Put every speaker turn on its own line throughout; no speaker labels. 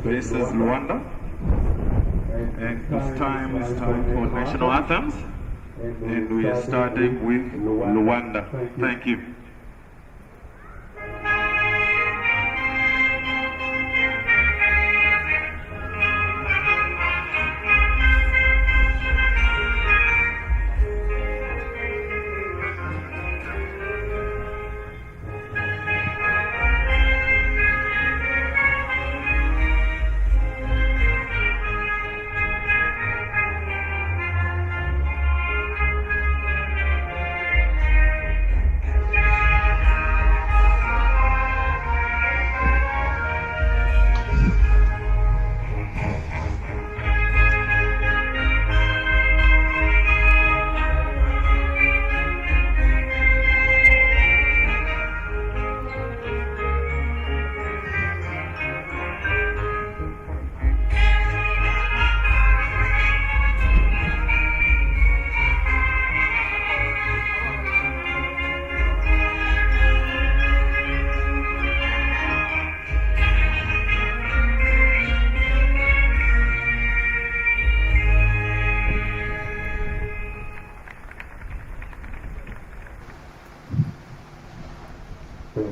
This is Rwanda, and it's time for national anthems, and we are starting with Rwanda. Thank you.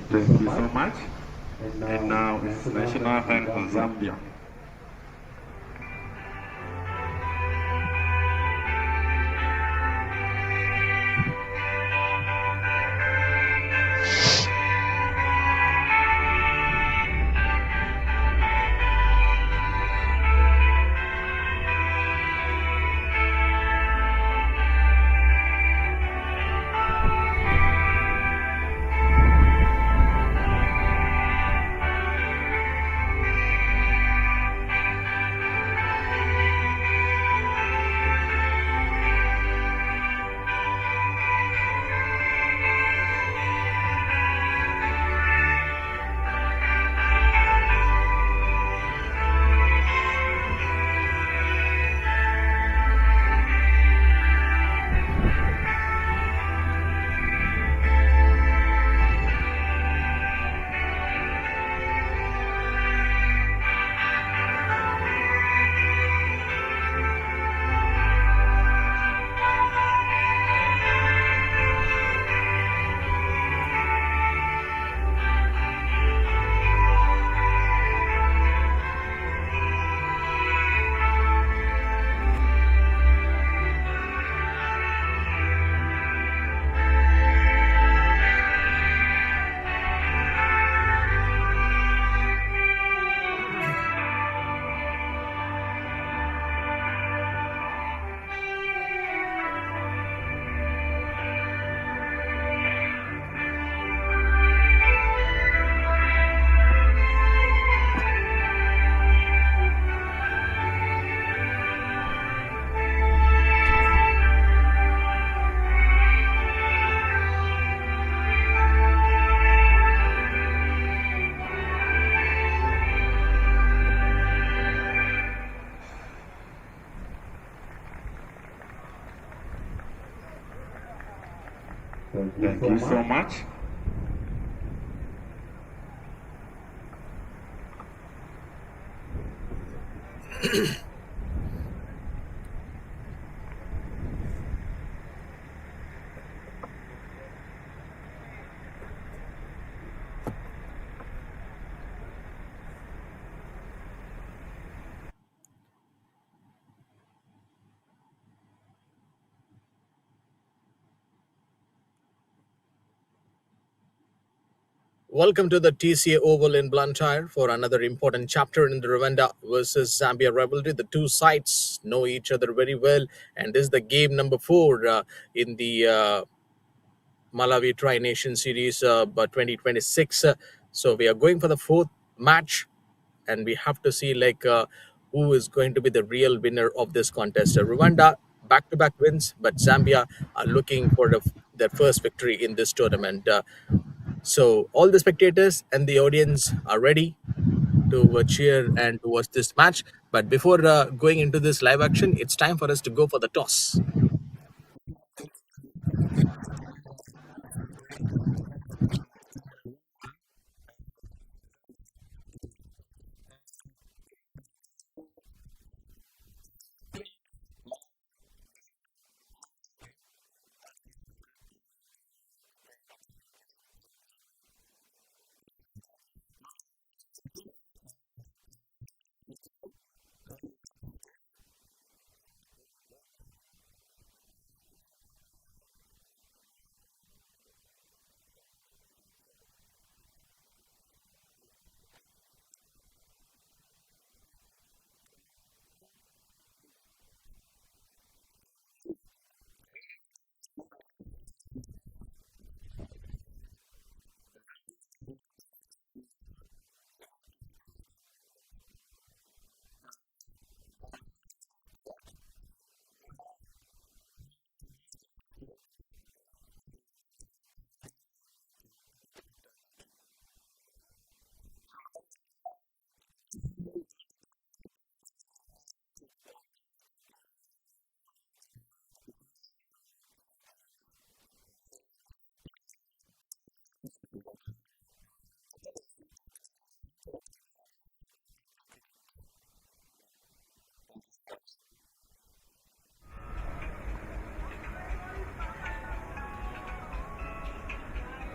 Thank you so much. And now it's national anthem for Zambia. Thank you so much.
Welcome to the TCA Oval in Blantyre for another important chapter in the Rwanda versus Zambia rivalry. The two sides know each other very well, and this is the game number 4 in the Malawi Tri-Nation Series 2026. So we are going for the 4th match, and we have to see who is going to be the real winner of this contest. Rwanda back-to-back wins, but Zambia are looking for their first victory in this tournament. So all the spectators and the audience are ready to cheer and to watch this match. But before going into this live action, it's time for us to go for the toss.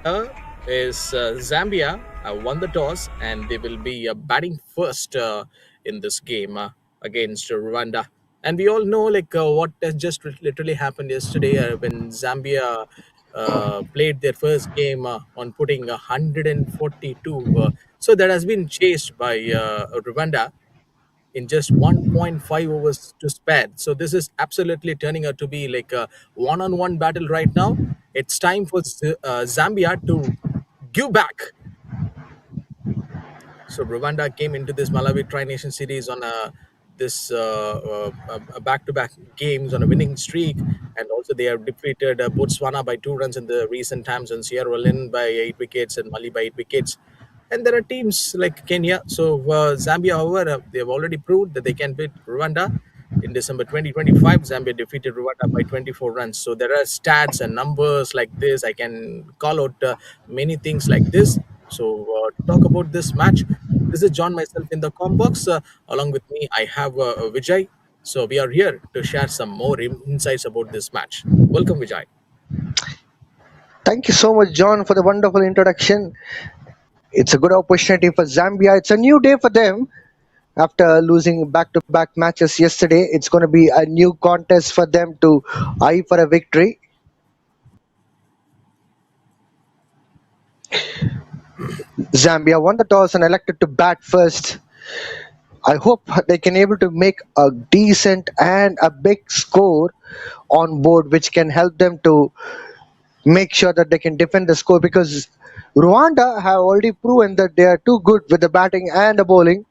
Is Zambia won the toss and they will be batting first in this game against Rwanda. And we all know like what has just literally happened yesterday when Zambia played their first game on putting 142. So that has been chased by Rwanda in just 1.5 overs to spare. So this is absolutely turning out to be like a one-on-one battle right now. It's time for Zambia to give back. So Rwanda came into this Malawi Tri-Nation Series on a back-to-back games on a winning streak, and also they have defeated Botswana by 2 runs in the recent times, and Sierra Leone by 8 wickets, and Mali by 8 wickets. And there are teams like Kenya. So Zambia, however, they have already proved that they can beat Rwanda. In December 2025, Zambia defeated Rwanda by 24 runs. So there are stats and numbers like this. I can call out many things like this. So to talk about this match, this is John myself in the com box. Along with me, I have Vijay. So we are here to share some more insights about this match. Welcome, Vijay.
Thank you so much, John, for the wonderful introduction. It's a good opportunity for Zambia. It's a new day for them after losing back to back matches yesterday. It's going to be a new contest for them to eye for a victory. Zambia won the toss and elected to bat first. I hope they can able to make a decent and a big score on board, which can help them to make sure that they can defend the score because Rwanda have already proven that they are too good with the batting and the bowling.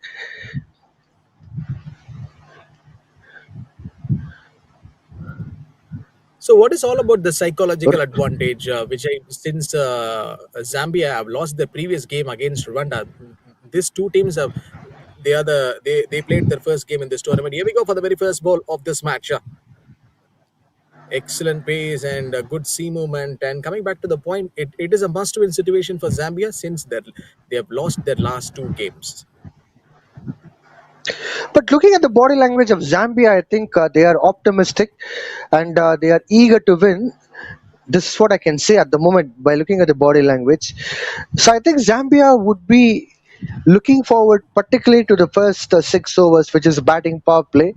So, what is all about the psychological advantage, which since Zambia have lost the previous game against Rwanda, these two teams have they played their first game in this tournament. Here we go for the very first ball of this match. Excellent pace and a good sea movement. And coming back to the point, it is a must-win situation for Zambia since they have lost their last two games.
But looking at the body language of Zambia, I think they are optimistic and they are eager to win. This is what I can say at the moment by looking at the body language. So I think Zambia would be looking forward particularly to the first 6 overs, which is batting power play.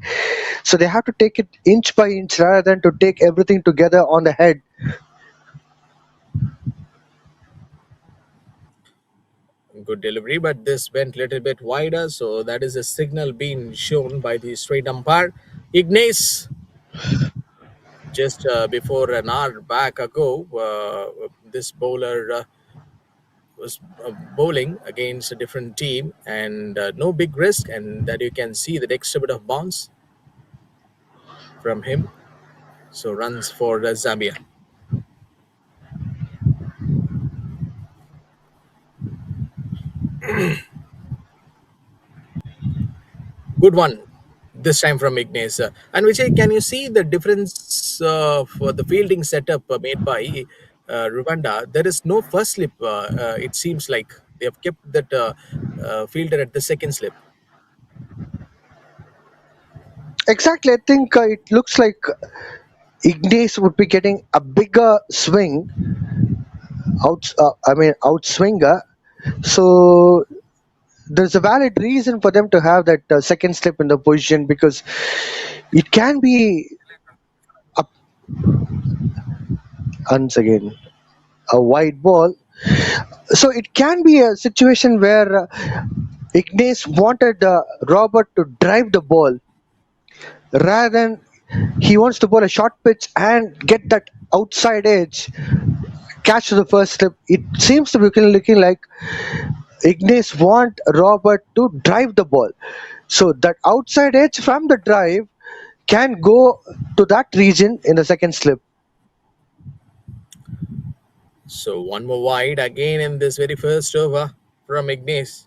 So they have to take it inch by inch rather than to take everything together on the head.
Good delivery, but this went a little bit wider. So that is a signal being shown by the straight umpire. Ignace, just before an hour back ago, this bowler was bowling against a different team and no big risk, and that you can see the extra bit of bounce from him. So runs for Zambia. Good one this time from Ignace. And Vijay, can you see the difference for the fielding setup made by Rwanda? There is no first slip. It seems like they have kept that fielder at the second slip.
Exactly, I think it looks like Ignace would be getting a bigger swing outswinger. So there's a valid reason for them to have that second slip in the position because it can be a, once again a wide ball. So it can be a situation where Ignace wanted Robert to drive the ball rather than he wants to bowl a short pitch and get that outside edge catch to the first slip. It seems to be looking like Ignace want Robert to drive the ball. So that outside edge from the drive can go to that region in the second slip.
So one more wide again in this very first over from Ignace.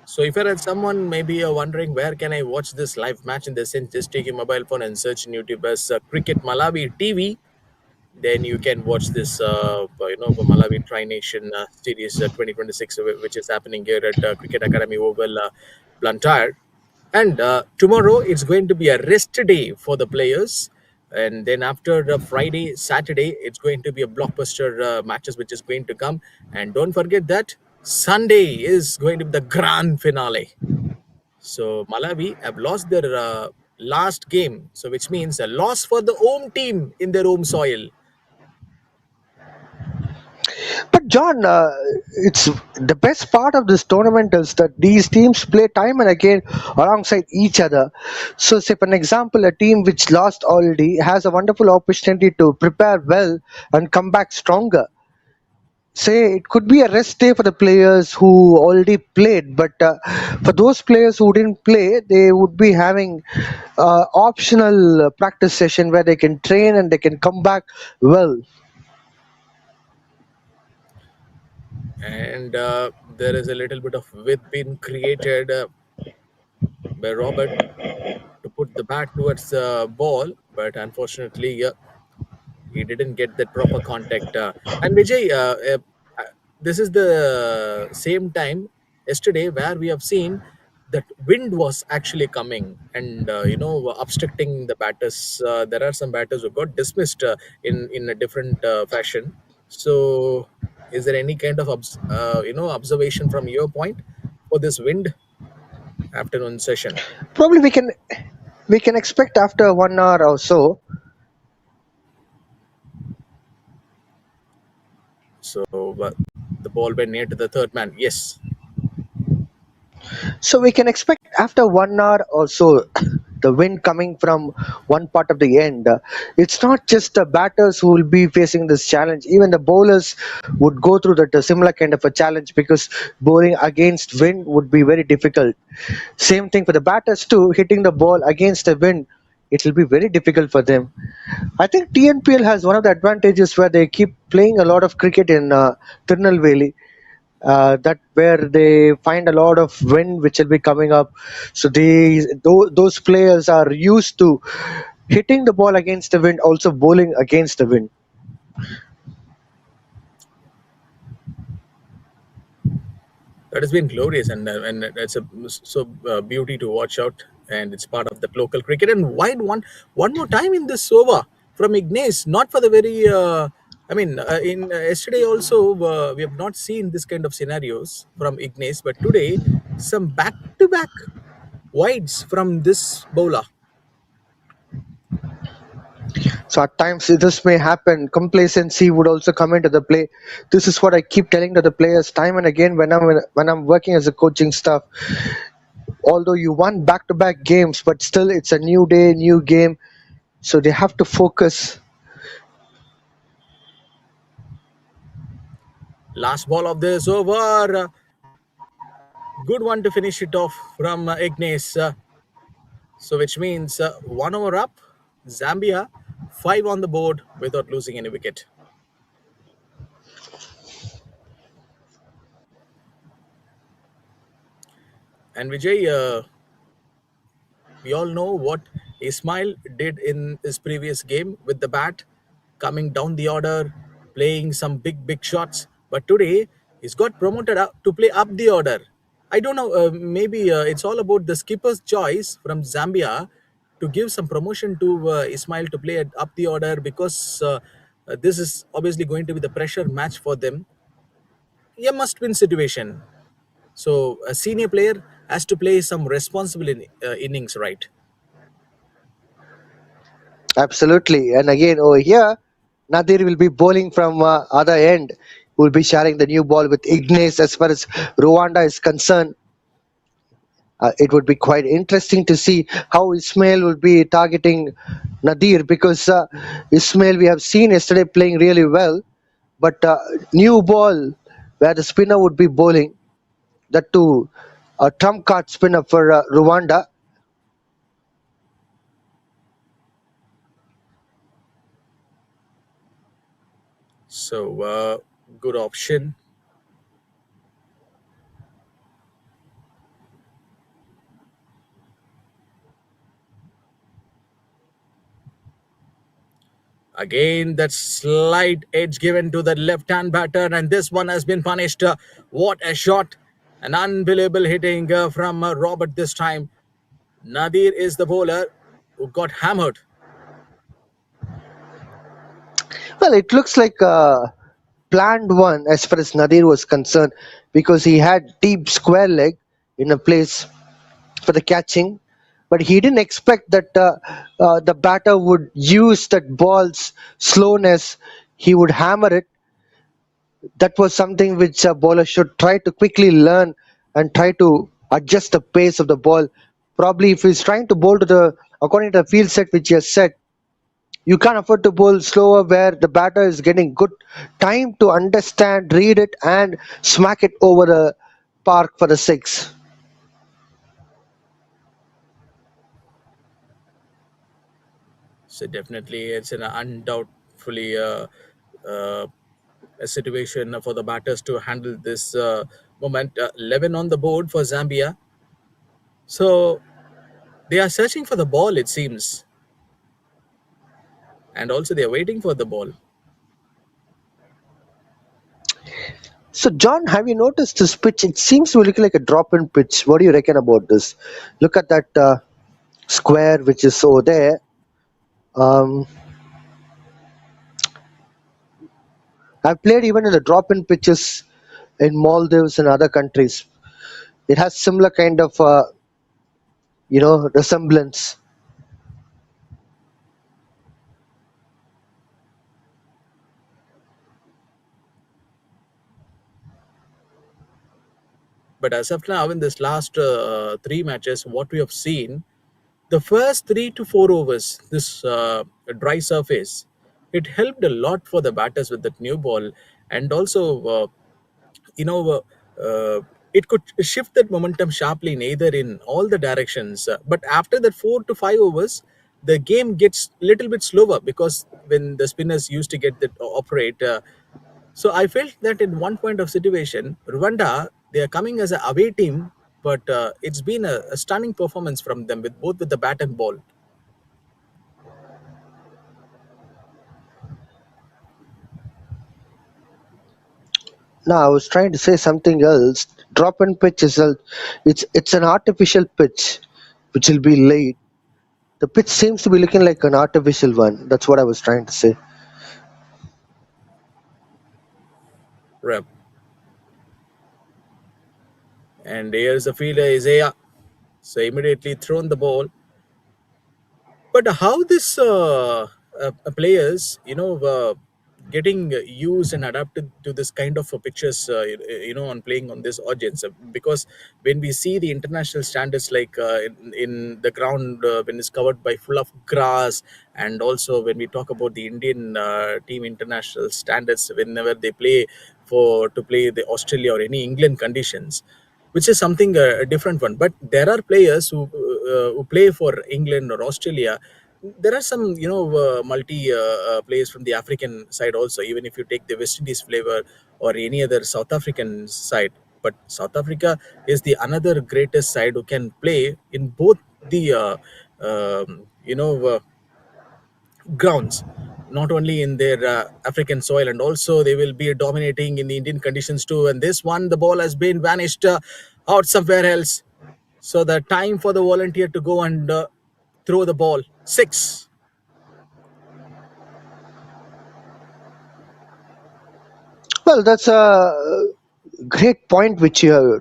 So if you're someone maybe you're wondering where can I watch this live match, in the sense just take your mobile phone and search in YouTube as Cricket Malawi TV. Then you can watch this Malawi Tri-Nation Series 2026, which is happening here at Cricket Academy Oval, Blantyre. And tomorrow it's going to be a rest day for the players. And then after Friday, Saturday, it's going to be a blockbuster matches which is going to come. And don't forget that Sunday is going to be the grand finale. So Malawi have lost their last game, so which means a loss for the home team in their home soil.
But John, it's the best part of this tournament is that these teams play time and again alongside each other. So, say for an example, a team which lost already has a wonderful opportunity to prepare well and come back stronger. Say it could be a rest day for the players who already played, but for those players who didn't play, they would be having optional practice session where they can train and they can come back well.
And there is a little bit of width being created by Robert to put the bat towards the ball, but unfortunately, he didn't get that proper contact. And Vijay, uh, this is the same time yesterday where we have seen that wind was actually coming and obstructing the batters. There are some batters who got dismissed in a different fashion. So, is there any kind of observation from your point for this wind afternoon session?
Probably we can expect after 1 hour or so.
So, the ball went near to the third man. Yes.
So we can expect after 1 hour or so the wind coming from one part of the end. It's not just the batters who will be facing this challenge. Even the bowlers would go through that similar kind of a challenge because bowling against wind would be very difficult. Same thing for the batters too. Hitting the ball against the wind, it will be very difficult for them. I think TNPL has one of the advantages where they keep playing a lot of cricket in Tirunelveli, that where they find a lot of wind which will be coming up. So those players are used to hitting the ball against the wind, also bowling against the wind.
That has been glorious, and it's a beauty to watch out, and it's part of the local cricket. And wide one more time in this over from Ignace, not for the very. In yesterday also we have not seen this kind of scenarios from Ignace, but today some back-to-back wides from this bowler.
So at times this may happen. Complacency would also come into the play. This is what I keep telling to the players time and again when I'm working as a coaching staff. Although you won back-to-back games, but still it's a new day, new game. So they have to focus.
Last ball of this over, good one to finish it off from Ignace. So which means 1 over up, Zambia 5 on the board without losing any wicket. And Vijay, we all know what Ismail did in his previous game with the bat, coming down the order, playing some big shots. But today he's got promoted up to play up the order. I don't know. Maybe it's all about the skipper's choice from Zambia to give some promotion to Ismail to play up the order because this is obviously going to be the pressure match for them. A must-win situation. So a senior player has to play some responsible innings, right?
Absolutely. And again, over here, Nadir will be bowling from other end. Will be sharing the new ball with Ignace as far as Rwanda is concerned. It would be quite interesting to see how Ismail will be targeting Nadir because Ismail we have seen yesterday playing really well, but new ball where the spinner would be bowling, that too a trump card spinner for Rwanda.
So good option. Again, that slight edge given to the left-hand batter, and this one has been punished. What a shot! An unbelievable hitting from Robert this time. Nadir is the bowler who got hammered.
Well, it looks like a planned one as far as Nadir was concerned because he had deep square leg in a place for the catching, but he didn't expect that the batter would use that ball's slowness. He would hammer it. That was something which a bowler should try to quickly learn and try to adjust the pace of the ball. Probably, if he's trying to bowl to the according to the field set which he has set, you can't afford to bowl slower where the batter is getting good time to understand, read it, and smack it over the park for the six.
So definitely, it's an undoubtedly uh, a situation for the batters to handle this moment. 11 on the board for Zambia. So they are searching for the ball, it seems, and also they are waiting for the ball.
So, John, have you noticed this pitch? It seems to be looking like a drop-in pitch. What do you reckon about this? Look at that square which is over there. Um, I've played even in the drop-in pitches in Maldives and other countries. It has similar kind of resemblance.
But as of now, in this last three matches, what we have seen, the first 3 to 4 overs, this dry surface, it helped a lot for the batters with that new ball, and also you know it could shift that momentum sharply in either in all the directions. But after that 4 to 5 overs, the game gets little bit slower because when the spinners used to get that operate. So I felt that in one point of situation, Rwanda, they are coming as an away team, but it's been a stunning performance from them with both with the bat and ball.
No, I was trying to say something else. Drop-in pitch is it's an artificial pitch which will be laid. The pitch seems to be looking like an artificial one. That's what I was trying to say.
Rep. And here's the fielder Isaiah. So immediately thrown the ball. But how this players, getting used and adapted to this kind of pictures, on playing on this audience, because when we see the international standards, like in the ground when it's covered by full of grass, and also when we talk about the Indian team international standards, whenever they play for to play the Australia or any England conditions, which is something a different one. But there are players who play for England or Australia. There are some multi players from the African side also. Even if you take the West Indies flavor or any other South African side, but South Africa is the another greatest side who can play in both the grounds, not only in their African soil, and also they will be dominating in the Indian conditions too. And this one, the ball has been vanished out somewhere else. So the time for the volunteer to go and throw the ball. Six.
Well, that's a great point which you have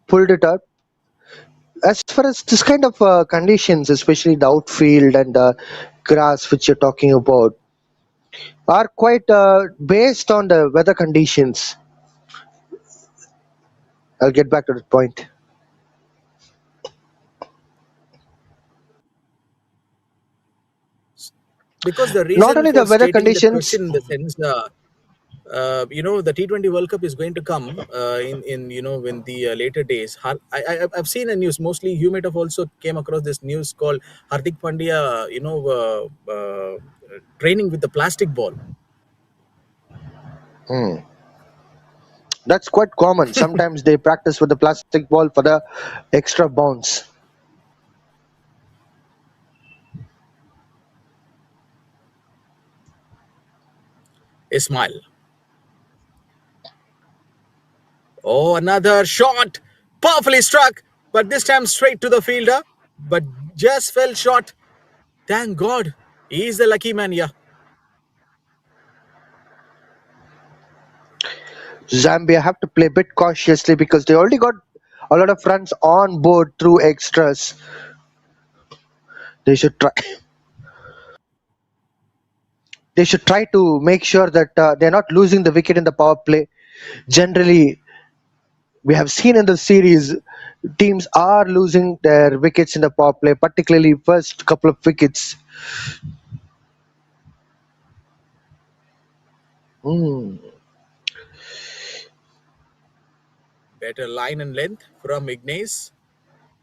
pulled it up. As far as this kind of conditions, especially the outfield and the grass which you're talking about, are quite based on the weather conditions. I'll get back to that point.
Because the
Not
reason
only the
for
weather
stating that
conditions.
question in the sense, the T20 World Cup is going to come in the later days. I've seen a news. Mostly, you might have also came across this news called Hardik Pandya, training with the plastic ball.
Hmm. That's quite common. Sometimes they practice with the plastic ball for the extra bounce.
Ismail. Oh, another shot, powerfully struck, but this time straight to the fielder, but just fell short. Thank God, he's the lucky man here.
Zambia have to play a bit cautiously because they already got a lot of runs on board through extras. They should try. They should try to make sure that they're not losing the wicket in the power play. Generally, we have seen in the series teams are losing their wickets in the power play, particularly first couple of wickets. Hmm.
Better line and length from Ignace.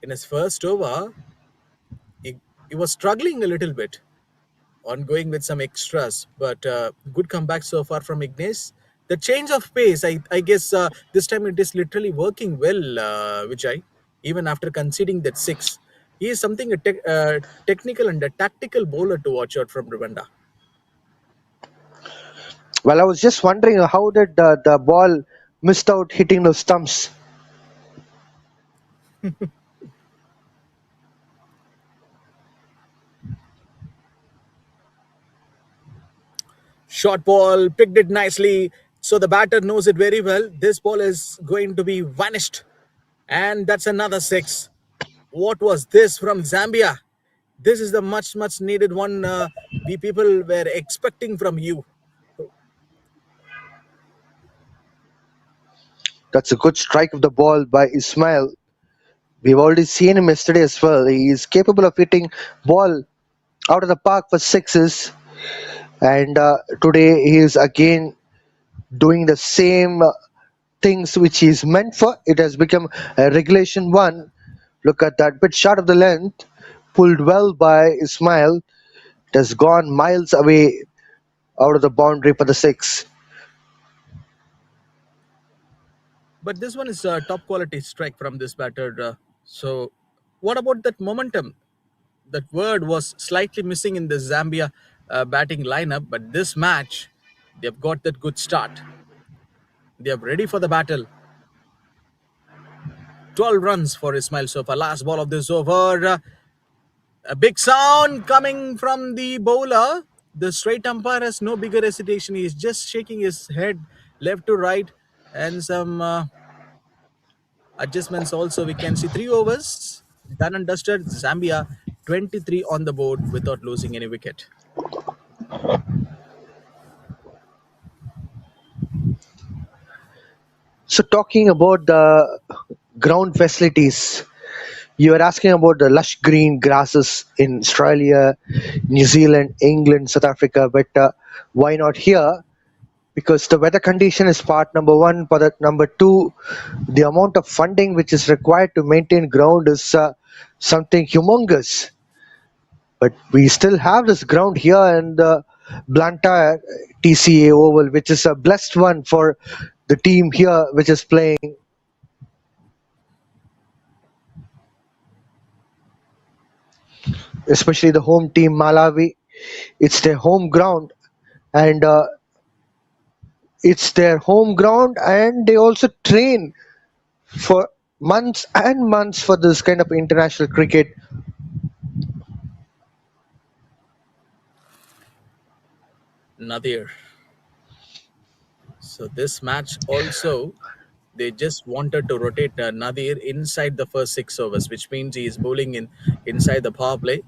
In his first over, he was struggling a little bit on going with some extras, but good comeback so far from Ignace. The change of pace, I guess this time it is literally working well, Vijay, even after conceding that six. He is something technical and a tactical bowler to watch out from Rwanda.
Well, I was just wondering how did the ball missed out hitting those stumps.
Short ball, picked it nicely. So the batter knows it very well. This ball is going to be vanished. And that's another six. What was this from Zambia? This is the much needed one we people were expecting from you.
That's a good strike of the ball by Ismail. We've already seen him yesterday as well. He is capable of hitting ball out of the park for sixes, and today he is again doing the same things which he is meant for. It has become a regulation one. Look at that bit short of the length, pulled well by Ismail. It has gone miles away out of the boundary for the six.
But this one is a top quality strike from this batter. So, what about that momentum? That word was slightly missing in the Zambia batting lineup, but this match, they've got that good start. They are ready for the battle. 12 runs for Ismail Sofa. Last ball of this over. A big sound coming from the bowler. The straight umpire has no bigger hesitation. He's just shaking his head left to right, and some adjustments also. We can see 3 overs done and dusted. Zambia 23 on the board without losing any wicket.
So, talking about the ground facilities, you were asking about the lush green grasses in Australia, New Zealand, England, South Africa, but why not here? Because the weather condition is part number one. For that, number two, the amount of funding which is required to maintain ground is something humongous. But we still have this ground here in the Blantyre TCA Oval, which is a blessed one for the team here which is playing. Especially the home team Malawi. It's their home ground, and they also train for months and months for this kind of international cricket.
Nadir. So this match also, they just wanted to rotate Nadir inside the first 6 overs, which means he is bowling inside the power play.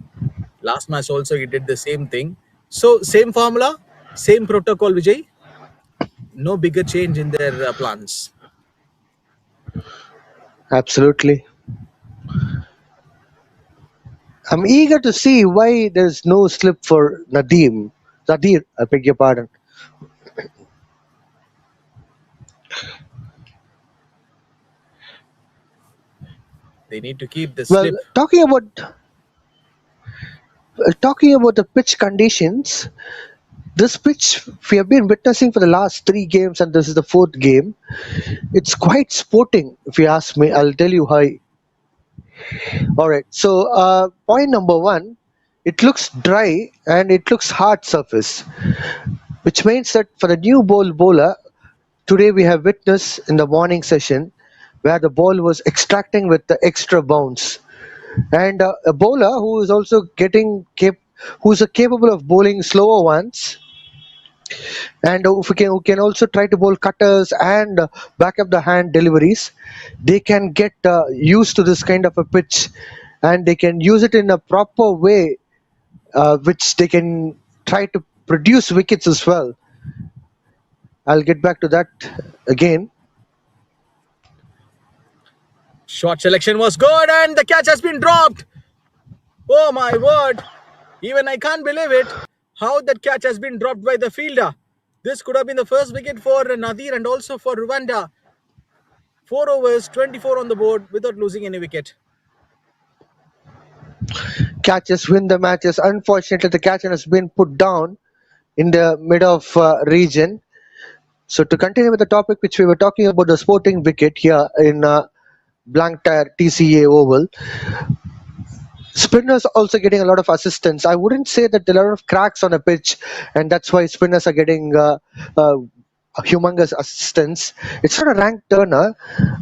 Last match also he did the same thing. So same formula, same protocol, Vijay. No bigger change in their plans.
Absolutely. I'm eager to see why there's no slip for Nadir, I beg your pardon.
They need to keep the
Well,
slip.
talking about the pitch conditions, this pitch we have been witnessing for the last three games, and this is the fourth game. It's quite sporting, if you ask me. I'll tell you how. All right. So, point number one, it looks dry and it looks hard surface, which means that for the new bowler, today we have witnessed in the morning session where the ball was extracting with the extra bounce, and a bowler who is also who's capable of bowling slower ones. and who can also try to bowl cutters and back up the hand deliveries. They can get used to this kind of a pitch, and they can use it in a proper way, which they can try to produce wickets as well. I'll get back to that again.
Short selection was good, and the catch has been dropped. Oh my word! Even I can't believe it. How that catch has been dropped by the fielder. This could have been the first wicket for Nadir and also for Rwanda. 4 overs, 24 on the board without losing any wicket.
Catches win the matches. Unfortunately, the catch has been put down in the mid of region. So to continue with the topic which we were talking about, the sporting wicket here in Blantyre TCA Oval, spinners also getting a lot of assistance. I wouldn't say that there are a lot of cracks on a pitch, and that's why spinners are getting humongous assistance. It's not a rank turner,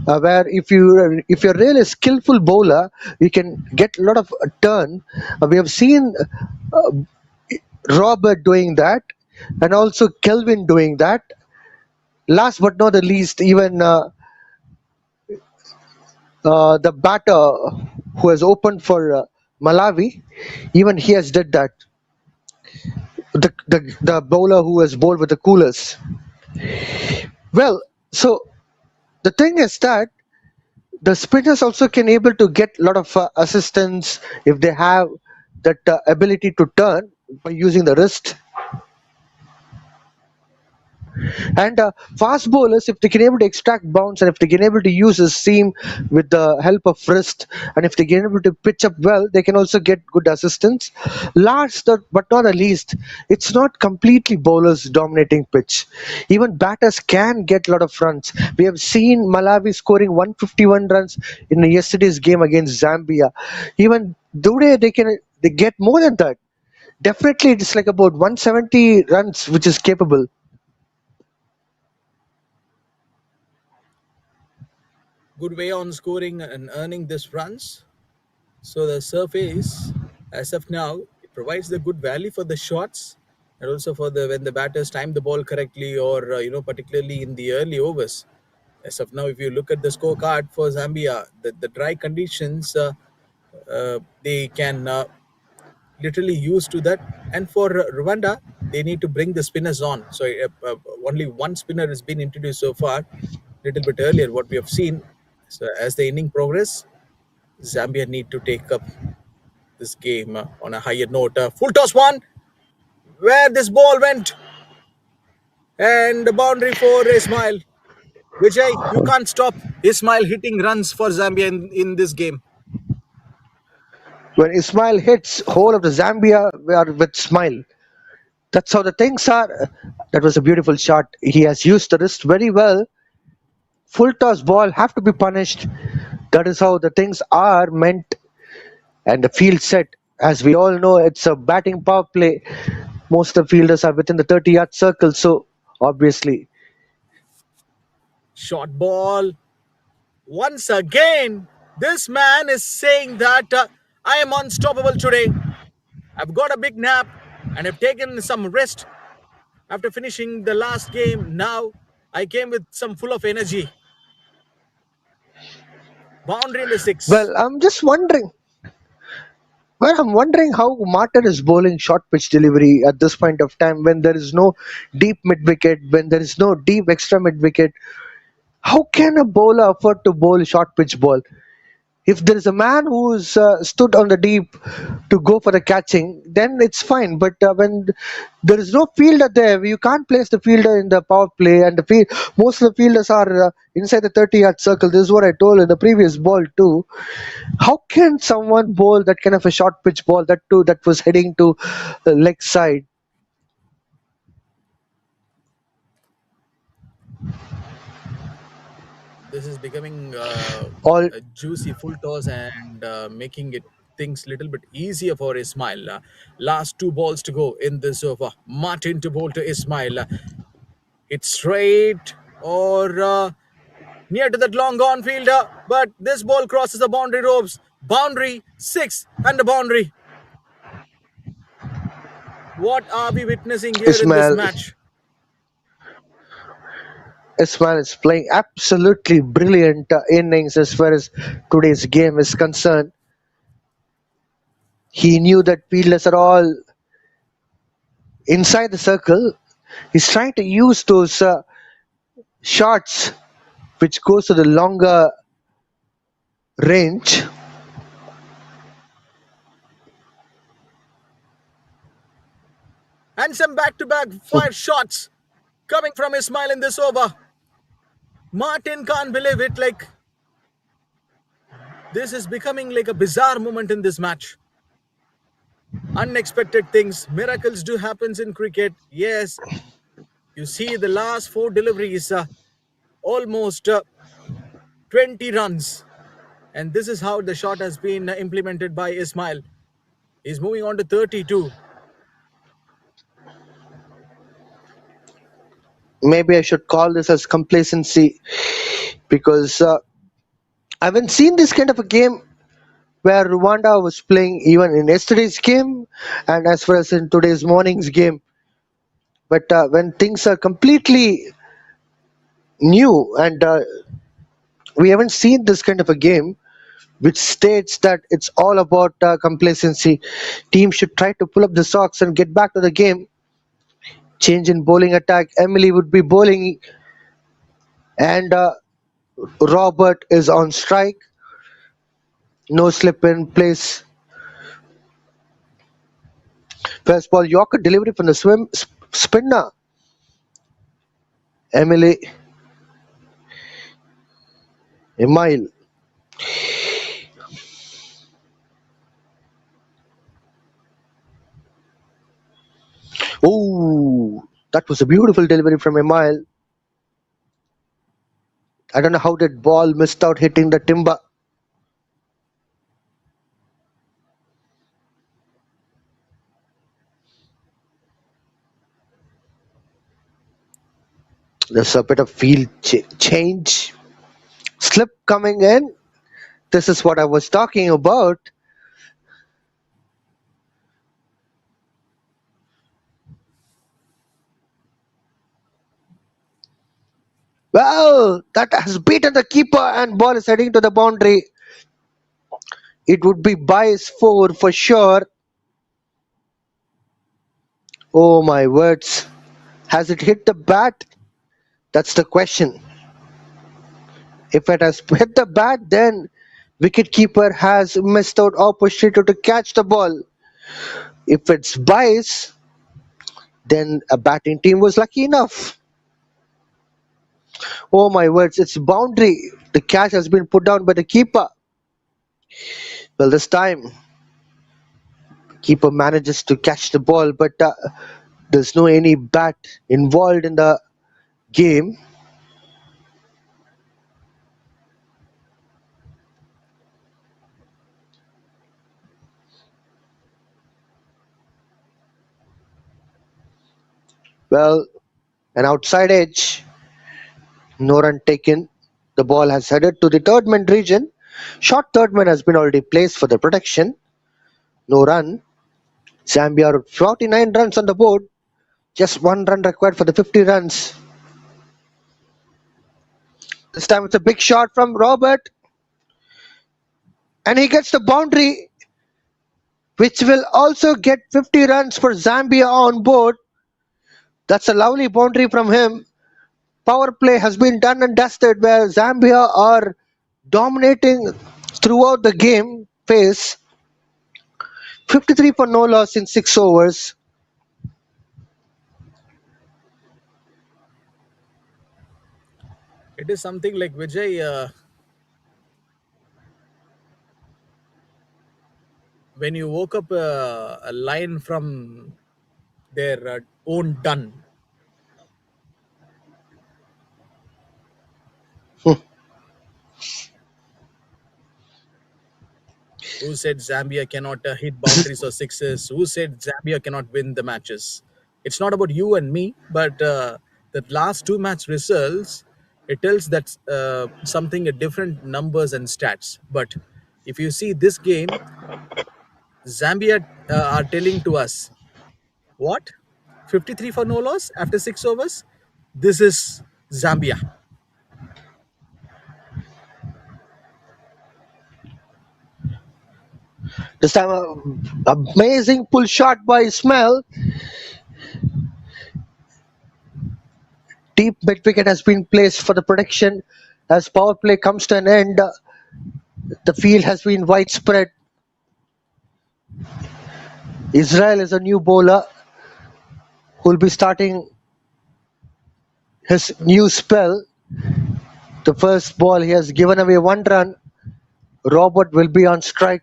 where if you're really a skillful bowler, you can get a lot of turn. We have seen uh, Robert doing that, and also Kelvin doing that. Last but not the least, even the batter who has opened for Malawi, even he has did that. The bowler who has bowled with the coolers. Well, so the thing is that the spinners also can able to get a lot of assistance if they have that ability to turn by using the wrist. And fast bowlers, if they can able to extract bounce, and if they can able to use a seam with the help of wrist, and if they can able to pitch up well, they can also get good assistance. Last but not the least, it's not completely bowlers dominating pitch. Even batters can get a lot of runs. We have seen Malawi scoring 151 runs in yesterday's game against Zambia. Even today they get more than that. Definitely, it's like about 170 runs, which is capable.
Good way on scoring and earning this runs. So the surface, as of now, it provides the good value for the shots and also for the when the batters time the ball correctly, or particularly in the early overs. As of now, if you look at the scorecard for Zambia, the dry conditions, they can literally use to that. And for Rwanda, they need to bring the spinners on. So only one spinner has been introduced so far, little bit earlier what we have seen. So as the inning progress, Zambia need to take up this game on a higher note. Full toss one, where this ball went, and the boundary for Ismail. Vijay, you can't stop Ismail hitting runs for Zambia in this game.
When Ismail hits, whole of the Zambia are with smile. That's how the things are. That was a beautiful shot. He has used the wrist very well. Full toss ball have to be punished. That is how the things are meant. And the field set, as we all know, it's a batting power play. Most of the fielders are within the 30-yard circle, so obviously.
Short ball. Once again, this man is saying that I am unstoppable today. I've got a big nap and I've taken some rest after finishing the last game. Now I came with some full of energy. Boundary in the six.
Well, I'm wondering how Martin is bowling short pitch delivery at this point of time when there is no deep mid wicket, when there is no deep extra mid wicket. How can a bowler afford to bowl short pitch ball? If there is a man who's stood on the deep to go for the catching, then it's fine. But when there is no fielder there, you can't place the fielder in the power play, and most of the fielders are inside the 30-yard circle. This is what I told in the previous ball too. How can someone bowl that kind of a short pitch ball, that too that was heading to the leg side?
This is becoming
All
a juicy full toss and making it things little bit easier for Ismail. Last two balls to go in this over. Martin to bowl to Ismail. It's straight or near to that long gone fielder, but this ball crosses the boundary ropes. Boundary six and the boundary. What are we witnessing here in this
Ismail,
match?
Ismail is playing absolutely brilliant innings as far as today's game is concerned. He knew that fielders are all inside the circle. He's trying to use those shots which goes to the longer range.
And some back-to-back fire shots coming from Ismail in this over. Martin can't believe it. Like, this is becoming like a bizarre moment in this match. Unexpected things, miracles do happens in cricket. Yes, you see the last 4 deliveries, almost 20 runs. And this is how the shot has been implemented by Ismail. He's moving on to 32.
Maybe I should call this as complacency because I haven't seen this kind of a game where Rwanda was playing even in yesterday's game and as far as in today's morning's game. But when things are completely new and we haven't seen this kind of a game, which states that it's all about complacency. Teams should try to pull up the socks and get back to the game. Change in bowling attack. Emily would be bowling, and Robert is on strike. No slip in place. First ball, Yorker delivery from the spinner. Emily, a mile. Oh, that was a beautiful delivery from a mile. I don't know how that ball missed out hitting the timber. There's a bit of field change. Slip coming in. This is what I was talking about. Well, that has beaten the keeper and ball is heading to the boundary. It would be bias 4 for sure. Oh my words. Has it hit the bat? That's the question. If it has hit the bat, then wicketkeeper has missed out opportunity to catch the ball. If it's bias, then a batting team was lucky enough. Oh my words, it's boundary. The catch has been put down by the keeper. Well, this time, keeper manages to catch the ball, but there's no any bat involved in the game. Well, an outside edge. No run taken. The ball has headed to the third man region. Short third man has been already placed for the protection. No run. Zambia with 49 runs on the board. Just 1 run required for the 50 runs. This time it's a big shot from Robert. And he gets the boundary, which will also get 50 runs for Zambia on board. That's a lovely boundary from him. Power play has been done and dusted where Zambia are dominating throughout the game phase. 53 for no loss in 6 overs.
It is something like Vijay. When you woke up a line from their own done, who said Zambia cannot hit boundaries or sixes? Who said Zambia cannot win the matches? It's not about you and me, but the last 2 match results, it tells that something different numbers and stats. But if you see this game, Zambia are telling to us, what? 53 for no loss after 6 overs? This is Zambia.
This time, amazing pull shot by Ismail. Deep mid wicket has been placed for the protection. As power play comes to an end, the field has been widespread. Israel is a new bowler who will be starting his new spell. The first ball, he has given away 1 run. Robert will be on strike.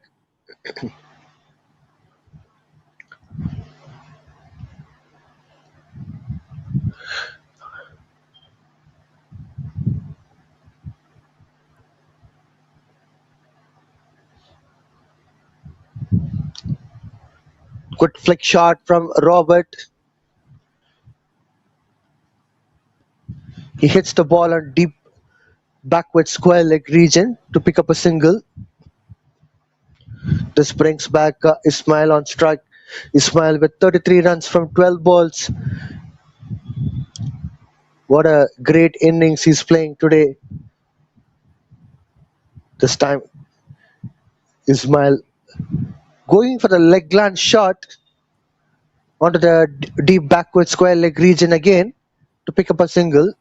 Good flick shot from Robert. He hits the ball on deep backward square leg region to pick up a single. This brings back Ismail on strike. Ismail with 33 runs from 12 balls. What a great innings he's playing today. This time, Ismail going for the leg glance shot onto the deep backward square leg region again to pick up a single.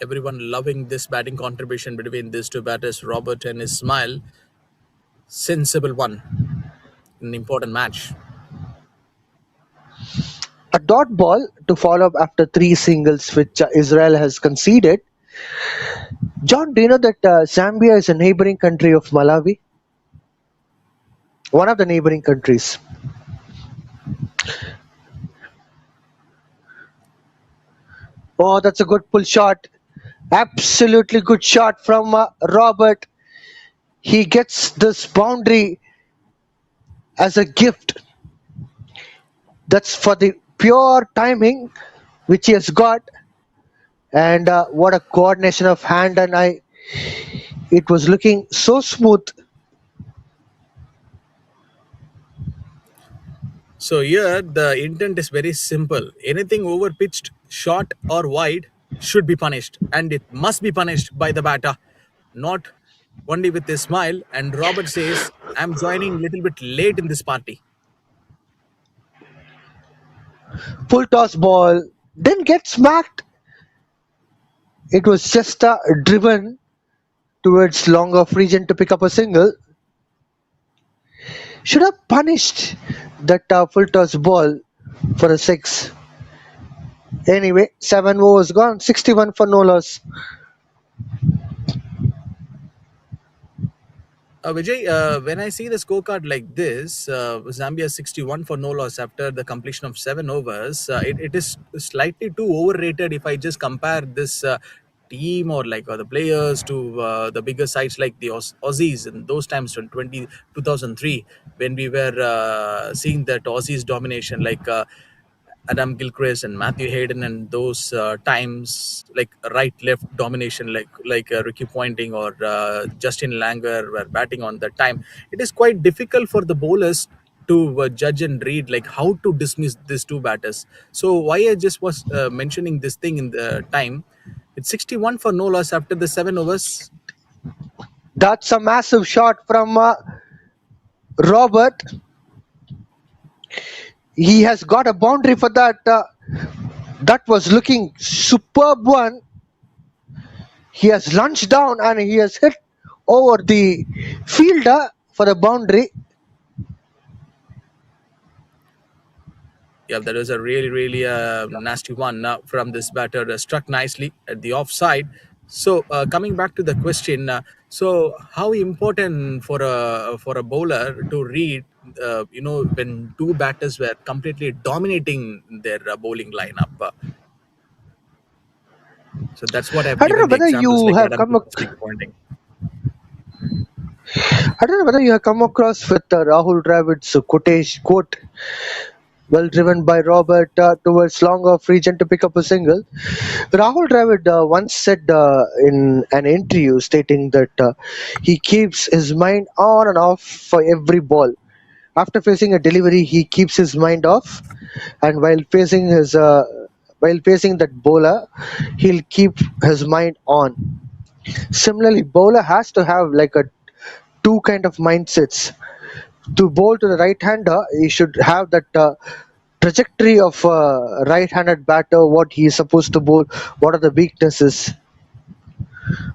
Everyone loving this batting contribution between these two batters, Robert and Ismail. Sensible one. An important match.
A dot ball to follow up after 3 singles which Israel has conceded. John, do you know that Zambia is a neighboring country of Malawi? One of the neighboring countries. Oh, that's a good pull shot. Absolutely good shot from Robert. He gets this boundary as a gift. That's for the pure timing which he has got. And what a coordination of hand and eye. It was looking so smooth.
So here the intent is very simple. Anything over pitched, short or wide should be punished, and it must be punished by the batter, not only with a smile. And Robert says, I'm joining a little bit late in this party.
Full toss ball. Didn't get smacked. It was just driven towards long off region to pick up a single. Should have punished that full toss ball for a 6. Anyway, 7 overs gone, 61 for no loss.
Vijay, when I see the scorecard like this, Zambia 61 for no loss after the completion of 7 overs, it is slightly too overrated if I just compare this team or like the players to the bigger sides like the Aussies in those times in 2003 when we were seeing that Aussies domination like Adam Gilchrist and Matthew Hayden and those times like right left domination like Ricky Ponting or Justin Langer were batting on that time. It is quite difficult for the bowlers to judge and read like how to dismiss these two batters. So why I just was mentioning this thing in the time. It's 61 for no loss after the 7 overs.
That's a massive shot from Robert. He has got a boundary for that. That was looking superb one. He has lunged down and he has hit over the fielder for the boundary.
Yeah, that was a really nasty one from this batter. Struck nicely at the offside. So coming back to the question, so how important for a bowler to read, when two batters were completely dominating their bowling lineup. So that's what I've
I don't know
given the
whether
examples
you
like
have
Adam
come.
Ponting.
I don't know whether you have come across with Rahul Dravid's quote. Well driven by Robert towards long off region to pick up a single. Rahul Dravid once said in an interview stating that he keeps his mind on and off for every ball. After facing a delivery, he keeps his mind off, and while facing that bowler, he'll keep his mind on. Similarly, bowler has to have like a two kind of mindsets. To bowl to the right hander, he should have that trajectory of right-handed batter, what he is supposed to bowl, what are the weaknesses.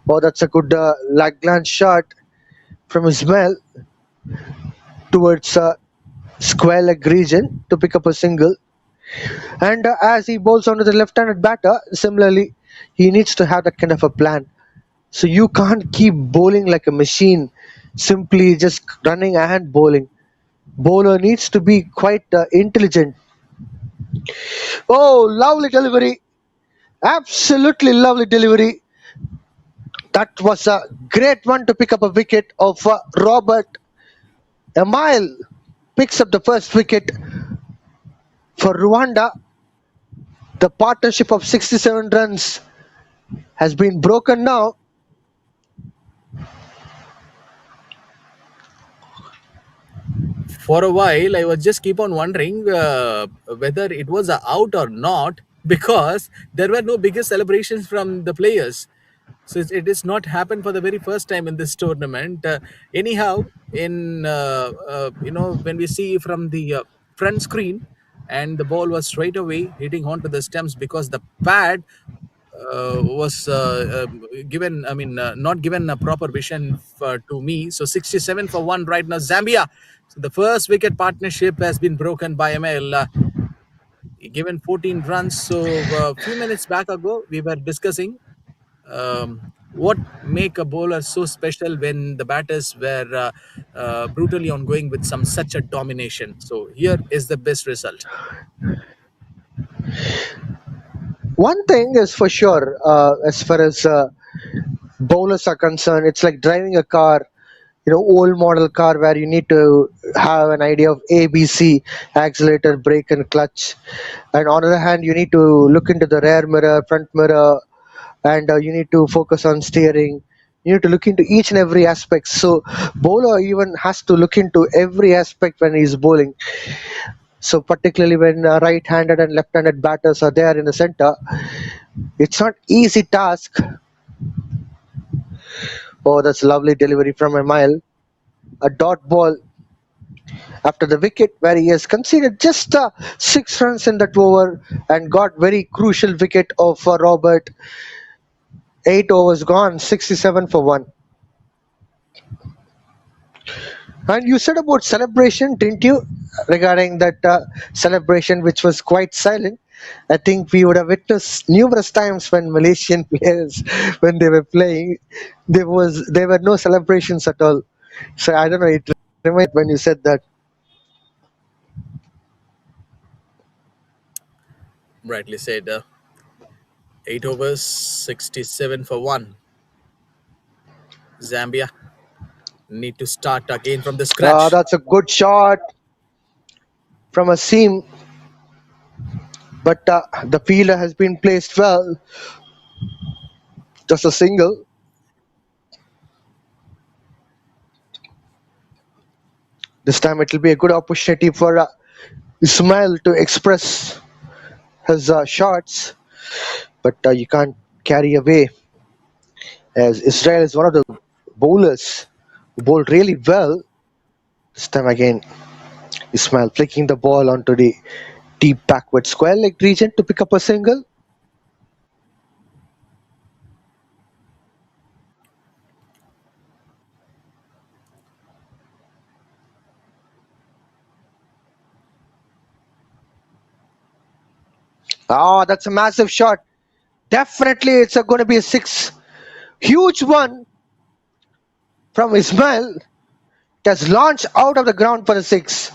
Oh, that's a good leg glance shot from Ismail towards square leg region to pick up a single. And as he bowls onto the left-handed batter, similarly, he needs to have that kind of a plan. So you can't keep bowling like a machine, simply just running and bowling. Bowler needs to be quite intelligent. Oh, lovely delivery! Absolutely lovely delivery. That was a great one to pick up a wicket of Robert. Emile picks up the first wicket for Rwanda. The partnership of 67 runs has been broken now.
For a while, I was just keep on wondering whether it was a out or not, because there were no bigger celebrations from the players. So it is not happened for the very first time in this tournament. Anyhow, in when we see from the front screen, and the ball was straight away hitting onto the stumps because the pad was given, I mean, not given a proper vision to me. So 67 for 1 right now, Zambia. So the first wicket partnership has been broken by Emil. Given 14 runs. So a few minutes back ago, we were discussing what make a bowler so special when the batters were brutally ongoing with such a domination. So here is the best result.
One thing is for sure, as far as bowlers are concerned, it's like driving a car, old model car where you need to have an idea of ABC, accelerator, brake, and clutch. And on the other hand, you need to look into the rear mirror, front mirror, and you need to focus on steering. You need to look into each and every aspect. So bowler even has to look into every aspect when he's bowling. So particularly when right-handed and left-handed batters are there in the center, it's not easy task. Oh, that's lovely delivery from a mile. A dot ball after the wicket where he has conceded just 6 runs in that over and got very crucial wicket of Robert. 8 overs gone, 67 for 1. And you said about celebration, didn't you? Regarding that celebration, which was quite silent. I think we would have witnessed numerous times when Malaysian players, when they were playing, there were no celebrations at all. So I don't know. It reminded when you said that.
Rightly said. 8 overs, 67 for 1. Zambia need to start again from the scratch.
That's a good shot from a seam, but the fielder has been placed well. Just a single. This time it will be a good opportunity for Ismail to express his shots, but you can't carry away, as Israel is one of the bowlers who bowl really well. This time again, Ismail flicking the ball onto the deep backward square leg region to pick up a single. Oh, that's a massive shot. Definitely, it's going to be a six. Huge one from Ismail. It has launched out of the ground for a six.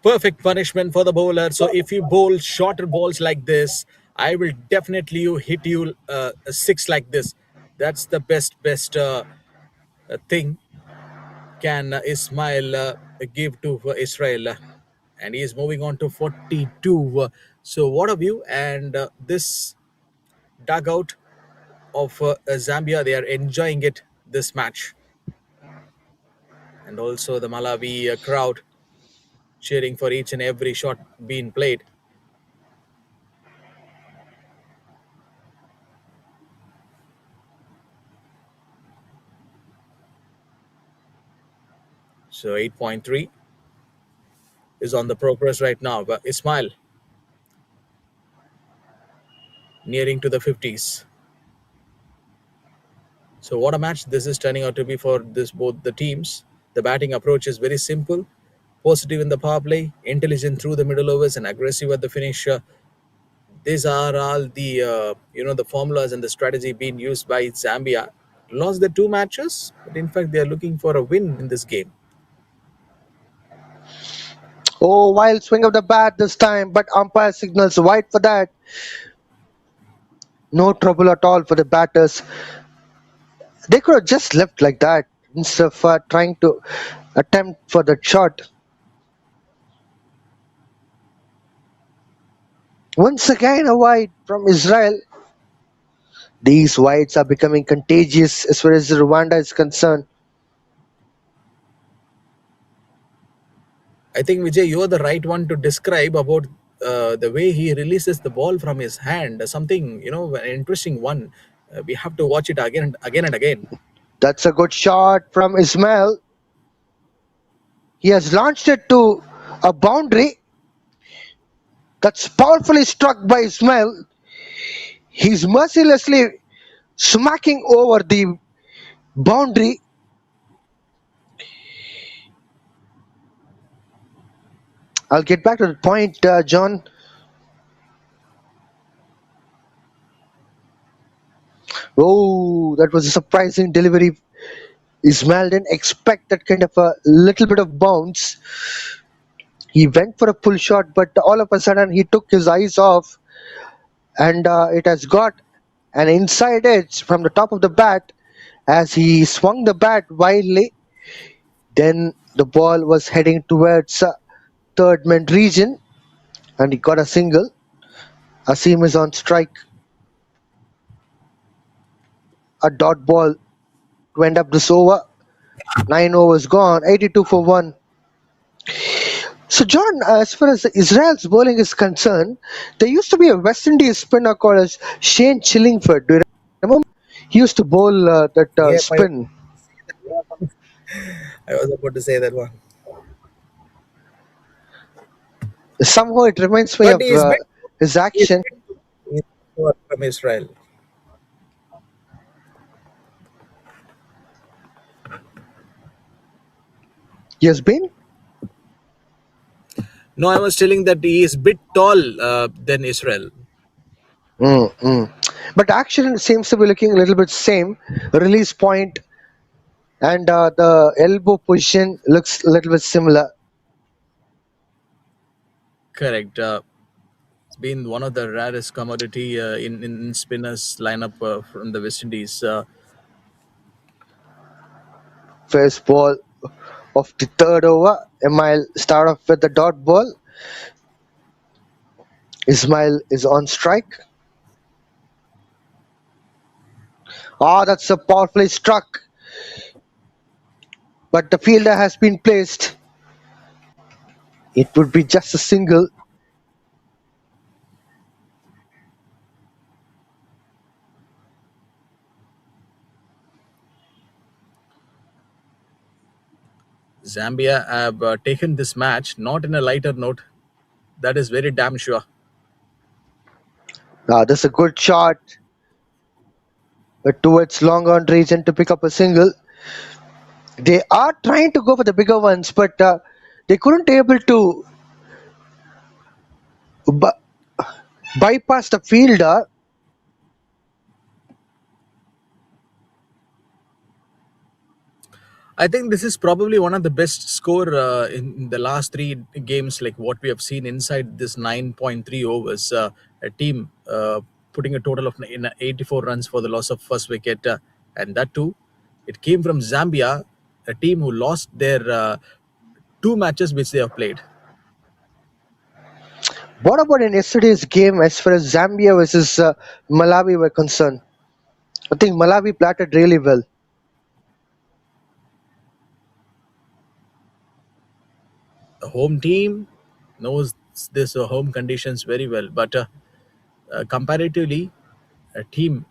Perfect punishment for the bowler. So if you bowl shorter balls like this, I will definitely hit you a 6 like this. That's the best thing can Ismail give to Israel. And he is moving on to 42. So what a view. And this dugout of Zambia, they are enjoying it, this match. and also the Malawi crowd cheering for each and every shot being played. So 8.3 is on the progress right now. But Ismail nearing to the 50s. So what a match this is turning out to be for both the teams. The batting approach is very simple, positive in the power play, intelligent through the middle overs, and aggressive at the finish. These are all the the formulas and the strategy being used by Zambia. Lost the two matches, but in fact they are looking for a win in this game.
Oh, wild swing of the bat this time, but umpire signals wide for that. No trouble at all for the batters. They could have just left like that instead of trying to attempt for that shot. Once again, a wide from Israel. These wides are becoming contagious as far as Rwanda is concerned.
I think Vijay, you are the right one to describe about the way he releases the ball from his hand. Something an interesting one. We have to watch it again and again and again.
That's a good shot from Ismail. He has launched it to a boundary. That's powerfully struck by Ismail. He's mercilessly smacking over the boundary. I'll get back to the point, John. Oh, that was a surprising delivery. Ismail didn't expect that kind of a little bit of bounce. He went for a pull shot, but all of a sudden he took his eyes off, and it has got an inside edge from the top of the bat as he swung the bat wildly. Then the ball was heading towards third man region, and he got a single. Asim is on strike. A dot ball to end up this over. 9 overs gone, 82 for 1. So, John, as far as Israel's bowling is concerned, there used to be a West Indies spinner called as Shane Chillingford. Do you remember? He used to bowl that
Yeah,
spin.
I was about to say that one.
Somehow it reminds me
But
of
he is
his action.
from Israel.
He has been.
No, I was telling that he is bit tall than Israel.
But action seems to be looking a little bit same. Release point and the elbow position looks a little bit similar.
Correct. It's been one of the rarest commodity in spinners lineup from the West Indies.
First ball of the third over. Ismail start off with the dot ball. Ismail is on strike. That's a powerfully struck. But the fielder has been placed. It would be just a single.
Zambia have taken this match not in a lighter note. That is very damn sure.
That's a good shot. But towards long on region to pick up a single. They are trying to go for the bigger ones, but they couldn't able to bypass the fielder.
I think this is probably one of the best score in the last three games, like what we have seen inside this 9.3 overs. A team putting a total of 84 runs for the loss of first wicket, and that too, it came from Zambia, a team who lost their two matches which they have played.
What about in yesterday's game as far as Zambia versus Malawi were concerned? I think Malawi batted really well.
The home team knows this home conditions very well, but comparatively, a team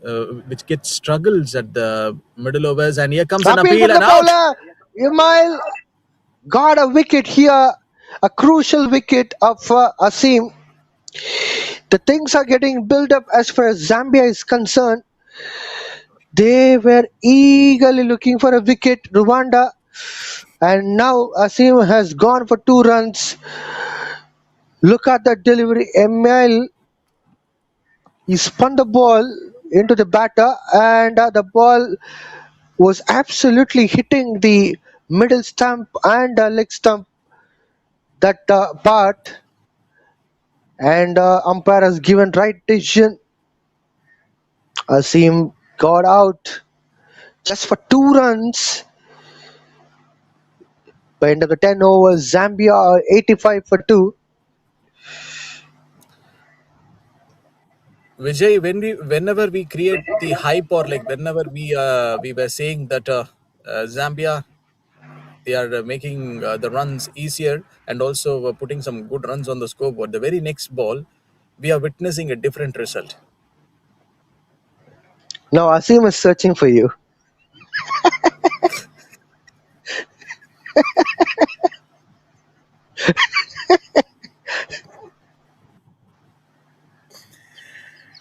which gets struggles at the middle overs, and here comes an
Appeal
appeal
from the
and out.
bowler. Ismail got a wicket here, a crucial wicket of Asim. The things are getting built up as far as Zambia is concerned. They were eagerly looking for a wicket, Rwanda, and now Asim has gone for 2 runs. Look at that delivery. Emil, he spun the ball into the batter, and the ball was absolutely hitting the middle stump and leg stump, that part, and umpire has given right decision. Asim got out just for 2 runs. By end of the 10 overs, Zambia are 85 for 2.
Vijay, whenever we create the hype, or like whenever we were saying that Zambia, they are making the runs easier and also putting some good runs on the scoreboard, the very next ball, we are witnessing a different result.
Now Asim is searching for you.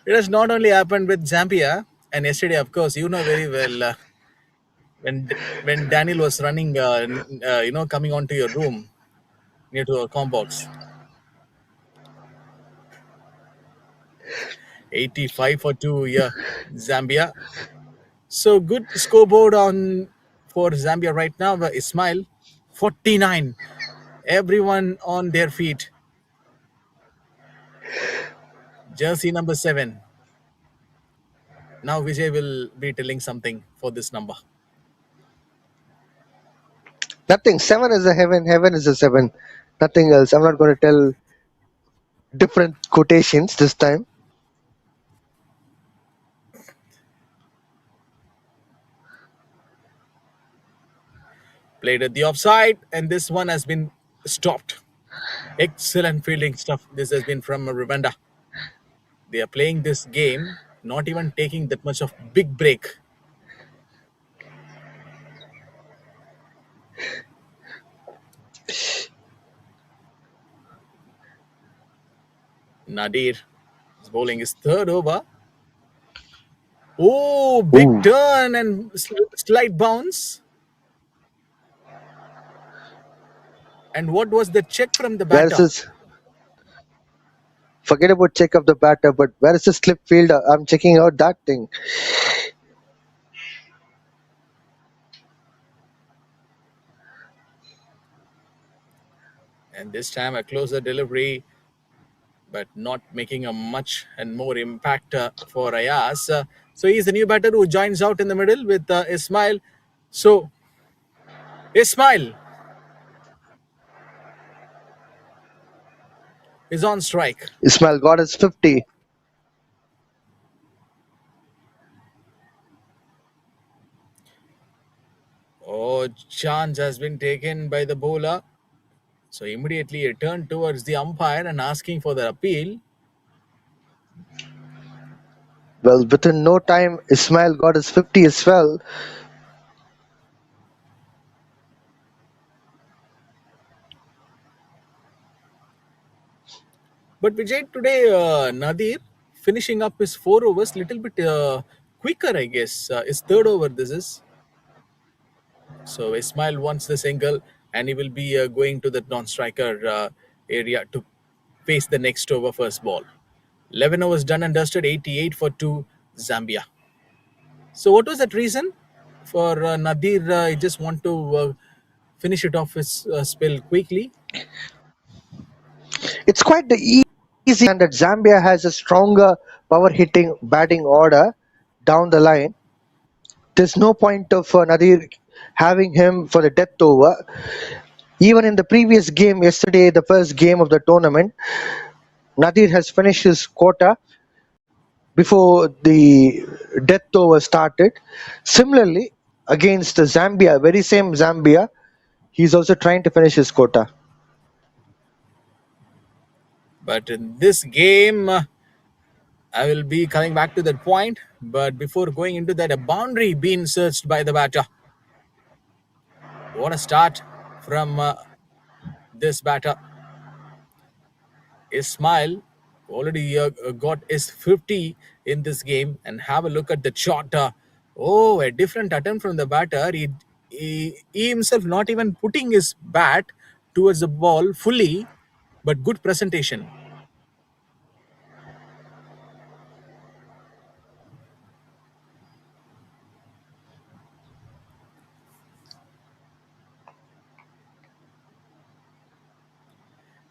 It has not only happened with Zambia, and yesterday, of course, you know very well, when Daniel was running, coming onto your room near to a com box. 85 for 2, yeah, Zambia. So good scoreboard on for Zambia right now. Ismail, 49. Everyone on their feet. Jersey number 7. Now Vijay will be telling something for this number.
Nothing. 7 is a heaven. Heaven is a 7. Nothing else. I'm not going to tell different quotations this time.
Played at the offside, and this one has been stopped. Excellent fielding stuff. This has been from Rwanda. They are playing this game, not even taking that much of big break. Nadir is bowling his third over. Oh, big
Ooh.
turn and slight bounce. And what was the check from the
Where is
batter?
his? Forget about check of the batter, but where is the slip fielder? I'm checking out that thing.
And this time a closer delivery, but not making a much and more impact for Ayaz. So he's the new batter who joins out in the middle with Ismail. So Ismail is on strike.
Ismail got his 50.
Oh, chance has been taken by the bowler. So immediately he turned towards the umpire and asking for the appeal.
Well, within no time, Ismail got his 50 as well.
But Vijay, today Nadir finishing up his 4 overs little bit quicker, I guess. His third over this is. So Ismail wants the single, and he will be going to the non-striker area to face the next over first ball. 11 overs done and dusted, 88 for 2, Zambia. So what was that reason for Nadir? He just want to finish it off his spell quickly.
It's quite the easy and that Zambia has a stronger power hitting batting order down the line. There's no point of Nadir having him for the death over. Even in the previous game yesterday, the first game of the tournament, Nadir has finished his quota before the death over started. Similarly, against the Zambia, very same Zambia, he's also trying to finish his quota.
But in this game, I will be coming back to that point. But before going into that, a boundary being searched by the batter. What a start from this batter. Ismail already got his 50 in this game, and have a look at the shot. Oh, a different attempt from the batter. He himself not even putting his bat towards the ball fully, but good presentation.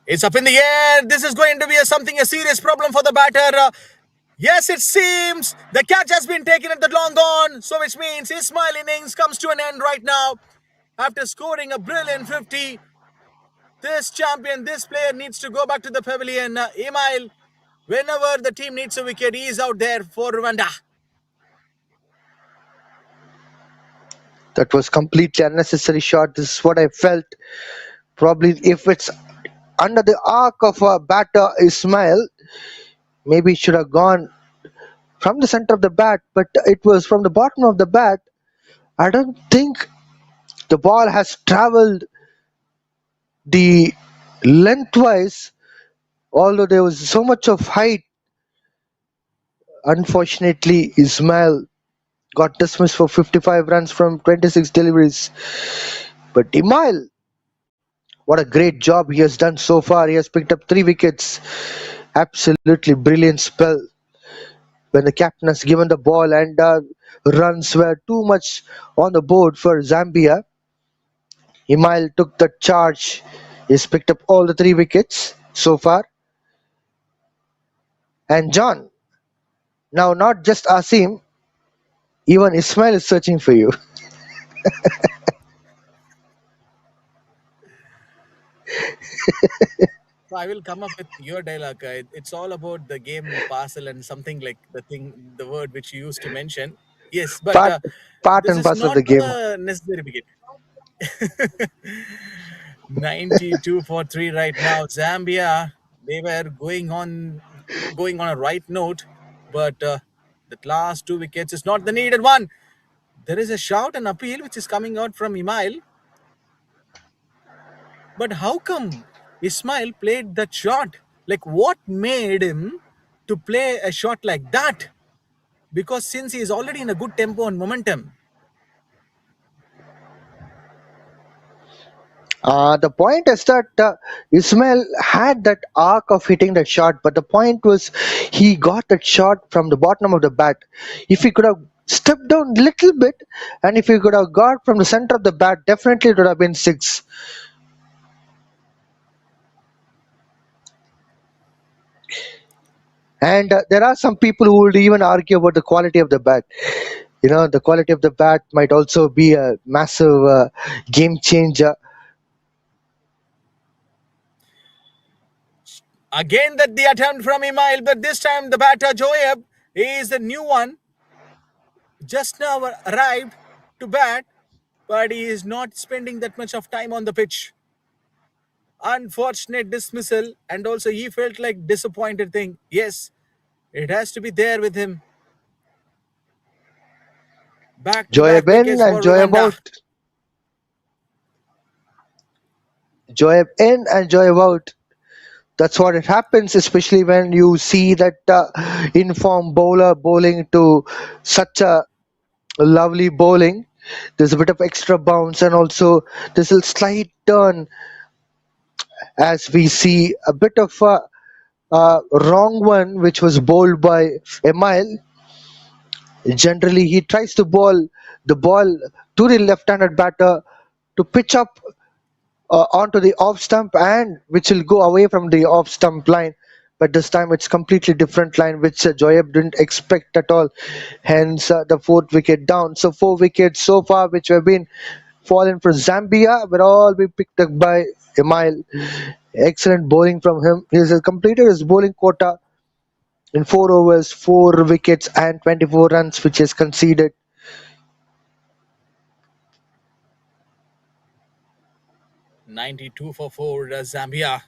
It's up in the air. This is going to be a serious problem for the batter. Yes, it seems the catch has been taken at the long on, so which means his smile innings comes to an end right now. After scoring a brilliant 50, this player needs to go back to the pavilion. Email, whenever the team needs a wicket, he is out there for Rwanda.
That was completely unnecessary shot. This is what I felt. Probably if it's under the arc of a batter Ismail, maybe it should have gone from the center of the bat, but it was from the bottom of the bat. I don't think the ball has traveled the lengthwise, although there was so much of height. Unfortunately, Ismail got dismissed for 55 runs from 26 deliveries. But Ismail, what a great job he has done so far. He has picked up 3 wickets. Absolutely brilliant spell when the captain has given the ball, and runs were too much on the board for Zambia. Ismail took the charge. He's picked up all the 3 wickets so far. And John, now not just Asim, even Ismail is searching for you.
So I will come up with your dialogue. It's all about the game parcel and something like the word which you used to mention. Yes, but
part part
this
and
is
parcel of
not
the game.
a necessary wicket. 92 for 3 right now. Zambia, they were going on a right note, but the last 2 wickets is not the needed one. There is a shout and appeal which is coming out from Ismail. But how come Ismail played that shot? Like, what made him to play a shot like that? Because since he is already in a good tempo and momentum.
The point is that Ismail had that arc of hitting that shot, but the point was he got that shot from the bottom of the bat. If he could have stepped down a little bit, and if he could have got from the center of the bat, definitely it would have been 6. And there are some people who would even argue about the quality of the bat. The quality of the bat might also be a massive game changer.
Again, that the attempt from Ismail, but this time the batter Joab is the new one, just now arrived to bat, but he is not spending that much of time on the pitch. Unfortunate dismissal, and also he felt like disappointed thing. Yes, it has to be there with him. Back to back
Joab in
wickets
and
for
Joab
Rwanda.
out. Joab in and Joab out. That's what it happens, especially when you see that informed bowler bowling to such a lovely bowling. There's a bit of extra bounce, and also this will slight turn as we see a bit of a wrong one which was bowled by Emile. Generally, he tries to bowl the ball to the left-handed batter to pitch up onto the off stump, and which will go away from the off stump line. But this time it's completely different line which Joab didn't expect at all. Hence the 4th wicket down. So 4 wickets so far which have been fallen for Zambia will all be picked up by Emile. Excellent bowling from him. He has completed his bowling quota in 4 overs, 4 wickets and 24 runs which is conceded.
92 for 4 Zambia.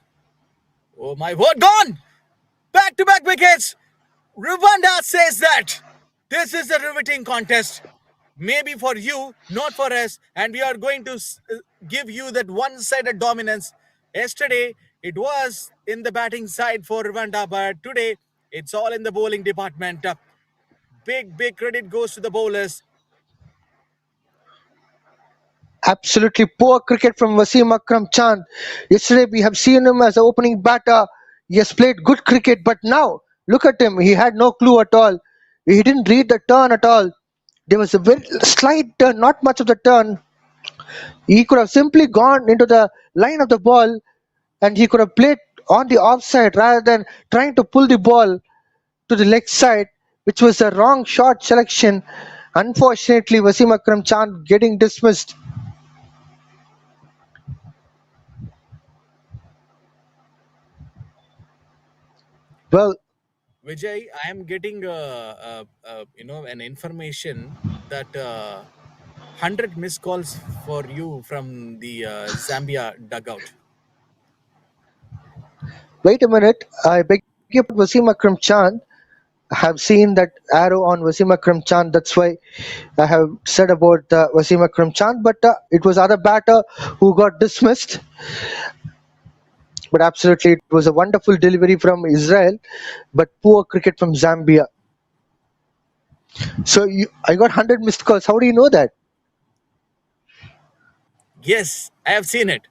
Oh my word, gone! Back to back wickets! Rwanda says that this is a riveting contest. Maybe for you, not for us, and we are going to give you that one sided dominance. Yesterday, it was in the batting side for Rwanda, but today, it's all in the bowling department. Big credit goes to the bowlers.
Absolutely poor cricket from Wasim Akram Chand. Yesterday we have seen him as an opening batter. He has played good cricket, but now look at him. He had no clue at all. He didn't read the turn at all. There was a very slight turn, not much of the turn. He could have simply gone into the line of the ball and he could have played on the offside rather than trying to pull the ball to the leg side, which was a wrong shot selection. Unfortunately, Wasim Akram Chand getting dismissed. Well,
Vijay, I am getting an information that 100 missed calls for you from the Zambia dugout.
wait a minute. I beg your pardon, Wasim Akram Chand. I have seen that arrow on Wasim Akram Chand. That's why I have said about Wasim Akram Chand. But it was other batter who got dismissed. But absolutely, it was a wonderful delivery from Israel, but poor cricket from Zambia. So I got 100 missed calls. How do you know that?
Yes, I have seen it.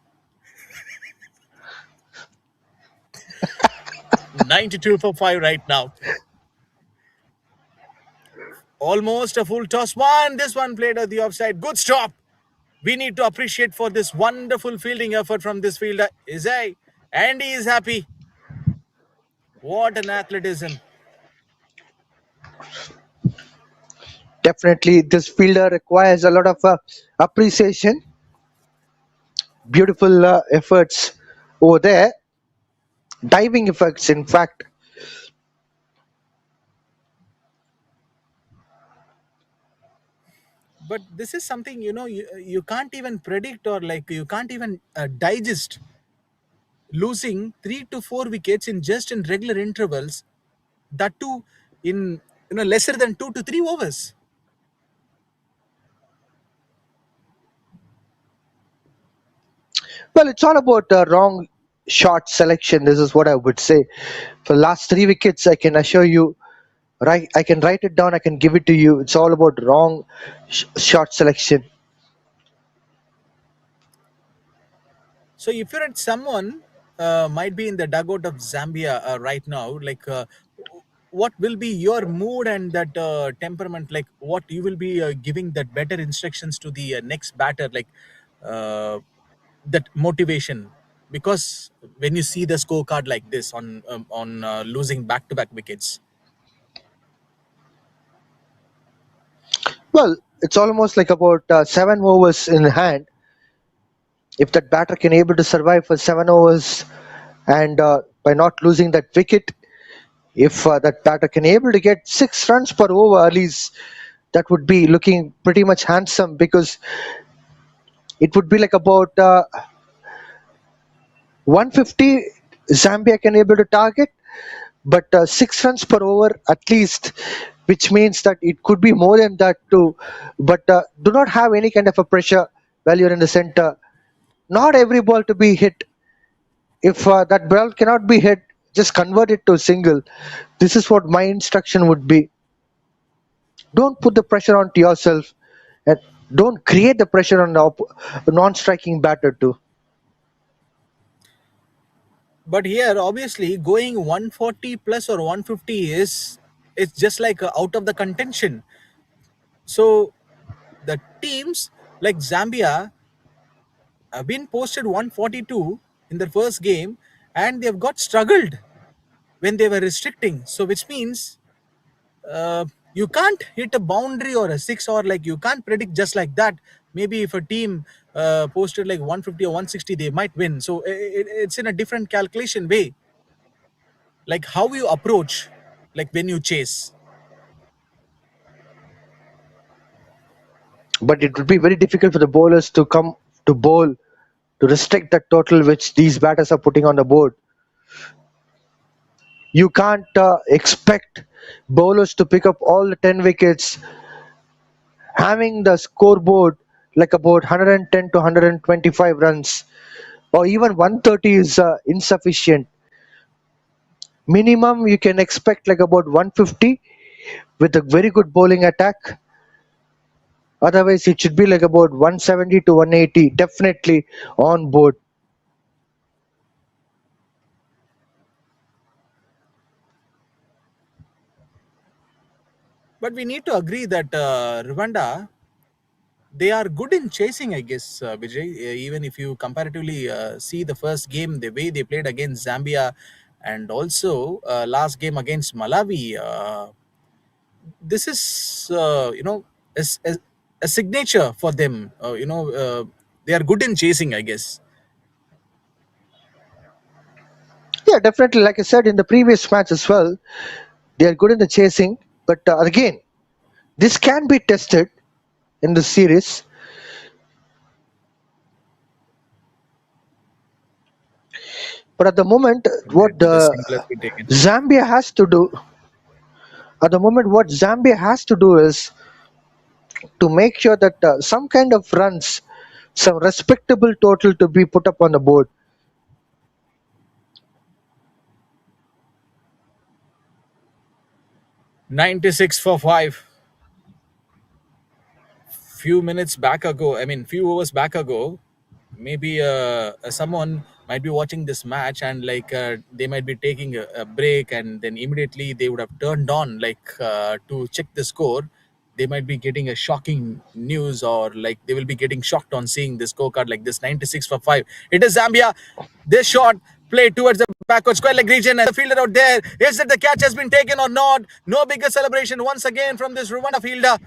92 for 5 right now. Almost a full toss one. This one played at the offside. Good stop. We need to appreciate for this wonderful fielding effort from this fielder. Izai. And he is happy. What an athleticism.
Definitely, this fielder requires a lot of appreciation. Beautiful efforts over there. Diving effects, in fact.
But this is something, you can't even predict, or like you can't even digest losing 3 to 4 wickets in regular intervals, that too in lesser than 2 to 3 overs.
Well, it's all about wrong shot selection. This is what I would say. For last 3 wickets, I can assure you, right? I can write it down. I can give it to you. It's all about wrong shot selection.
So if you're at someone might be in the dugout of Zambia right now, like what will be your mood and that temperament? Like what you will be giving that better instructions to the next batter, like uh, that motivation. Because when you see the scorecard like this on losing back-to-back wickets,
Well, it's almost like about 7 overs in hand. If that batter can able to survive for 7 overs and by not losing that wicket, if that batter can able to get 6 runs per over, at least that would be looking pretty much handsome because it would be like about 150 Zambia can able to target, but 6 runs per over at least, which means that it could be more than that too. But do not have any kind of a pressure while you're in the center. Not every ball to be hit. If that ball cannot be hit, just convert it to a single. This is what my instruction would be. Don't put the pressure onto yourself, and don't create the pressure on the non-striking batter too.
but here obviously going 140 plus or 150 is, it's just like out of the contention. So the teams like Zambia have been posted 142 in their first game, and they've got struggled when they were restricting. So which means you can't hit a boundary or a six, or like you can't predict just like that. Maybe if a team posted like 150 or 160, they might win. So it's in a different calculation way, like how you approach, like when you chase.
But it would be very difficult for the bowlers to come to bowl to restrict the total which these batters are putting on the board. You can't expect bowlers to pick up all the 10 wickets, having the scoreboard like about 110 to 125 runs, or even 130 is insufficient. Minimum you can expect like about 150 with a very good bowling attack. Otherwise, it should be like about 170 to 180 definitely on board.
But we need to agree that Rwanda, they are good in chasing, I guess, Vijay. Even if you comparatively see the first game, the way they played against Zambia, and also last game against Malawi, this is a signature for them. They are good in chasing, I guess.
Yeah, definitely. Like I said in the previous match as well, they are good in the chasing. But again, this can be tested in the series. But at the moment, what
Let the simpler be taken.
Zambia has to do, at the moment, what Zambia has to do is to make sure that some kind of runs, some respectable total to be put up on the board.
96 for 5. Few minutes back ago, I mean, few hours back ago, maybe someone might be watching this match and like they might be taking a break, and then immediately they would have turned on like to check the score. They might be getting a shocking news, or like they will be getting shocked on seeing the scorecard like this. 96 for 5. It is Zambia. This shot played towards the backward square leg region, and the fielder out there. Is it the catch has been taken or not? No bigger celebration once again from this Rwanda fielder.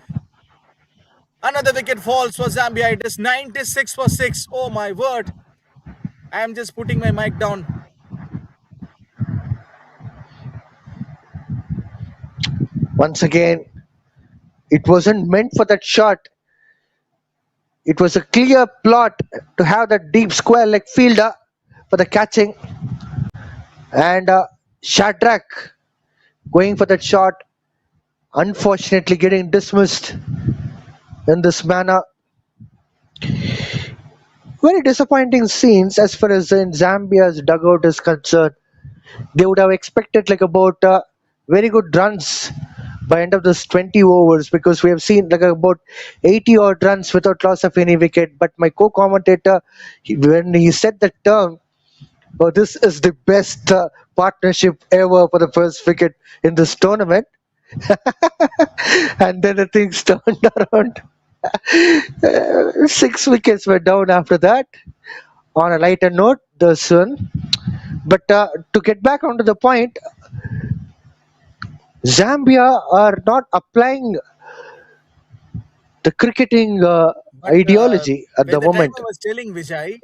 Another wicket falls for Zambia. It is 96 for 6. Oh my word. I am just putting my mic down.
Once again, it wasn't meant for that shot. It was a clear plot to have that deep square leg fielder for the catching. And Shadrach going for that shot, unfortunately getting dismissed in this manner. Very disappointing scenes as far as in Zambia's dugout is concerned. They would have expected like about very good runs by end of this 20 overs, because we have seen like about 80 odd runs without loss of any wicket. But my co-commentator, when he said the term, oh, this is the best partnership ever for the first wicket in this tournament. And then the things turned around. 6 wickets were down after that. On a lighter note, this one. But to get back onto the point, Zambia are not applying the cricketing
But
ideology at
when
the
the time
moment.
I was telling Vijay,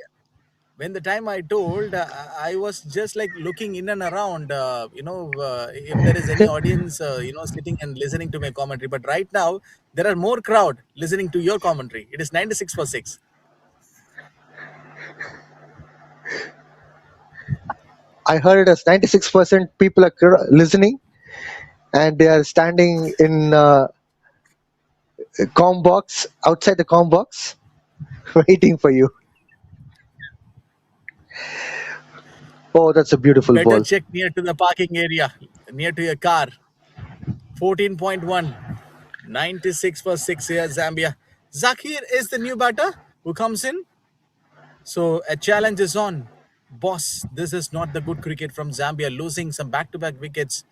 when the time I told, I was just like looking in and around, if there is any audience, sitting and listening to my commentary. But right now, there are more crowd listening to your commentary. It is 96 for 6.
I heard it as 96% people are listening, and they are standing in com box, outside the com box, waiting for you. Oh, that's a beautiful
Better
ball.
check near to the parking area, near to your car. 14.1. 96 for 6 here, Zambia. Zakir is the new batter who comes in. So a challenge is on. Boss, this is not the good cricket from Zambia, losing some back-to-back wickets.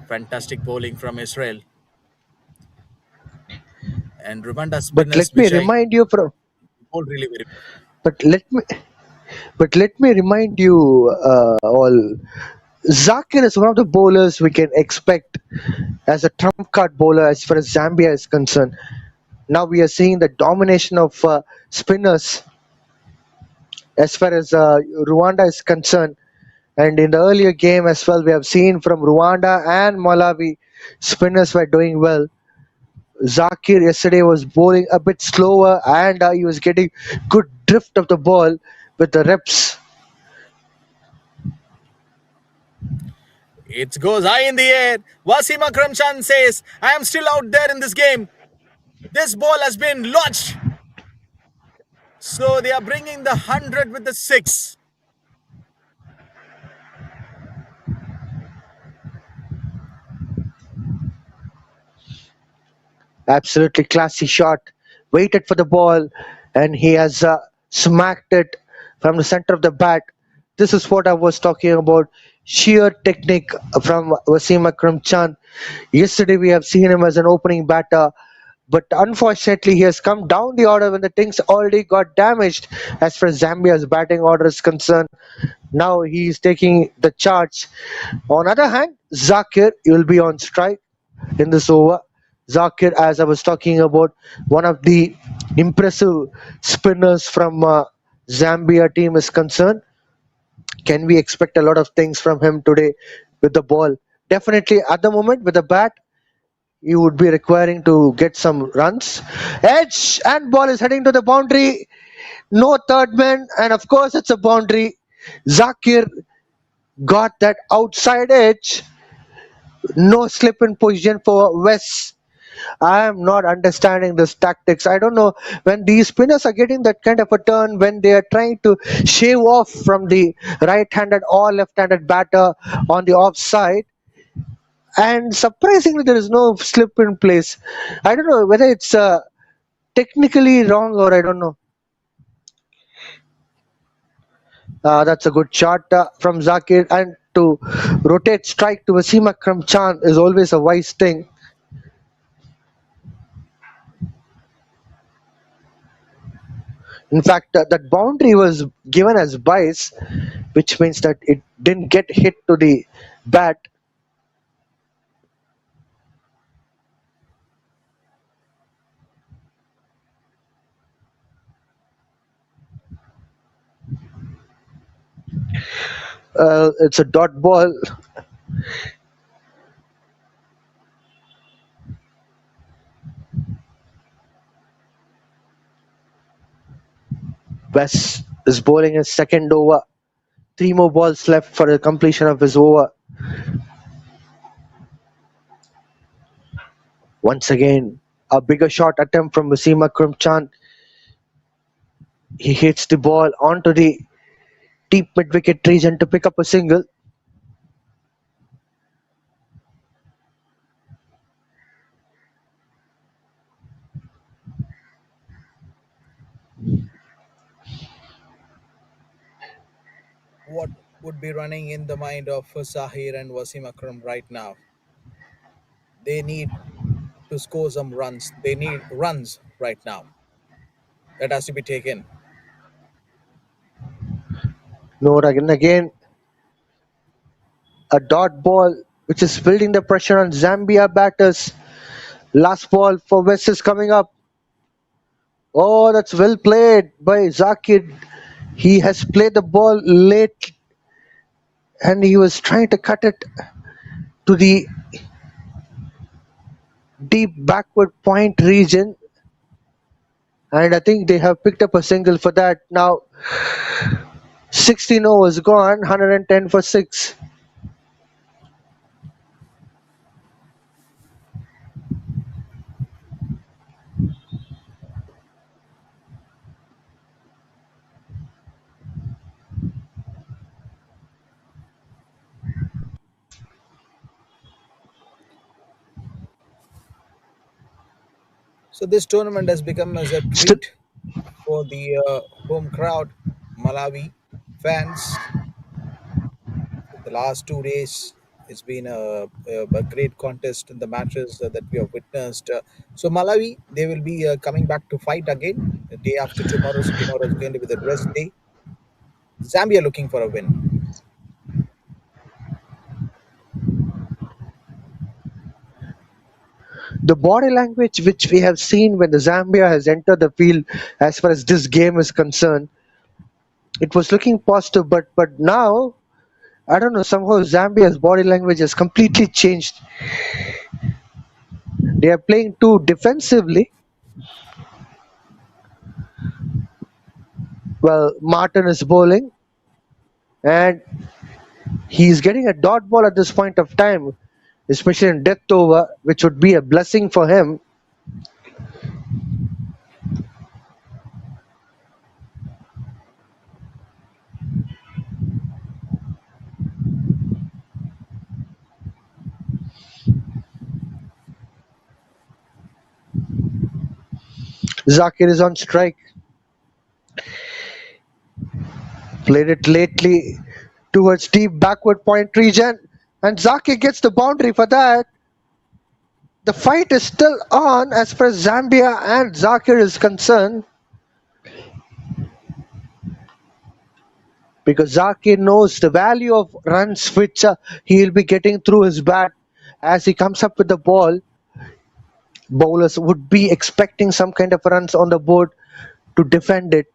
Fantastic bowling from Israel. And Rwanda
But
spinners,
let me
Vijay,
remind you from.
bowled really very well.
But let me remind you all. Zakir is one of the bowlers we can expect as a trump card bowler as far as Zambia is concerned. Now we are seeing the domination of spinners as far as Rwanda is concerned. And in the earlier game as well, we have seen from Rwanda and Malawi, spinners were doing well. Zakir yesterday was bowling a bit slower, and he was getting good drift of the ball with the reps.
It goes high in the air. Wasim Akram Khan says, I am still out there in this game. This ball has been launched. So they are bringing the 100 with the 6.
Absolutely classy shot. Waited for the ball, and he has smacked it from the center of the bat. This is what I was talking about. Sheer technique from Wasim Akram Khan. Yesterday we have seen him as an opening batter, but unfortunately he has come down the order when the things already got damaged as far as Zambia's batting order is concerned. Now he is taking the charge. On other hand, Zakir will be on strike in this over. Zakir, as I was talking about, one of the impressive spinners from Zambia team is concerned. Can we expect a lot of things from him today with the ball? Definitely at the moment with the bat, you would be requiring to get some runs. Edge and ball is heading to the boundary. No third man, and of course it's a boundary. Zakir got that outside edge. No slip in position for West. I am not understanding this tactics. I don't know when these spinners are getting that kind of a turn when they are trying to shave off from the right-handed or left-handed batter on the offside. And surprisingly, there is no slip in place. I don't know whether it's technically wrong or I don't know. That's a good shot from Zakir, and to rotate strike to Wasim Akram Khan is always a wise thing. In fact, that boundary was given as bias, which means that it didn't get hit to the bat. It's a dot ball. West is bowling his second over. Three more balls left for the completion of his over. Once again, a bigger shot attempt from Wasim Akram Khan. He hits the ball onto the deep mid-wicket region to pick up a single.
What would be running in the mind of Sahir and Wasim Akram right now? They need to score some runs. They need runs right now. That has to be taken.
No, again, a dot ball which is building the pressure on Zambia batters. Last ball for West is coming up. Oh, that's well played by Zakir. He has played the ball late and he was trying to cut it to the deep backward point region. And I think they have picked up a single for that. Now 16 overs gone, 110 for 6.
So this tournament has become as a
Still,
treat for the home crowd, Malawi fans. The last 2 days, it's been a great contest in the matches that we have witnessed. So Malawi, they will be coming back to fight again the day after tomorrow. So tomorrow is going to be the rest day. Zambia looking for a win.
the body language which we have seen when the Zambia has entered the field as far as this game is concerned, it was looking positive, but now I don't know, somehow Zambia's body language has completely changed. They are playing too defensively. Well, Martin is bowling, and He is getting a dot ball at this point of time, especially in death over, which would be a blessing for him. Zakir is on strike. Played it lately towards deep backward point region, and Zakir gets the boundary for that. The fight is still on as far as Zambia and Zakir is concerned, because Zakir knows the value of runs which he'll be getting through his bat as he comes up with the ball. Bowlers would be expecting some kind of runs on the board to defend it.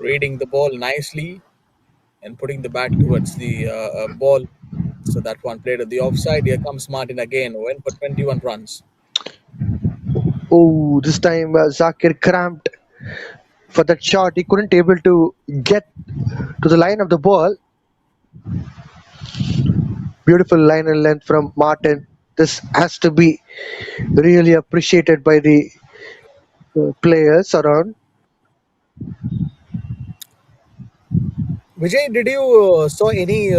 Reading the ball nicely and putting the bat towards the ball. So that one played at the offside. Here comes Martin again. Went for 21 runs.
Oh, this time Zakir cramped for that shot. He couldn't able to get to the line of the ball. Beautiful line and length from Martin. This has to be really appreciated by the players around.
Vijay, did you saw any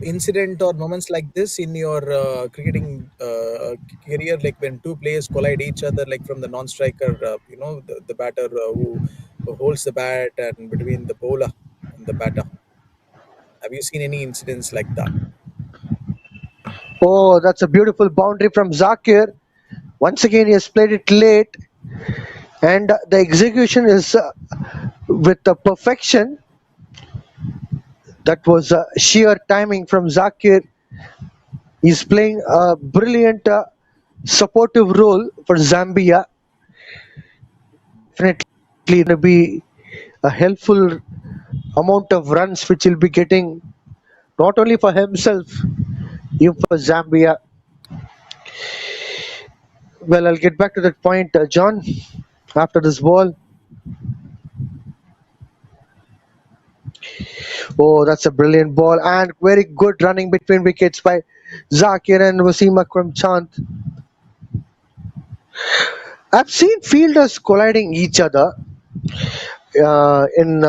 incident or moments like this in your cricketing career, like when two players collide each other, like from the non-striker, the batter who holds the bat, and between the bowler and the batter? Have you seen any incidents like that?
Oh, that's a beautiful boundary from Zakir. Once again, he has played it late, and the execution is with the perfection. That was sheer timing from Zakir. He's playing a brilliant supportive role for Zambia. Definitely going to be a helpful amount of runs which he'll be getting, not only for himself, even for Zambia. Well, I'll get back to that point, John, after this ball. Oh, that's a brilliant ball, and very good running between wickets by Zakir and Wasim Akram Chand. I've seen fielders colliding each other in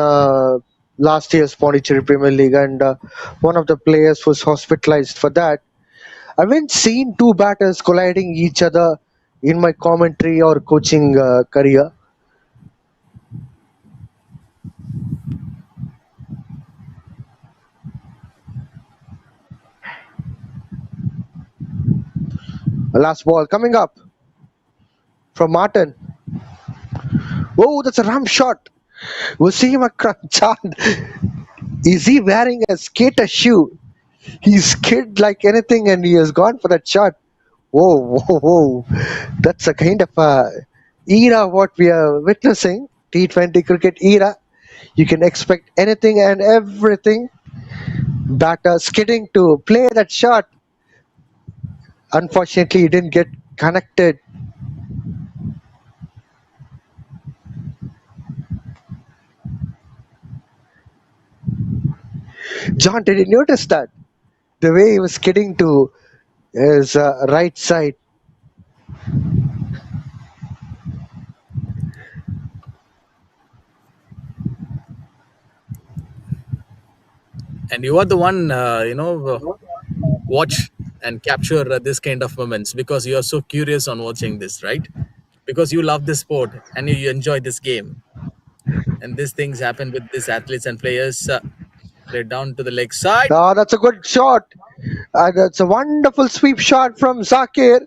last year's Pondicherry Premier League, and one of the players was hospitalized for that. I haven't seen two batters colliding each other in my commentary or coaching career. Last ball coming up from Martin. Oh, that's a ram shot. Wasim Akram Chand. Is he wearing a skater shoe? He's skid like anything, and he has gone for that shot. Whoa, whoa, whoa. That's a kind of era what we are witnessing. T20 cricket era. You can expect anything and everything. Batter skidding to play that shot. Unfortunately, he didn't get connected. John, did you notice that? The way he was skidding to his right side.
And you are the one, watch and capture this kind of moments because you are so curious on watching this, right? Because you love this sport and you enjoy this game. And these things happen with these athletes and players. Play down to the leg side.
Ah, that's a good shot. That's a wonderful sweep shot from Zakir.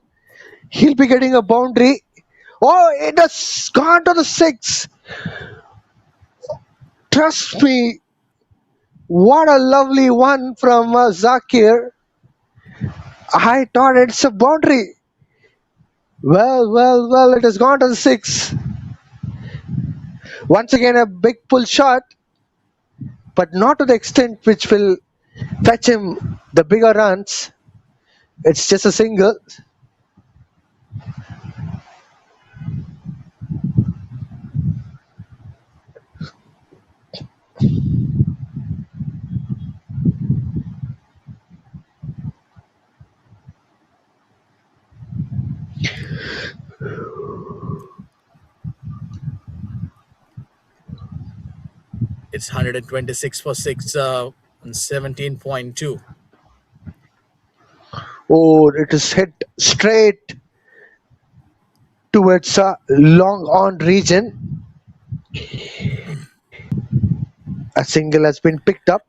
He'll be getting a boundary. Oh, it has gone to the six. Trust me. What a lovely one from Zakir. I thought it's a boundary. Well, well, well, it has gone to the six. Once again, a big pull shot, but not to the extent which will fetch him the bigger runs. It's just a single.
It's 126 for 6 and 17.2.
Oh, it is hit straight towards a long on region. A single has been picked up.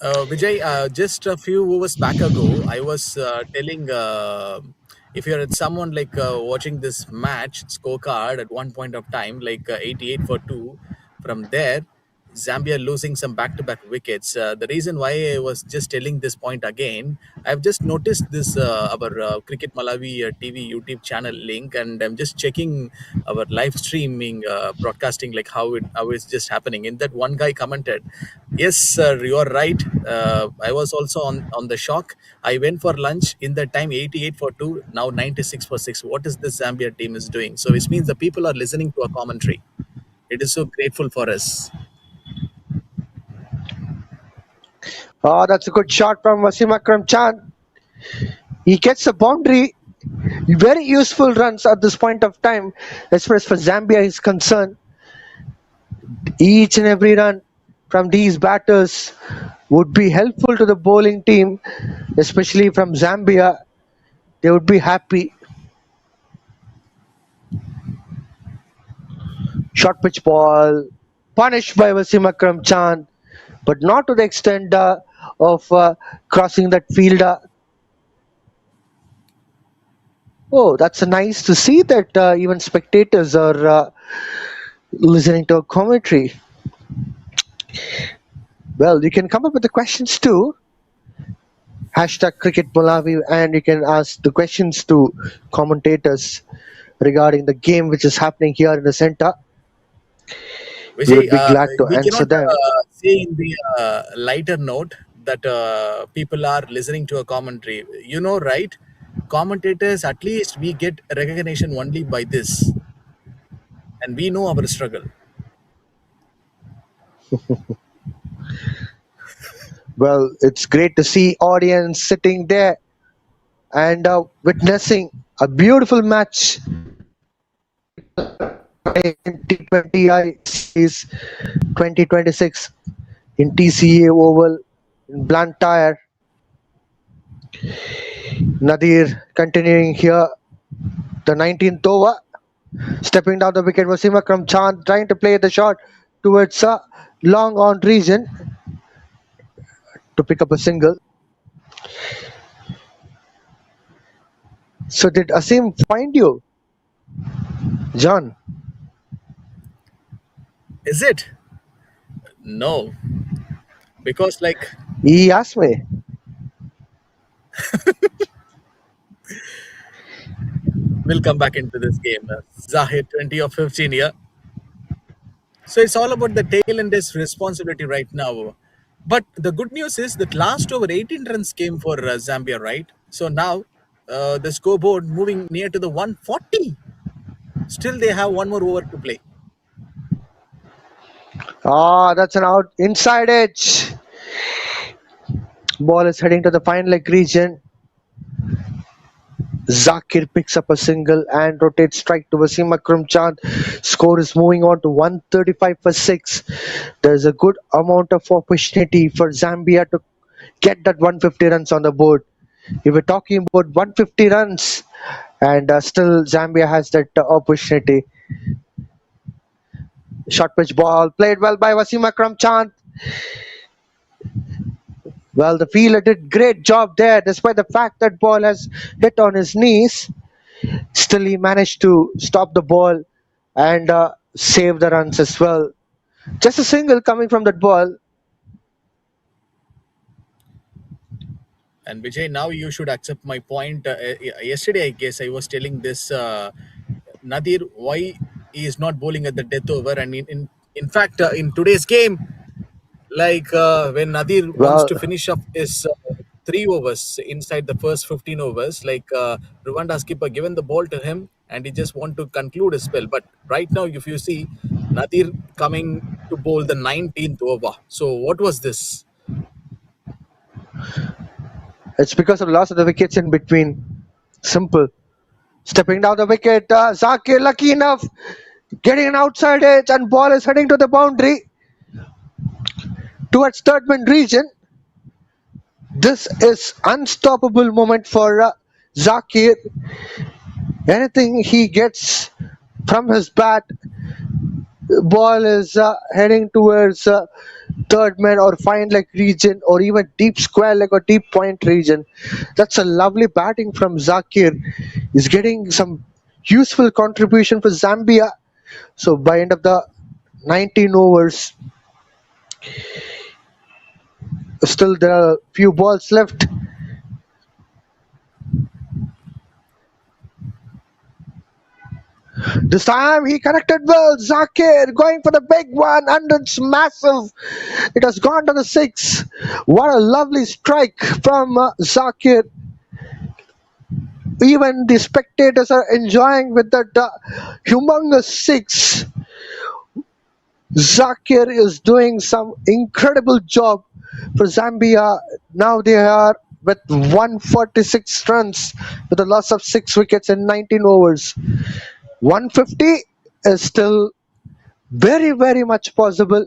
Vijay, just a few overs back ago, I was telling if you're at someone like watching this match scorecard at one point of time, like 88 for 2, from there, Zambia losing some back to back wickets. The reason why I was just telling this point again, I've just noticed this our Cricket Malawi TV YouTube channel link, and I'm just checking our live streaming broadcasting, like how it's just happening. In that, one guy commented, "Yes, sir, you are right. I was also on the shock. I went for lunch in that time, 88 for 2, now 96 for 6. What is this Zambia team is doing?" So which means the people are listening to a commentary. It is so grateful for us.
Oh, that's a good shot from Wasim Akram Chan. He gets a boundary. Very useful runs at this point of time as far as for Zambia is concerned. Each and every run from these batters would be helpful to the bowling team, especially from Zambia. They would be happy. Short pitch ball, punished by Wasim Akram Chan, but not to the extent of crossing that fielder. Oh, that's nice to see that even spectators are listening to a commentary. Well, you can come up with the questions too. Hashtag Cricket Malawi, and you can ask the questions to commentators regarding the game which is happening here in the center. We
Vijay,
would be glad to
we
answer
cannot
them.
say in the lighter note that people are listening to a commentary. You know, right? Commentators, at least we get recognition only by this, and we know our struggle.
Well, it's great to see audience sitting there and witnessing a beautiful match in T20I Series 2026 in TCA Oval in Blantyre. Nadir continuing here, the 19th over. Stepping down the wicket, Wasim Akram Chan trying to play the shot towards a long on region to pick up a single. So did Asim find you, John?
Is it? No, because like
He asked me.
we'll come back into this game. Zahid 20 of 15 here. So it's all about the tail and his responsibility right now. But the good news is that last over 18 runs came for Zambia, right? So now the scoreboard moving near to the 140. Still, they have one more over to play.
Ah, that's an out inside edge. Ball is heading to the fine leg region. Zakir picks up a single and rotates strike to Wasim Akram Chan. Score is moving on to 135 for 6. There's a good amount of opportunity for Zambia to get that 150 runs on the board. We were talking about 150 runs, and still Zambia has that opportunity. Short pitch ball played well by Wasim Akram Chan. Well, the fielder did great job there, despite the fact that ball has hit on his knees. Still, he managed to stop the ball and save the runs as well. Just a single coming from that ball.
And Vijay, now you should accept my point. Yesterday, I guess I was telling this Nadir why he is not bowling at the death over, and in fact, in today's game, like when Nadir wants
Well,
to finish up his 3 overs inside the first 15 overs, like Rwanda skipper given the ball to him and he just want to conclude his spell. But right now, if you see Nadir coming to bowl the 19th over, so what was this?
it's because of loss of the wickets in between. Simple. Stepping down the wicket, Zakir lucky enough getting an outside edge, and ball is heading to the boundary towards third man region. This is unstoppable moment for Zakir. Anything he gets from his bat, ball is heading towards third man or fine leg region or even deep square leg or deep point region. That's a lovely batting from Zakir. He's getting some useful contribution for Zambia. So by end of the 19 overs, still there are a few balls left. This time he connected well. Zakir going for the big one, and it's massive. It has gone to the six. What a lovely strike from Zakir. Even the spectators are enjoying with that humongous six. Zakir is doing some incredible job for Zambia. Now they are with 146 runs with a loss of 6 wickets in 19 overs. 150 is still very, very much possible.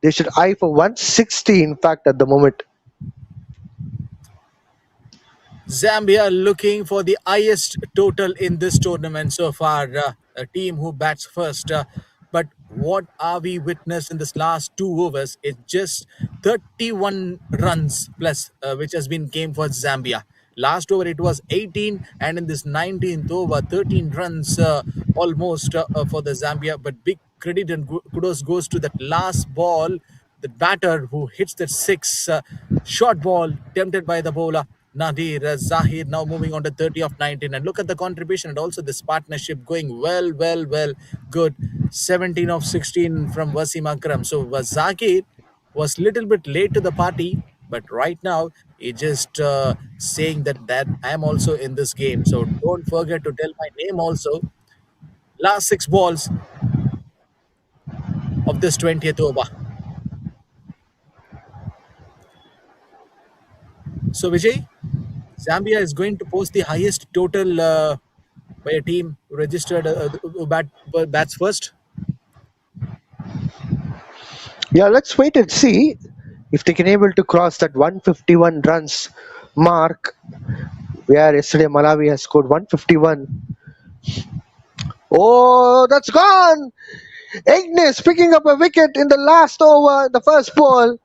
They should eye for 160 in fact at the moment.
Zambia looking for the highest total in this tournament so far. A team who bats first. But what are we witness in this last 2 overs? It's just 31 runs plus, which has been came for Zambia. Last over it was 18, and in this 19th over, 13 runs almost for the Zambia. But big credit and kudos goes to that last ball, the batter who hits that six short ball tempted by the bowler. Nadir Zahir now moving on to 30 of 19, and look at the contribution and also this partnership going well, good. 17 of 16 from Wasim Akram. So Zakir was little bit late to the party, but right now he just saying that I am also in this game. So don't forget to tell my name also. Last 6 balls of this 20th over. So Vijay, Zambia is going to post the highest total by a team registered bats first.
Yeah, let's wait and see if they can able to cross that 151 runs mark, where yesterday Malawi has scored 151. Oh, that's gone! Ignis picking up a wicket in the last over, the first ball.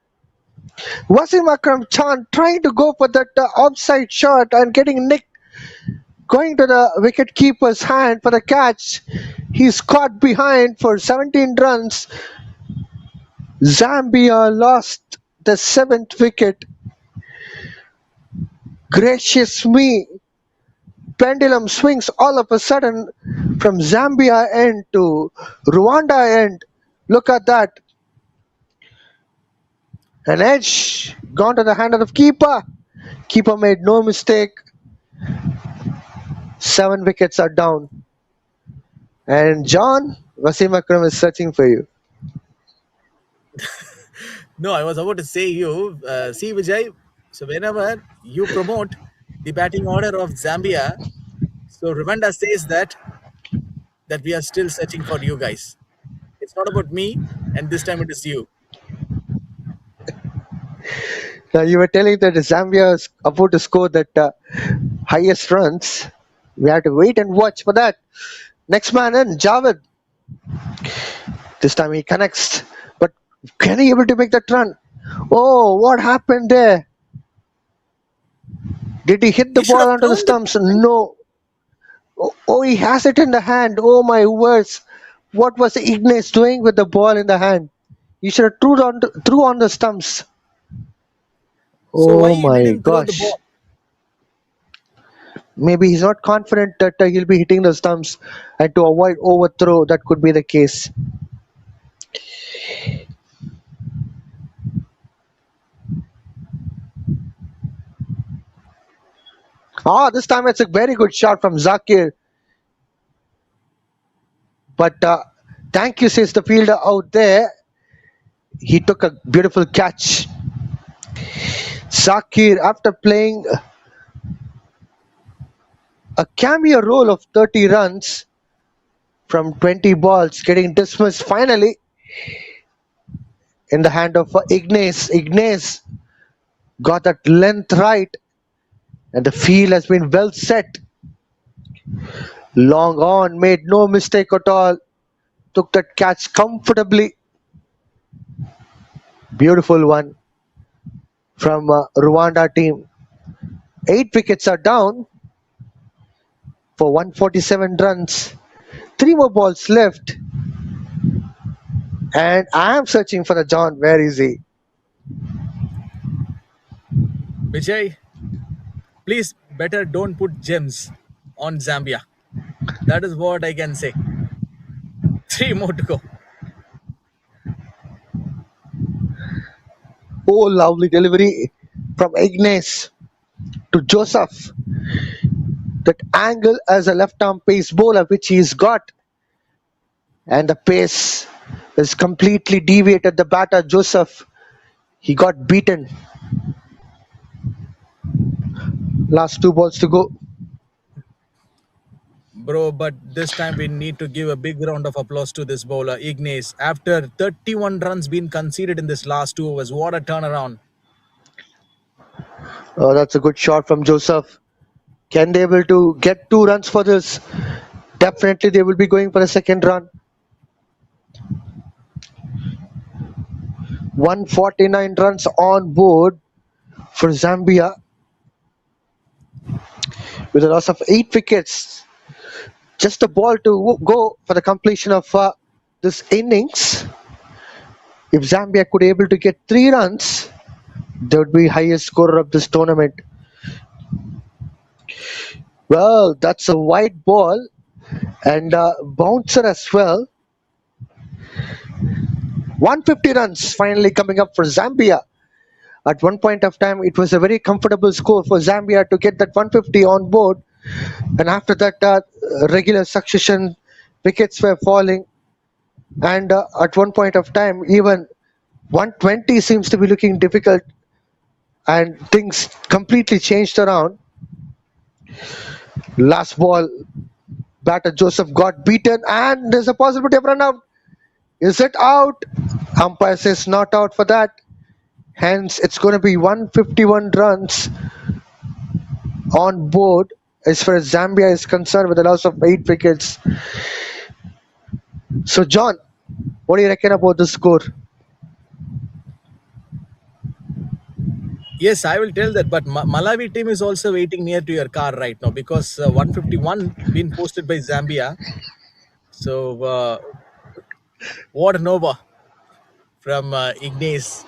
Wasim Akram Khan trying to go for that offside shot and getting nicked, going to the wicket keeper's hand for the catch. He's caught behind for 17 runs. Zambia lost the 7th wicket. Gracious me! Pendulum swings all of a sudden from Zambia end to Rwanda end. Look at that. An edge gone to the hand of the keeper. Keeper made no mistake. 7 wickets are down. And John, Wasim Akram is searching for you.
No, I was about to say you. See, Vijay, so whenever you promote the batting order of Zambia, so Rwanda says that we are still searching for you guys. It's not about me, and this time it is you.
Now you were telling that Zambia is about to score that highest runs. We have to wait and watch for that. Next man in, Javed. This time he connects, but can he able to make that run? Oh, what happened there? Did he hit the
He should
ball
have
onto the
thrown
stumps? No. Oh, he has it in the hand. Oh my words. What was Ignace doing with the ball in the hand? He should have threw on the stumps.
So why
Oh
he
my
didn't throw the
gosh.
ball?
Maybe he's not confident that he'll be hitting the stumps, and to avoid overthrow, that could be the case. Ah, this time it's a very good shot from Zakir. But thank you, says the fielder out there. He took a beautiful catch. Zakir, after playing a cameo role of 30 runs from 20 balls, getting dismissed finally in the hand of Ignace. Ignace got that length right, and the field has been well set. Long on, made no mistake at all. Took that catch comfortably. Beautiful one from Rwanda team. 8 wickets are down for 147 runs. 3 more balls left. And I am searching for the John. Where is he?
Vijay, please better don't put gems on Zambia. That is what I can say. 3 more to go.
Oh, lovely delivery from Ignace to Joseph. That angle as a left-arm pace bowler which he's got. And the pace is completely deviated. The batter, Joseph, he got beaten. Last 2 balls to go.
Bro, but this time we need to give a big round of applause to this bowler, Ignace. After 31 runs being conceded in this last 2 overs, what a turnaround.
Oh, that's a good shot from Joseph. Can they able to get 2 runs for this? Definitely they will be going for a second run. 149 runs on board for Zambia with a loss of 8 wickets. Just a ball to go for the completion of this innings. If Zambia could able to get 3 runs, they would be highest scorer of this tournament. Well, that's a wide ball and a bouncer as well. 150 runs finally coming up for Zambia. At one point of time, it was a very comfortable score for Zambia to get that 150 on board. And after that, regular succession wickets were falling. And at one point of time, even 120 seems to be looking difficult. And things completely changed around. Last ball, batter Joseph got beaten. And there's a possibility of run out. Is it out? Umpire says not out for that. Hence, it's going to be 151 runs on board as far as Zambia is concerned with a loss of 8 wickets. So, John, what do you reckon about the score?
Yes, I will tell that. But Malawi team is also waiting near to your car right now because 151 been posted by Zambia. So, what an over from Ignace.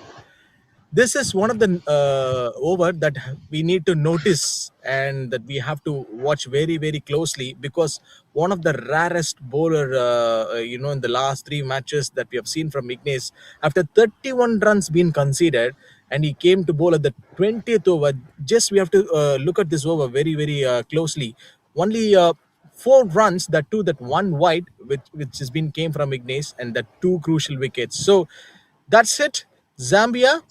This is one of the over that we need to notice and that we have to watch very, very closely because one of the rarest bowler, in the last 3 matches that we have seen from Ignace, after 31 runs being conceded, and he came to bowl at the 20th over. Just we have to look at this over very, very closely. Only 4 runs, that 2, that 1 wide, which has been came from Ignace, and that 2 crucial wickets. So that's it. Zambia,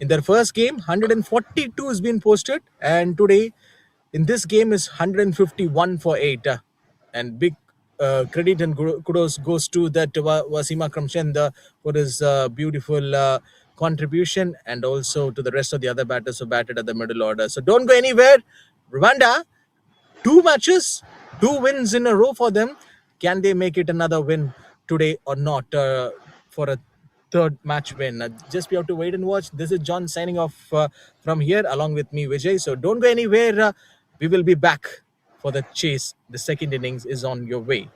in their first game, 142 has been posted, and today in this game is 151 for 8. And big credit and kudos goes to that Wasima Kramchand for his beautiful contribution, and also to the rest of the other batters who batted at the middle order. So don't go anywhere. Rwanda, 2 matches, 2 wins in a row for them. Can they make it another win today or not for a 3rd match win? Just we have to wait and watch. This is John signing off from here along with me, Vijay. So don't go anywhere. We will be back for the chase. The second innings is on your way.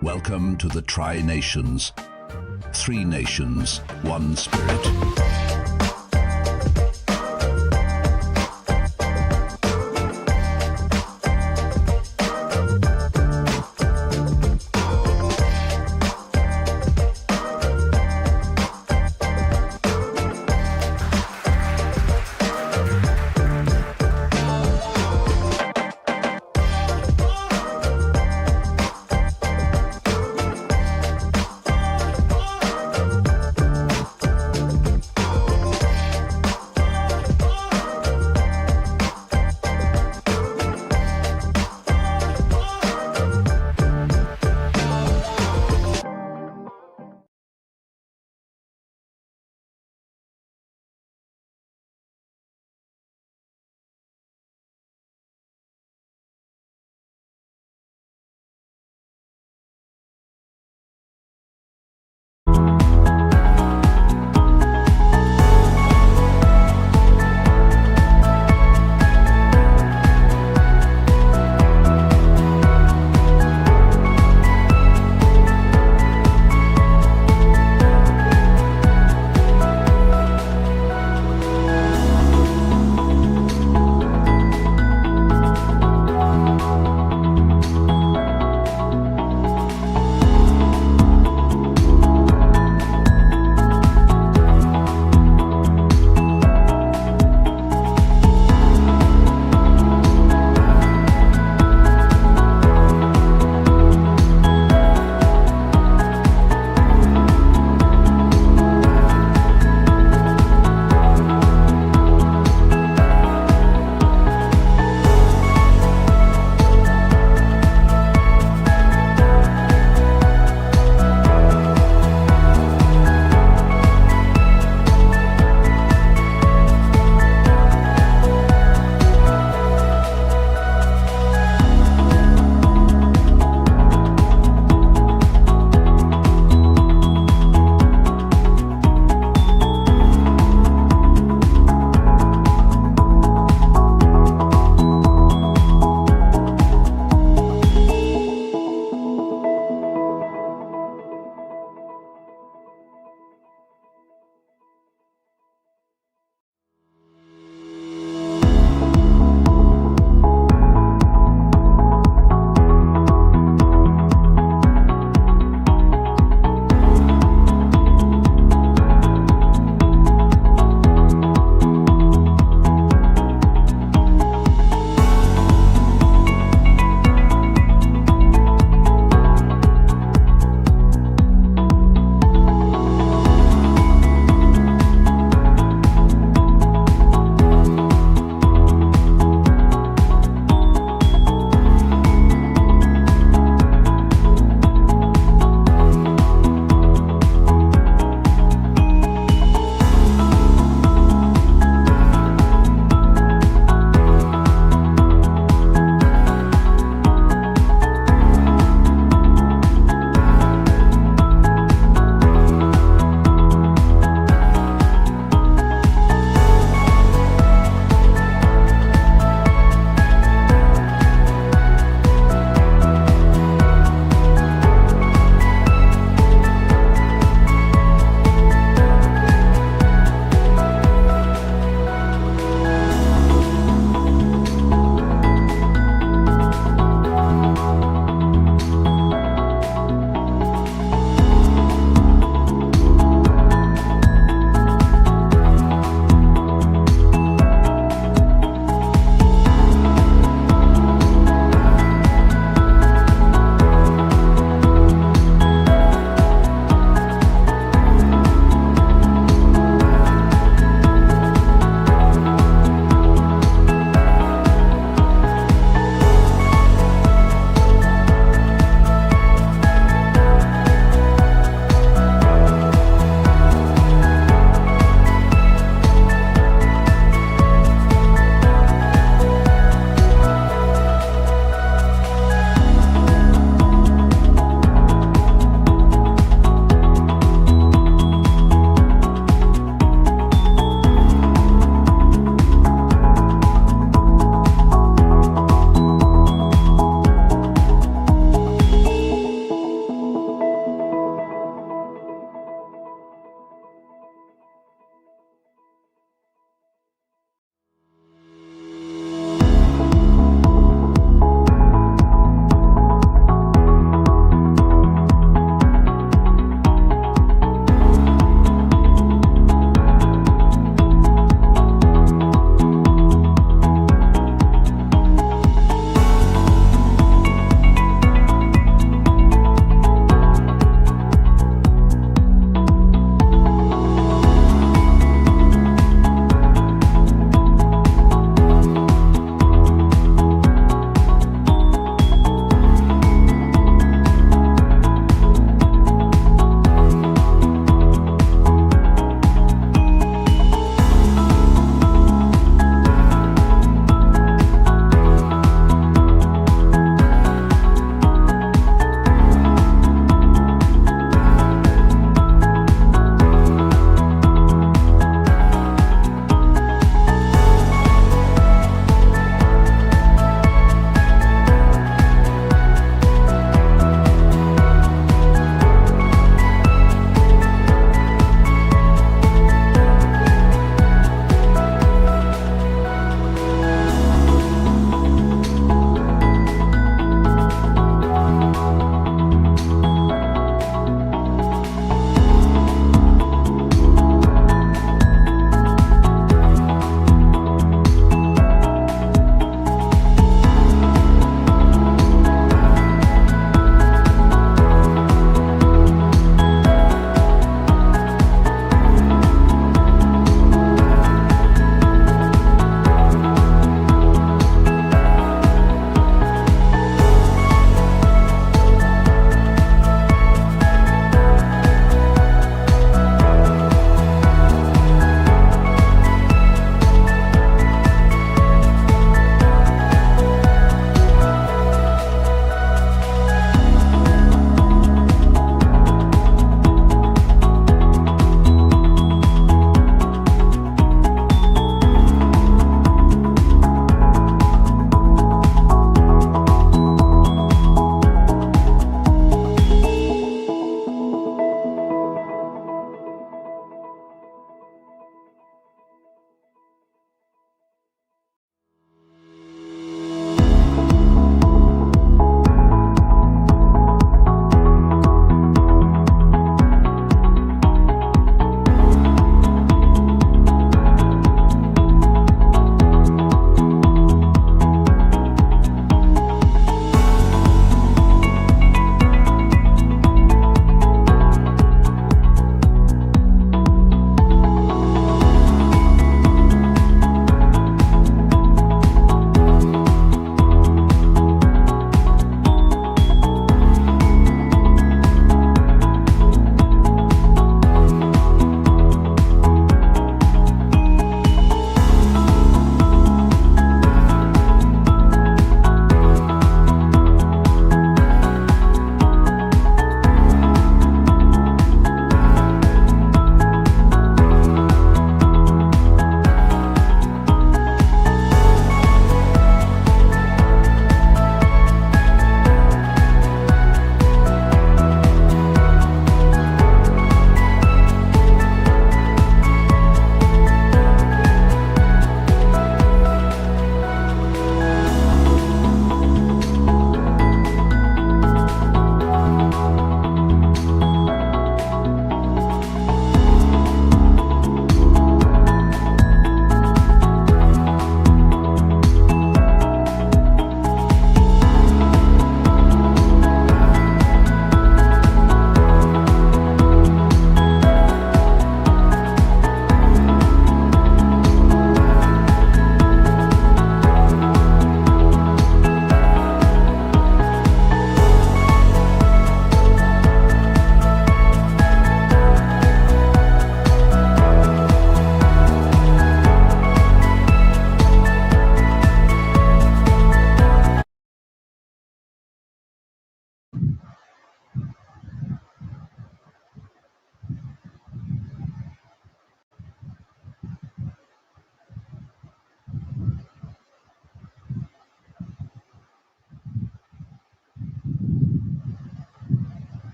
Welcome to the Tri-Nations. 3 nations, 1 spirit.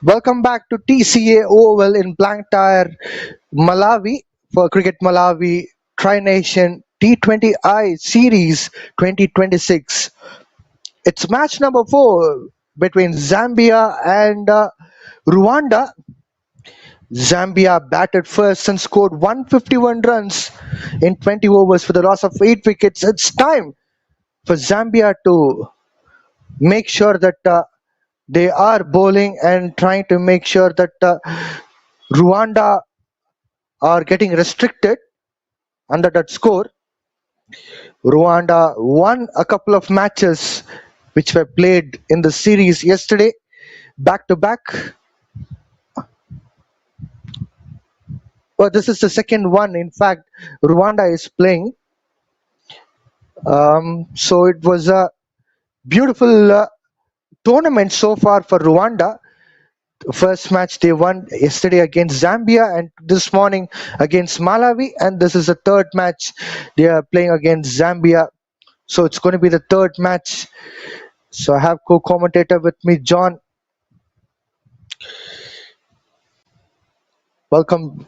Welcome back to TCA Oval in Blantyre, Malawi for Cricket Malawi Tri-Nation T20I Series 2026. It's match number 4 between Zambia and Rwanda. Zambia batted first and scored 151 runs in 20 overs for the loss of 8 wickets. It's time for Zambia to make sure that they are bowling and trying to make sure that Rwanda are getting restricted under that score. Rwanda won a couple of matches which were played in the series yesterday, back to back. Well, this is the second one, in fact, Rwanda is playing. So it was a beautiful tournament so far for Rwanda. First match they won yesterday against Zambia, and this morning against Malawi, and this is the third match they are playing against Zambia. So it's going to be the third match. So I have co-commentator with me, John. Welcome.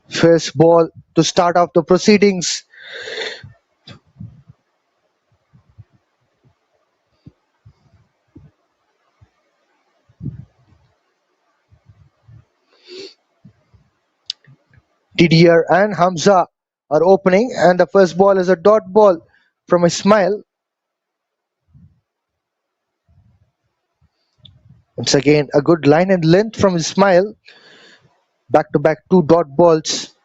First ball to start off the proceedings. Didier and Hamza are opening, and the first ball is a dot ball from Ismail. Once again, a good line and length from Ismail. Back to back 2 dot balls.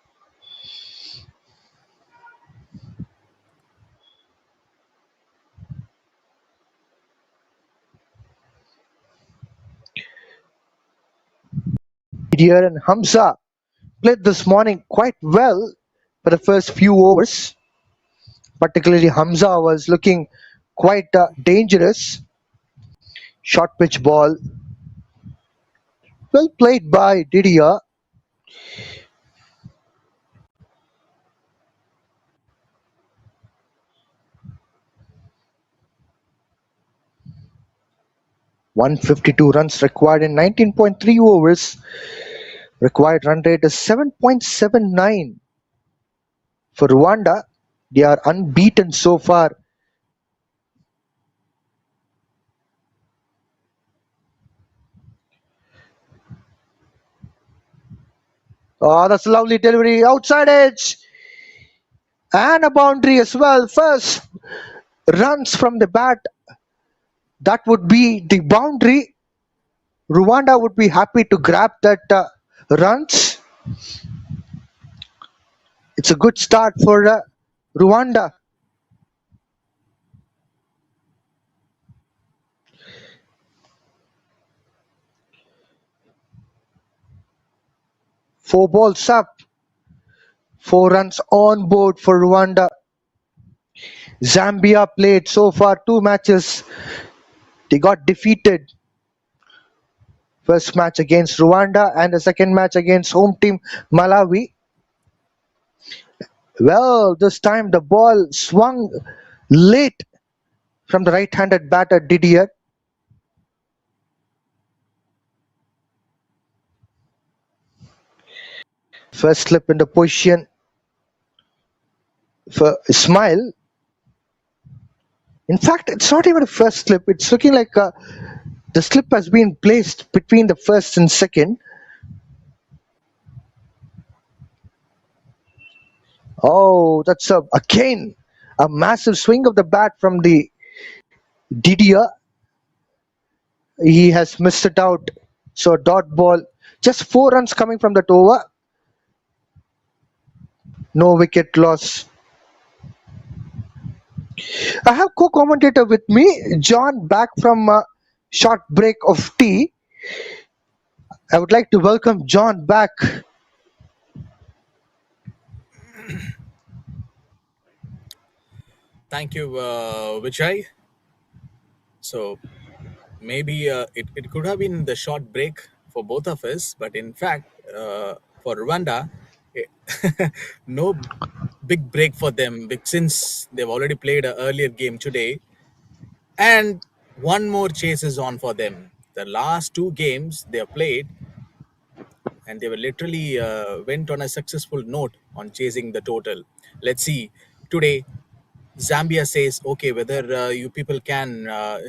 Didier and Hamza played this morning quite well for the first few overs. Particularly Hamza was looking quite dangerous. Short pitch ball. Well played by Didier. (152 runs required in 19.3 overs. Required run rate is 7.79. For Rwanda, they are unbeaten so far. Oh, that's a lovely delivery. Outside edge. And a boundary as well. First runs from the bat. That would be the boundary. Rwanda would be happy to grab that runs. It's a good start for Rwanda. Four balls up. 4 runs on board for Rwanda. Zambia played so far 2 matches. They got defeated. First match against Rwanda and the second match against home team Malawi. Well, this time the ball swung late from the right-handed batter Didier. First slip in the position for Ismail. In fact, it's not even a first slip. It's looking like the slip has been placed between the first and second. Oh, that's again a massive swing of the bat from the Didier. He has missed it out. So a dot ball. Just 4 runs coming from that over. No wicket loss. I have co-commentator with me, John, back from a short break of tea. I would like to welcome John back.
Thank you, Vijay. So maybe it could have been the short break for both of us, but in fact, for Rwanda, no big break for them since they've already played an earlier game today. And One more chase is on for them. The last two games they have played, and they were literally went on a successful note on chasing the total. Let's see today. Zambia says, okay, whether you people can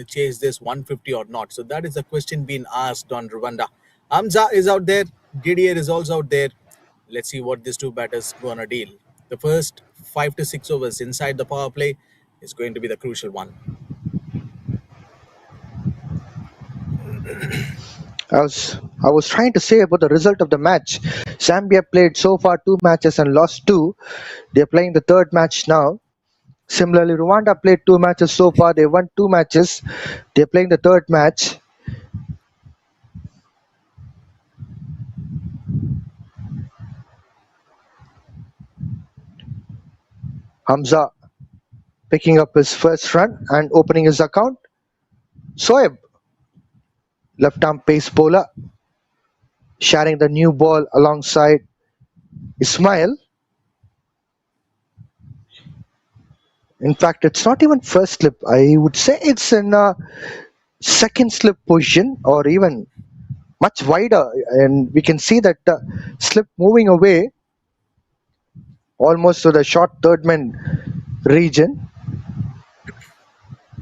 chase this 150 or not. So that is the question being asked on Rwanda. Hamza is out there. Didier is also out there. Let's see what these two batters gonna deal. The first 5 to 6 overs inside the power play is going to be the crucial one.
I was trying to say about the result of the match. Zambia played so far 2 matches and lost two. They're playing the third match now. Similarly, Rwanda played 2 matches so far. They won 2 matches. They're playing the third match. Hamza picking up his first run and opening his account. Soeb, left arm pace bowler, sharing the new ball alongside Ismail. In fact, it's not even first slip. I would say it's in a second slip position or even much wider. And we can see that slip moving away almost to the short third man region.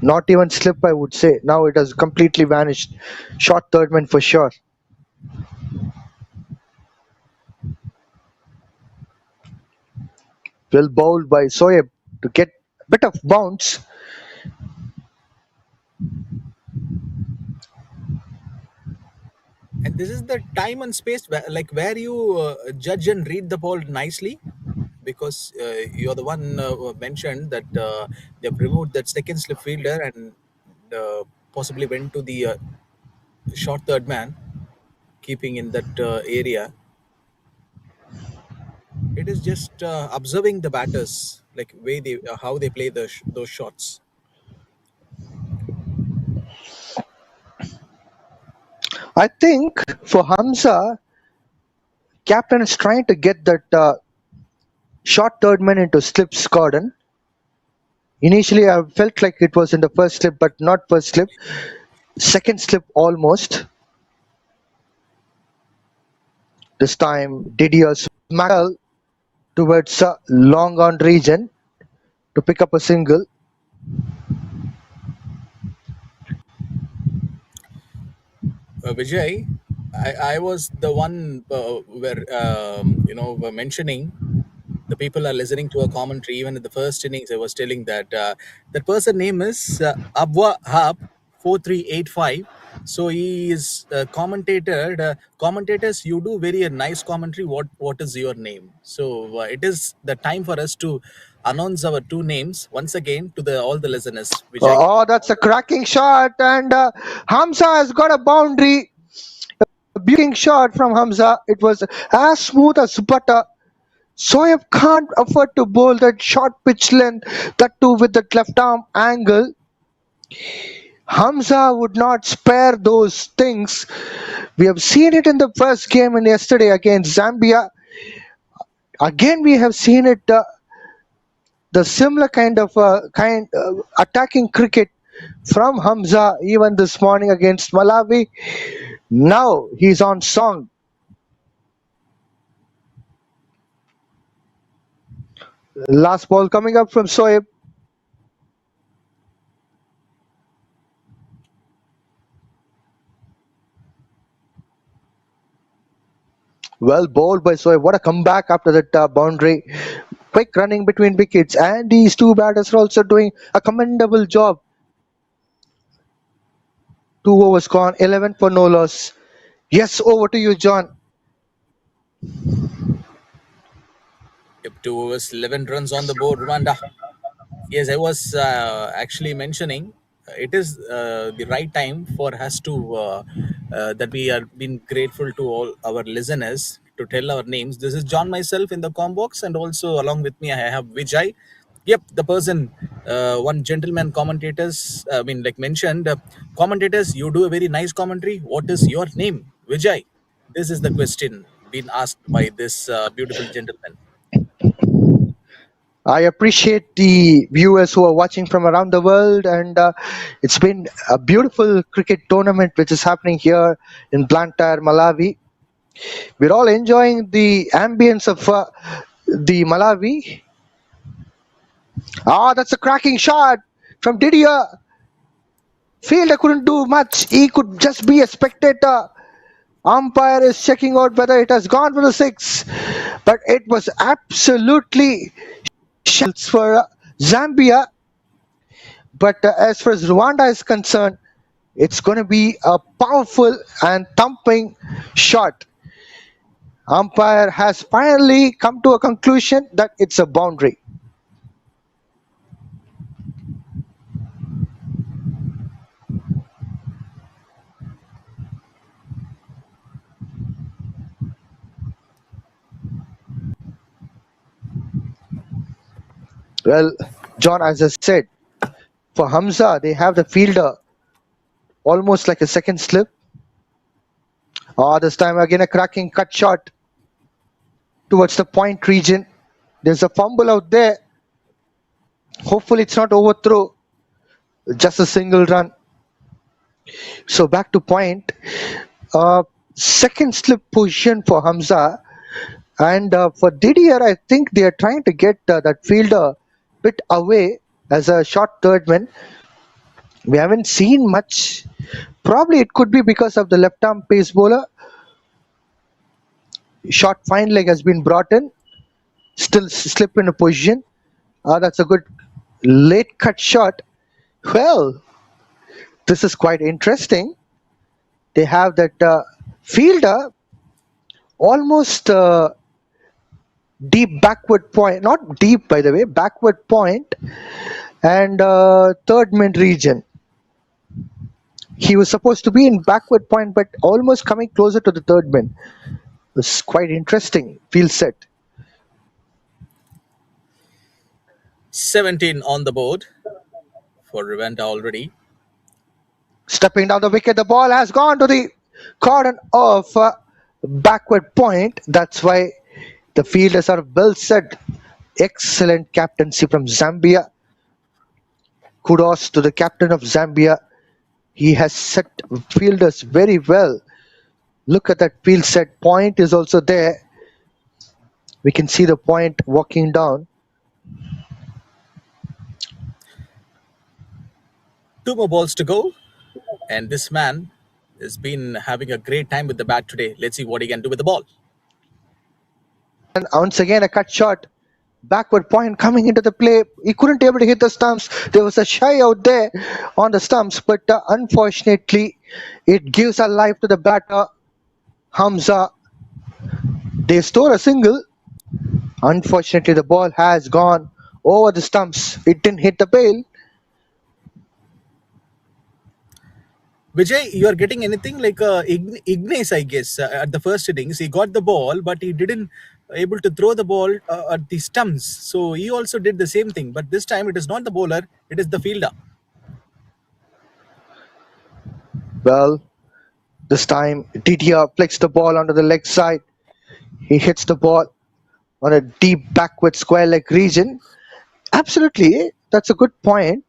Not even slip, I would say. Now it has completely vanished. Short third man for sure. Well bowled by Soeb to get a bit of bounce.
And this is the time and space where you judge and read the ball nicely, because you're the one who mentioned that they've removed that second slip fielder and possibly went to the short third man, keeping in that area. It is just observing the batters, like way they how they play those shots.
I think for Hamza, captain is trying to get that short third man into slips cordon. Initially, I felt like it was in the first slip, but not first slip. Second slip almost. This time, Didier smacked towards a long on region to pick up a single.
Vijay, I was the one where were mentioning the people are listening to a commentary. Even in the first innings, I was telling that that person name is Abwa Hab 4385. So he is commentator. Commentators, you do very nice commentary. What is your name? So it is the time for us to announce our two names once again to the all the listeners. Vijay.
Oh, that's a cracking shot, and Hamza has got a boundary. A beautiful shot from Hamza. It was as smooth as butter. Soeb can't afford to bowl that short pitch length, that too with that left arm angle. Hamza would not spare those things. We have seen it in the first game and yesterday against Zambia. Again, we have seen it. The similar kind of attacking cricket from Hamza even this morning against Malawi. Now he's on song. Last ball coming up from Soeb. Well bowled by Soeb. What a comeback after that boundary. Quick running between wickets, and these two batters are also doing a commendable job. 2 overs gone, 11 for no loss. Yes, over to you, John.
Yep, 2 overs, 11 runs on the board, Rwanda. Yes, I was actually mentioning it is the right time for us to that we are being grateful to all our listeners to tell our names. This is John myself in the com box, and also along with me I have Vijay. Yep, the person, one gentleman commentators. I mean, like mentioned, commentators. You do a very nice commentary. What is your name, Vijay? This is the question being asked by this beautiful gentleman.
I appreciate the viewers who are watching from around the world, and it's been a beautiful cricket tournament which is happening here in Blantyre, Malawi. We're all enjoying the ambience of the Malawi. Ah, that's a cracking shot from Didier. Fielder couldn't do much. He could just be a spectator. Umpire is checking out whether it has gone for the six, but it was absolutely shots for Zambia. But as far as Rwanda is concerned, it's going to be a powerful and thumping shot. Umpire has finally come to a conclusion that it's a boundary. Well, John, as I said, for Hamza, they have the fielder almost like a second slip. This time again a cracking cut shot towards the point region. There's a fumble out there. Hopefully it's not overthrow. Just a single run. So back to point. Second slip position for Hamza. And for Didier, I think they are trying to get that fielder bit away as a short third man. We haven't seen much. Probably it could be because of the left arm pace bowler. Short fine leg has been brought in. Still slip in a position. That's a good late cut shot. Well, this is quite interesting. They have that fielder almost deep backward point, not deep by the way, backward point and third mid region. He was supposed to be in backward point, but almost coming closer to the third mid. It was quite interesting field set.
17 on the board for Rwanda already.
Stepping down the wicket, the ball has gone to the cordon of backward point. That's why the fielders are well set. Excellent captaincy from Zambia. Kudos to the captain of Zambia. He has set fielders very well. Look at that field set. Point is also there. We can see the point walking down.
2 more balls to go. And this man has been having a great time with the bat today. Let's see what he can do with the ball.
And once again a cut shot. Backward point coming into the play. He couldn't able to hit the stumps. There was a shy out there on the stumps, but unfortunately it gives a life to the batter Hamza. They store a single. Unfortunately the ball has gone over the stumps. It didn't hit the bail.
Vijay, you are getting anything like Ignace, I guess, at the first innings. He got the ball, but he didn't able to throw the ball at the stumps. So he also did the same thing. But this time it is not the bowler, it is the fielder.
Well, this time Didier flicks the ball onto the leg side. He hits the ball on a deep backward square leg region. Absolutely, that's a good point.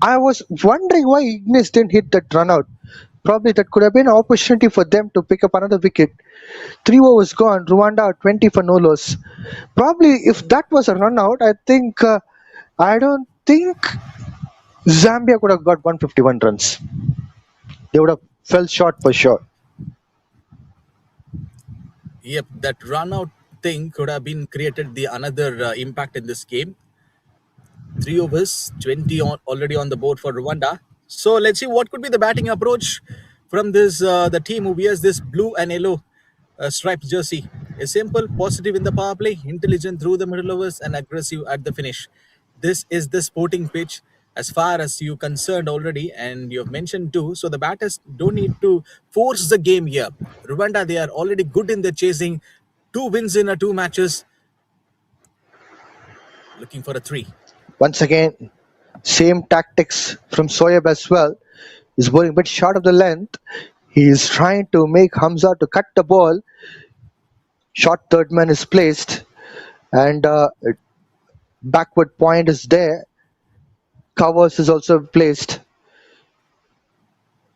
I was wondering why Ignace didn't hit that run out. Probably that could have been an opportunity for them to pick up another wicket. 3 overs gone, Rwanda 20 for no loss. Probably if that was a run out, I don't think Zambia could have got 151 runs. They would have fell short for sure.
Yep, that run out thing could have been created the another impact in this game. 3 overs, 20 already on the board for Rwanda. So let's see what could be the batting approach from this the team who wears this blue and yellow striped jersey. A simple, positive in the power play, intelligent through the middle overs, and aggressive at the finish. This is the sporting pitch as far as you concerned already, and you've mentioned too. So the batters don't need to force the game here. Rwanda, they are already good in the chasing. 2 wins in 2 matches. Looking for a 3.
Once again, same tactics from Soyab as well. He's bowling a bit short of the length. He is trying to make Hamza to cut the ball. Short third man is placed, and Backward point is there. Covers is also placed.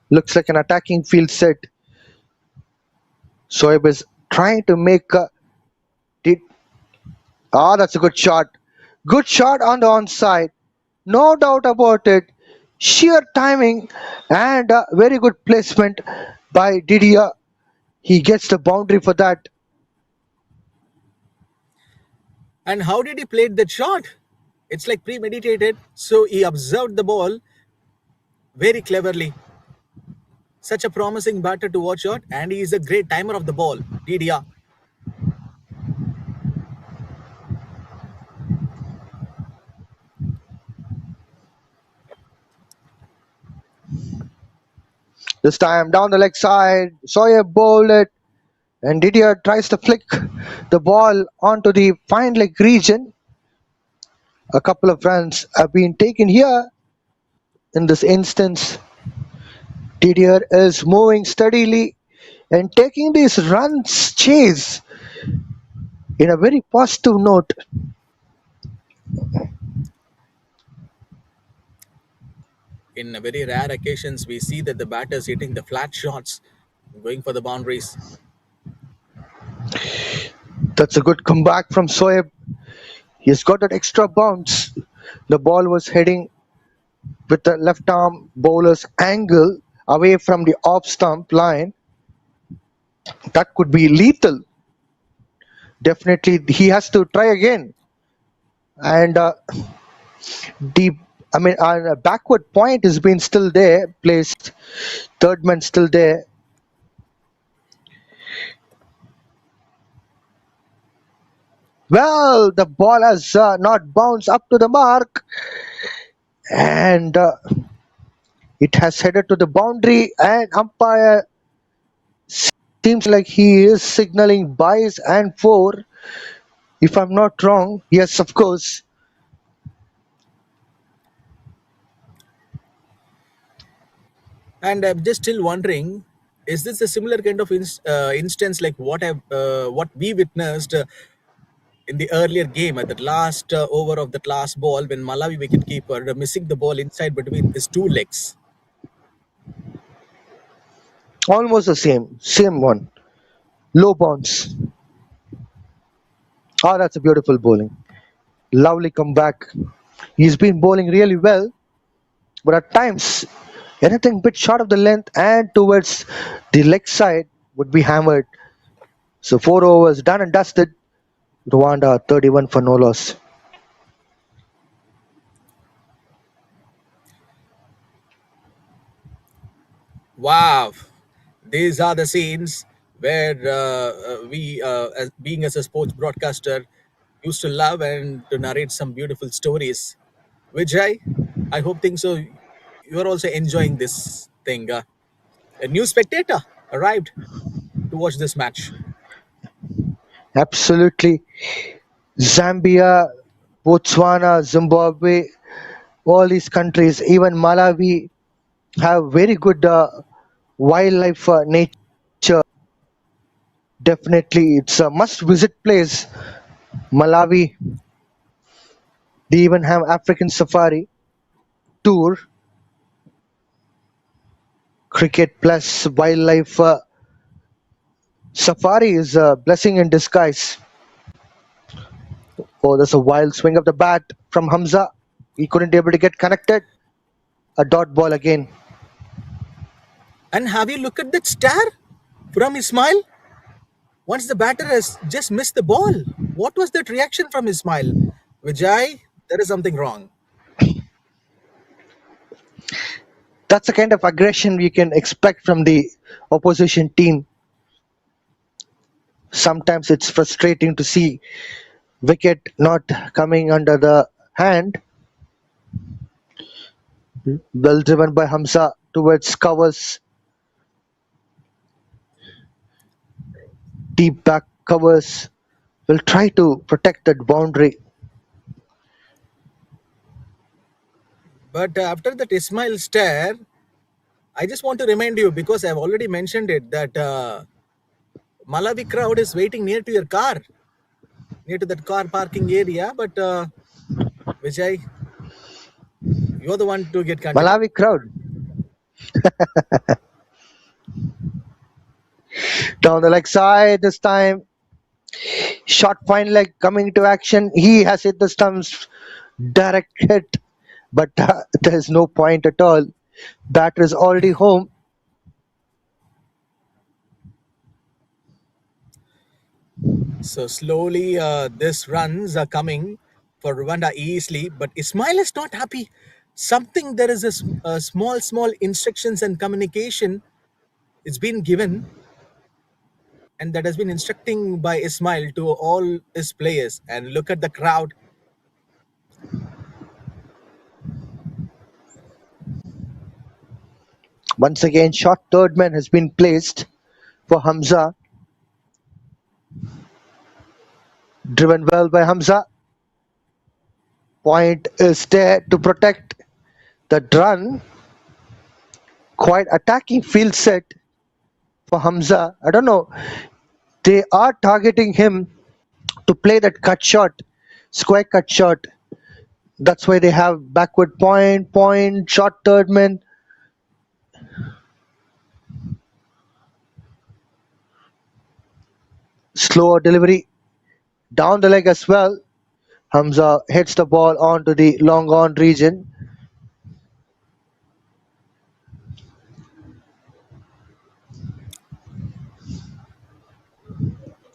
Looks like an attacking field set. Shoaib is trying to make a. Did, that's a good shot. Good shot on the onside. No doubt about it. Sheer timing and a very good placement by Didier. He gets the boundary for that.
And how did he play that shot? It's like premeditated. So he observed the ball very cleverly. Such a promising batter to watch out, and he is a great timer of the ball, Didier.
This time down the leg side. Sawyer bowled it. And Didier tries to flick the ball onto the fine leg region. A couple of runs have been taken here. In this instance, Didier is moving steadily and taking these runs chase in a very positive note.
In very rare occasions, we see that the batter is hitting the flat shots, going for the boundaries.
That's a good comeback from Soeb. He's got that extra bounce. The ball was heading with the left arm bowler's angle away from the off stump line. That could be lethal. Definitely, he has to try again. And backward point has been still there, placed. Third man still there. Well, the ball has not bounced up to the mark, and it has headed to the boundary. And umpire seems like he is signaling byes and four. If I'm not wrong, yes, of course.
And I'm just still wondering, is this a similar kind of instance like what we witnessed in the earlier game at the last over of that last ball when Malawi wicketkeeper missing the ball inside between his two legs?
Almost the same one. Low bounce. Oh, that's a beautiful bowling. Lovely comeback. He's been bowling really well, but at times anything bit short of the length and towards the leg side would be hammered. So 4 overs done and dusted. Rwanda 31 for no loss.
Wow, these are the scenes where we, as being as a sports broadcaster, used to love and to narrate some beautiful stories. Vijay, I hope think so. You are also enjoying this thing. A new spectator arrived to watch this match.
Absolutely. Zambia, Botswana, Zimbabwe, all these countries, even Malawi, have very good wildlife nature. Definitely, it's a must visit place. Malawi, they even have African safari tour. Cricket plus wildlife safari is a blessing in disguise. Oh, there's a wild swing of the bat from Hamza. He couldn't be able to get connected. A dot ball again.
And have you looked at that stare from Ismail? Once the batter has just missed the ball, what was that reaction from Ismail? Vijay, there is something wrong.
That's the kind of aggression you can expect from the opposition team. Sometimes it's frustrating to see wicket not coming under the hand. Well driven by Hamza towards covers. Deep back covers will try to protect that boundary.
But after that Ismail stare, I just want to remind you, because I've already mentioned it, that Malawi crowd is waiting near to your car, near to that car parking area. But Vijay, you're the one to get continued.
Malawi crowd. Down the leg side this time. Shot fine leg coming to action. He has hit the stumps. Direct hit. But there's no point at all. Batter is already home.
So slowly, this runs are coming for Rwanda easily, but Ismail is not happy. Something there is a small instructions and communication. It's been given, and that has been instructing by Ismail to all his players. And look at the crowd.
Once again, short third man has been placed for Hamza. Driven well by Hamza. Point is there to protect the run. Quite attacking field set for Hamza. I don't know. They are targeting him to play that cut shot, square cut shot. That's why they have backward point, short third man. Slower delivery. Down the leg as well. Hamza hits the ball onto the long on region.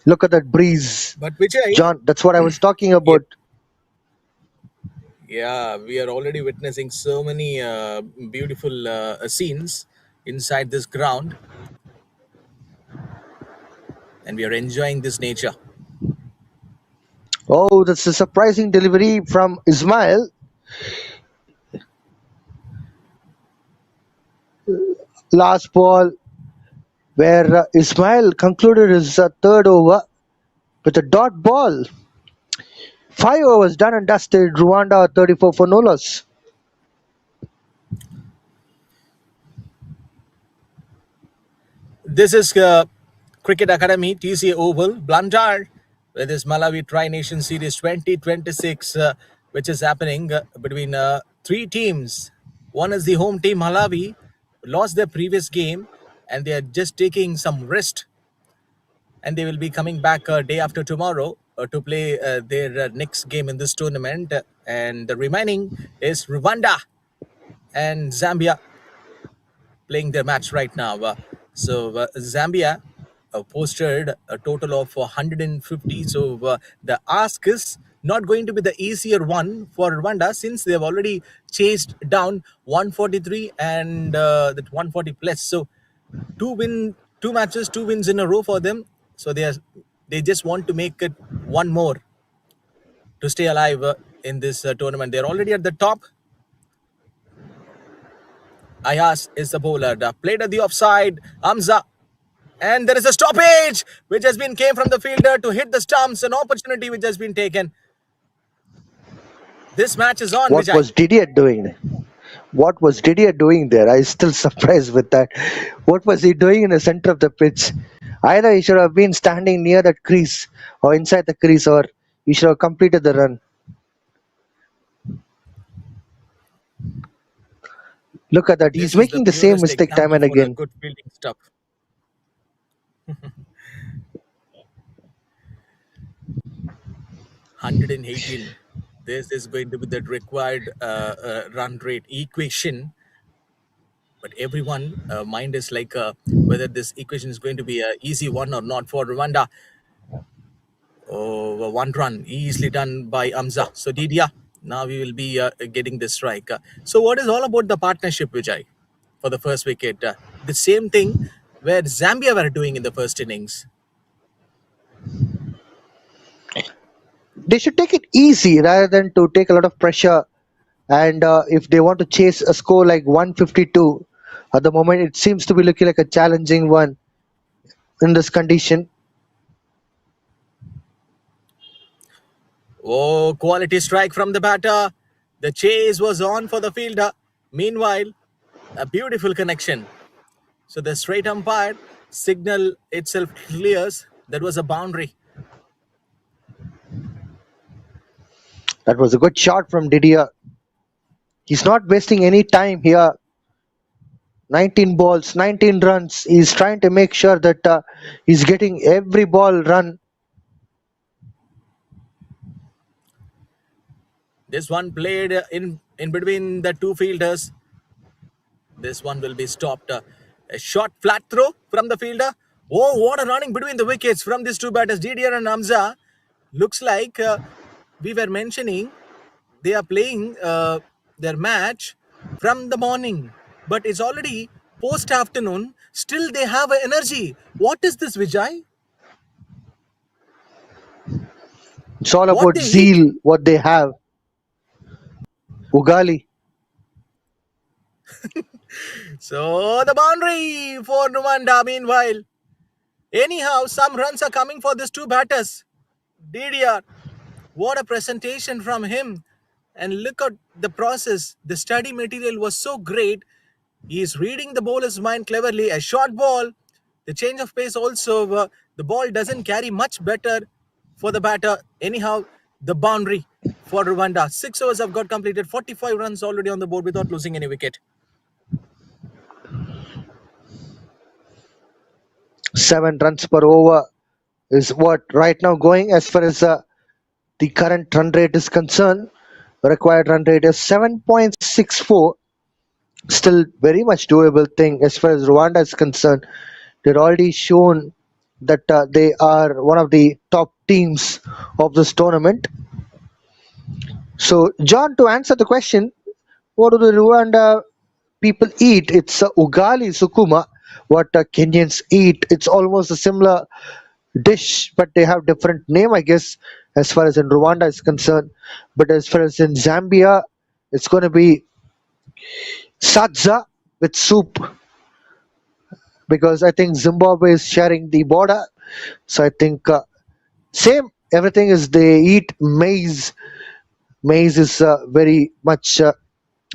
Look at that breeze.
But Vijay,
John, that's what I was talking about.
yeah, we are already witnessing so many beautiful scenes inside this ground, and we are enjoying this nature.
Oh, that's a surprising delivery from Ismail. Last ball where Ismail concluded his third over with a dot ball. 5 overs done and dusted. Rwanda 34 for no loss.
This is Cricket Academy, TCA Oval, Blantyre, where this Malawi Tri-Nation Series 2026, which is happening between three teams. One is the home team, Malawi, lost their previous game, and they are just taking some rest. And they will be coming back day after tomorrow to play their next game in this tournament. And the remaining is Rwanda and Zambia playing their match right now. So Zambia posted a total of 150. So the ask is not going to be the easier one for Rwanda, since they have already chased down 143 and that 140 plus. So two matches, 2 wins in a row for them. So they just want to make it one more to stay alive in this tournament. They're already at the top. Ayas is the bowler. Played at the offside. Hamza. And there is a stoppage which has been came from the fielder to hit the stumps. An opportunity which has been taken. This match is on.
What
Vijay.
was Didier doing? What was Didier doing there? I'm still surprised with that. What was he doing in the center of the pitch? Either he should have been standing near that crease or inside the crease, or he should have completed the run. Look at that.
This
He's
is
making the same
purest
mistake time and
example for a
again.
good fielding stuff. 118. This is going to be the required run rate equation. But everyone mind is like whether this equation is going to be an easy one or not for Rwanda. Oh, one run easily done by Hamza. So Didia, now we will be getting this strike. So what is all about the partnership, Vijay, for the first wicket? The same thing where Zambia were doing in the first innings.
They should take it easy rather than to take a lot of pressure. And if they want to chase a score like 152, at the moment it seems to be looking like a challenging one in this condition.
Oh, quality strike from the batter. The chase was on for the fielder. Meanwhile, a beautiful connection. So the straight umpire signal itself clears that was a boundary.
That was a good shot from Didier. He's not wasting any time here. 19 balls, 19 runs. He's trying to make sure that he's getting every ball run.
This one played in between the two fielders. This one will be stopped. A short flat throw from the fielder. Oh, what a running between the wickets from these two batters, Didier and Hamza. Looks like we were mentioning they are playing their match from the morning, but it's already post afternoon. Still, they have energy. What is this, Vijay?
It's all
What
about
they eat?
zeal, what they have. Ugali.
So the boundary for Rwanda. Meanwhile, anyhow, some runs are coming for these two batters. Didier, what a presentation from him! And look at the process. The study material was so great. He is reading the bowler's mind cleverly. A short ball, the change of pace also. The ball doesn't carry much better for the batter. Anyhow, the boundary for Rwanda. 6 overs have got completed. 45 runs already on the board without losing any wicket.
7 runs per over is what right now going as far as the current run rate is concerned. Required run rate is 7.64. Still very much doable thing as far as Rwanda is concerned. They've already shown that they are one of the top teams of this tournament. So, John, to answer the question, what do the Rwanda people eat? It's ugali sukuma. What Kenyans eat, it's almost a similar dish, but they have different name, I guess, as far as in Rwanda is concerned. But as far as in Zambia, it's going to be sadza with soup, because I think Zimbabwe is sharing the border. So I think same everything is they eat maize. Maize is very much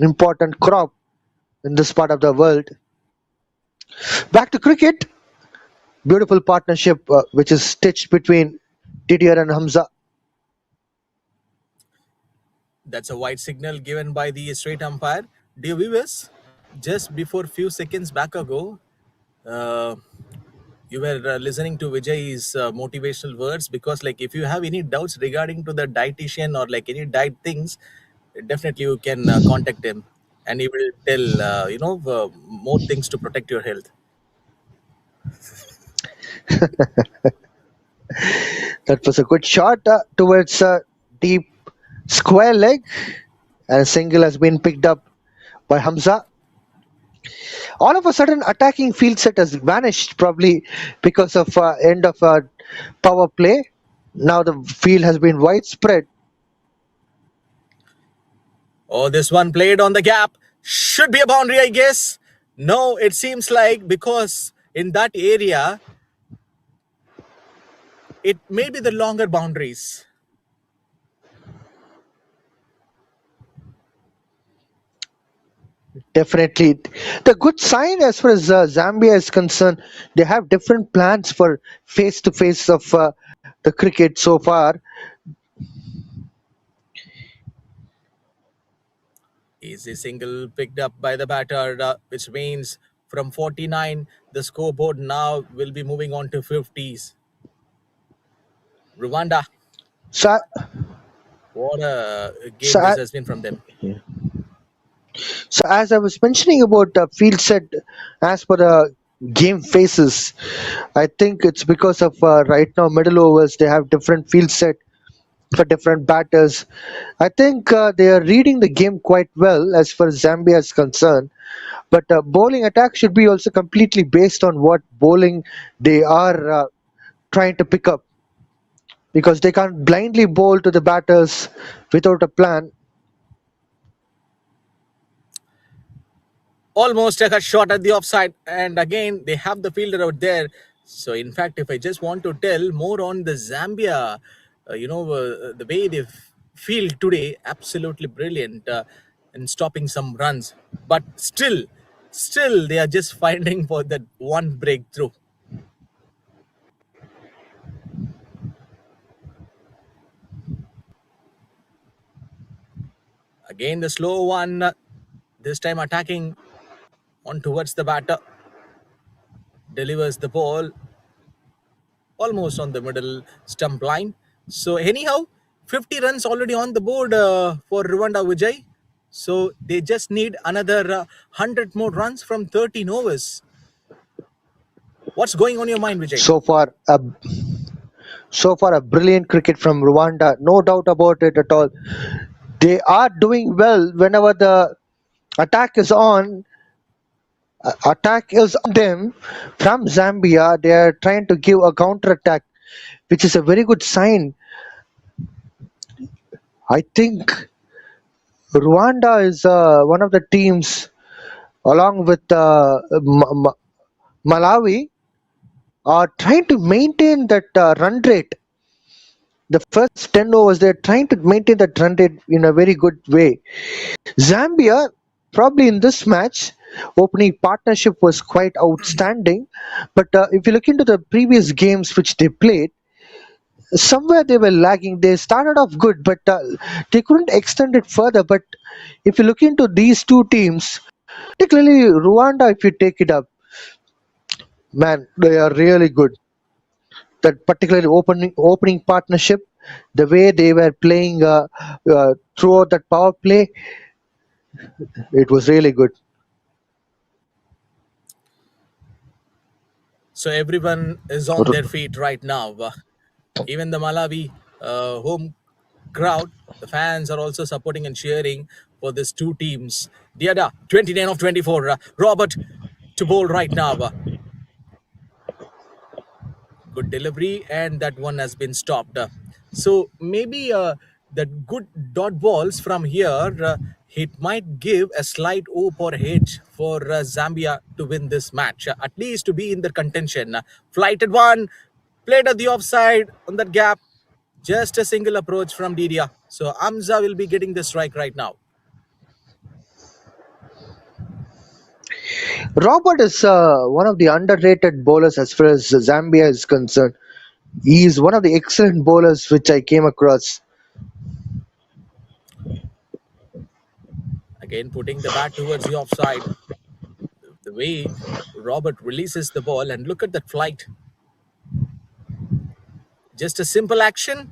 important crop in this part of the world. Back to cricket, beautiful partnership which is stitched between Didier and Hamza.
That's a wide signal given by the straight umpire. Dear viewers, just before few seconds back ago, uh, you were listening to Vijay's motivational words, because like if you have any doubts regarding to the dietitian or like any diet things, definitely you can contact him and he will tell more things to protect your health.
That was a good shot towards deep square leg, and a single has been picked up by Hamza. All of a sudden, attacking field set has vanished, probably because of end of power play. Now the field has been widespread.
Oh, this one played on the gap. Should be a boundary, I guess. No, it seems like because in that area, it may be the longer boundaries.
Definitely, the good sign as far as Zambia is concerned, they have different plans for face to face of the cricket so far.
Easy single picked up by the batter, which means from 49, the scoreboard now will be moving on to 50s. Rwanda,
So,
what a
so,
game this has been from them.
so as I was mentioning about field set, as per the game faces, I think it's because of right now middle overs they have different field set for different batters. I think they are reading the game quite well as far as Zambia is concerned. But bowling attack should be also completely based on what bowling they are trying to pick up, because they can't blindly bowl to the batters without a plan.
Almost a shot at the offside, and again they have the fielder out there. So in fact, if I just want to tell more on the Zambia, the way they field today, absolutely brilliant in stopping some runs, but still they are just fighting for that one breakthrough. Again, the slow one, this time attacking on towards the batter. Delivers the ball almost on the middle stump line. So anyhow, 50 runs already on the board for Rwanda Vijay. So they just need another 100 more runs from 13 overs. What's going on your mind, Vijay?
So far a brilliant cricket from Rwanda, no doubt about it at all. They are doing well whenever the attack is on. Attack is on them from Zambia. They are trying to give a counter attack, which is a very good sign. I think Rwanda is one of the teams, along with Malawi, are trying to maintain that run rate. The first 10 overs, they're trying to maintain that run rate in a very good way. Zambia, probably in this match, opening partnership was quite outstanding. But if you look into the previous games which they played, somewhere they were lagging. They started off good, but they couldn't extend it further. But if you look into these two teams, particularly Rwanda, if you take it up, man, they are really good. That particular opening partnership, the way they were playing throughout that power play, it was really good.
So everyone is on their feet right now. Even the Malawi home crowd, the fans are also supporting and cheering for these two teams. Diada, 29 of 24. Robert to bowl right now. Good delivery, and that one has been stopped. So maybe that good dot balls from here, it might give a slight hope or hedge for Zambia to win this match, at least to be in the contention. Flighted one, played at the offside on that gap. Just a single approach from Didia. So Amza will be getting the strike right now.
Robert is one of the underrated bowlers as far as Zambia is concerned. He is one of the excellent bowlers which I came across.
Again, putting the bat towards the offside. The way Robert releases the ball, and look at that flight. Just a simple action.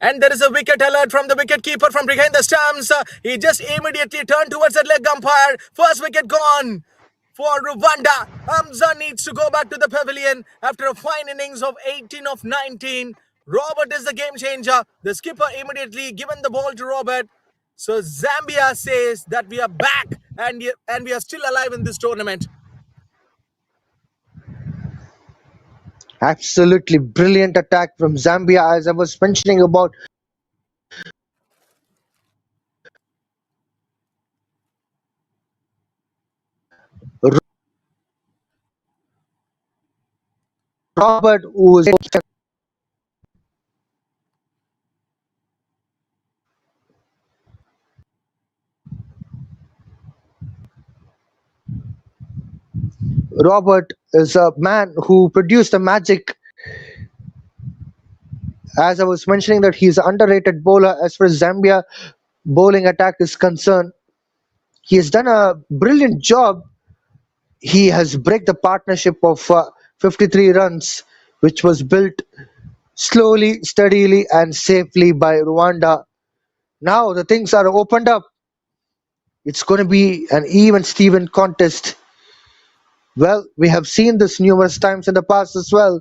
And there is a wicket alert from the wicket keeper from behind the stumps. He just immediately turned towards the leg umpire. First wicket gone for Rwanda. Hamza needs to go back to the pavilion after a fine innings of 18 of 19. Robert is the game changer. The skipper immediately given the ball to Robert. So Zambia says that we are back and we are still alive in this tournament.
Absolutely brilliant attack from Zambia, as I was mentioning about. Robert, who is Robert is a man who produced the magic. As I was mentioning, that he's an underrated bowler as far as Zambia bowling attack is concerned. He has done a brilliant job. He has break the partnership of 53 runs, which was built slowly, steadily, and safely by Rwanda. Now the things are opened up. It's going to be an even Steven contest. Well, we have seen this numerous times in the past as well.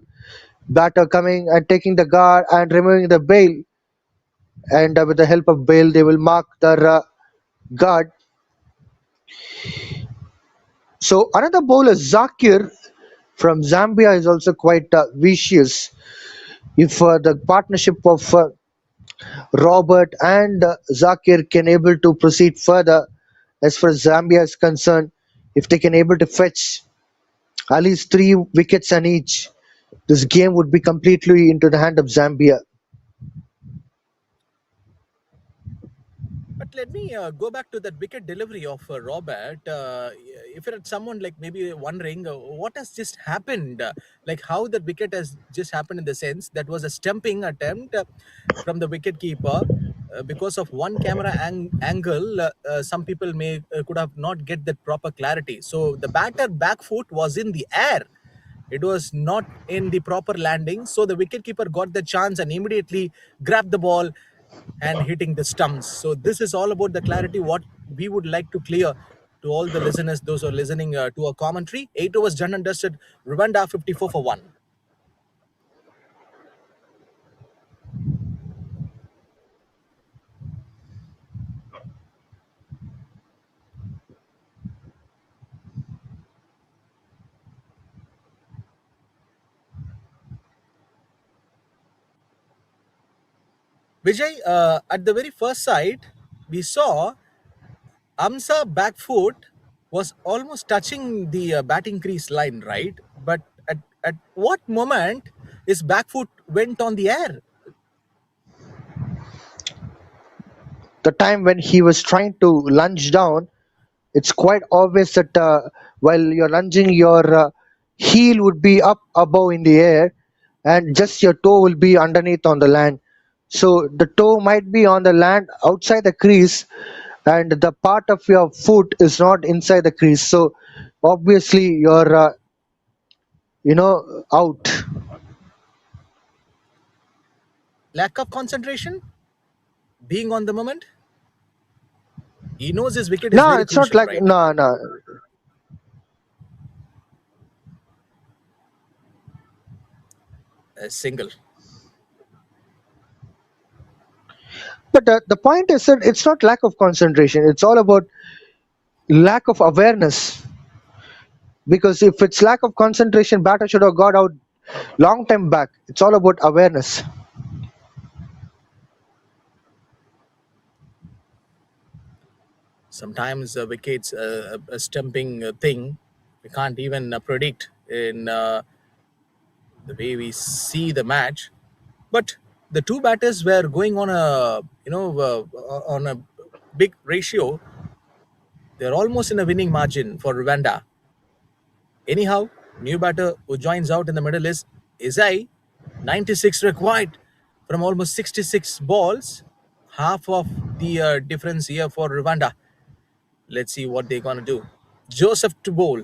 Batter coming and taking the guard and removing the bail, and with the help of bail, they will mark the guard. So another bowler, Zakir from Zambia, is also quite vicious. If the partnership of Robert and Zakir can able to proceed further, as far as Zambia is concerned, if they can able to fetch at least 3 wickets on each, this game would be completely into the hand of Zambia.
But let me go back to that wicket delivery of Robert. If you're someone like maybe wondering what has just happened, like how the wicket has just happened in the sense that was a stumping attempt from the wicket keeper. because of one camera angle, some people may could have not get that proper clarity. So the batter back foot was in the air. It was not in the proper landing. So the wicketkeeper got the chance and immediately grabbed the ball and hitting the stumps. So this is all about the clarity what we would like to clear to all the listeners, those who are listening to our commentary. 8 overs done and dusted. Rwanda 54 for 1. Vijay, at the very first sight, we saw Amsa back foot was almost touching the batting crease line, right? But at what moment his back foot went on the air?
The time when he was trying to lunge down, it's quite obvious that while you're lunging, your heel would be up above in the air, and just your toe will be underneath on the land. So the toe might be on the land outside the crease, and the part of your foot is not inside the crease. So obviously you're out.
Lack of concentration, being on the moment. He knows his wicket is
No,
very
it's not
crucial,
like
right?
no.
A single.
But the point is that it's not lack of concentration. It's all about lack of awareness. Because if it's lack of concentration, batter should have got out long time back. It's all about awareness.
Sometimes wickets, a stumping thing, we can't even predict in the way we see the match. But the two batters were going on a on a big ratio. They're almost in a winning margin for Rwanda. Anyhow, new batter who joins out in the middle is Izai. 96 required from almost 66 balls. Half of the difference here for Rwanda. Let's see what they're gonna do. Joseph to bowl.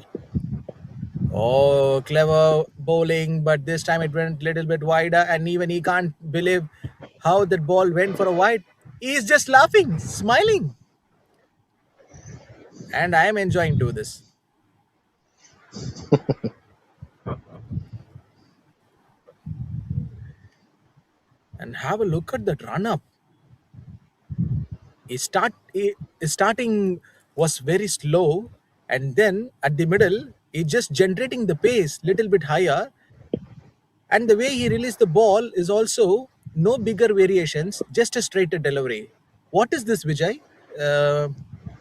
Oh, clever bowling, but this time it went a little bit wider, and even he can't believe how that ball went for a wide. He's just laughing, smiling, and I am enjoying to this. And have a look at that run up. His starting was very slow, and then at the middle, he just generating the pace little bit higher, and the way he released the ball is also no bigger variations, just a straighter delivery. What is this, Vijay? Uh,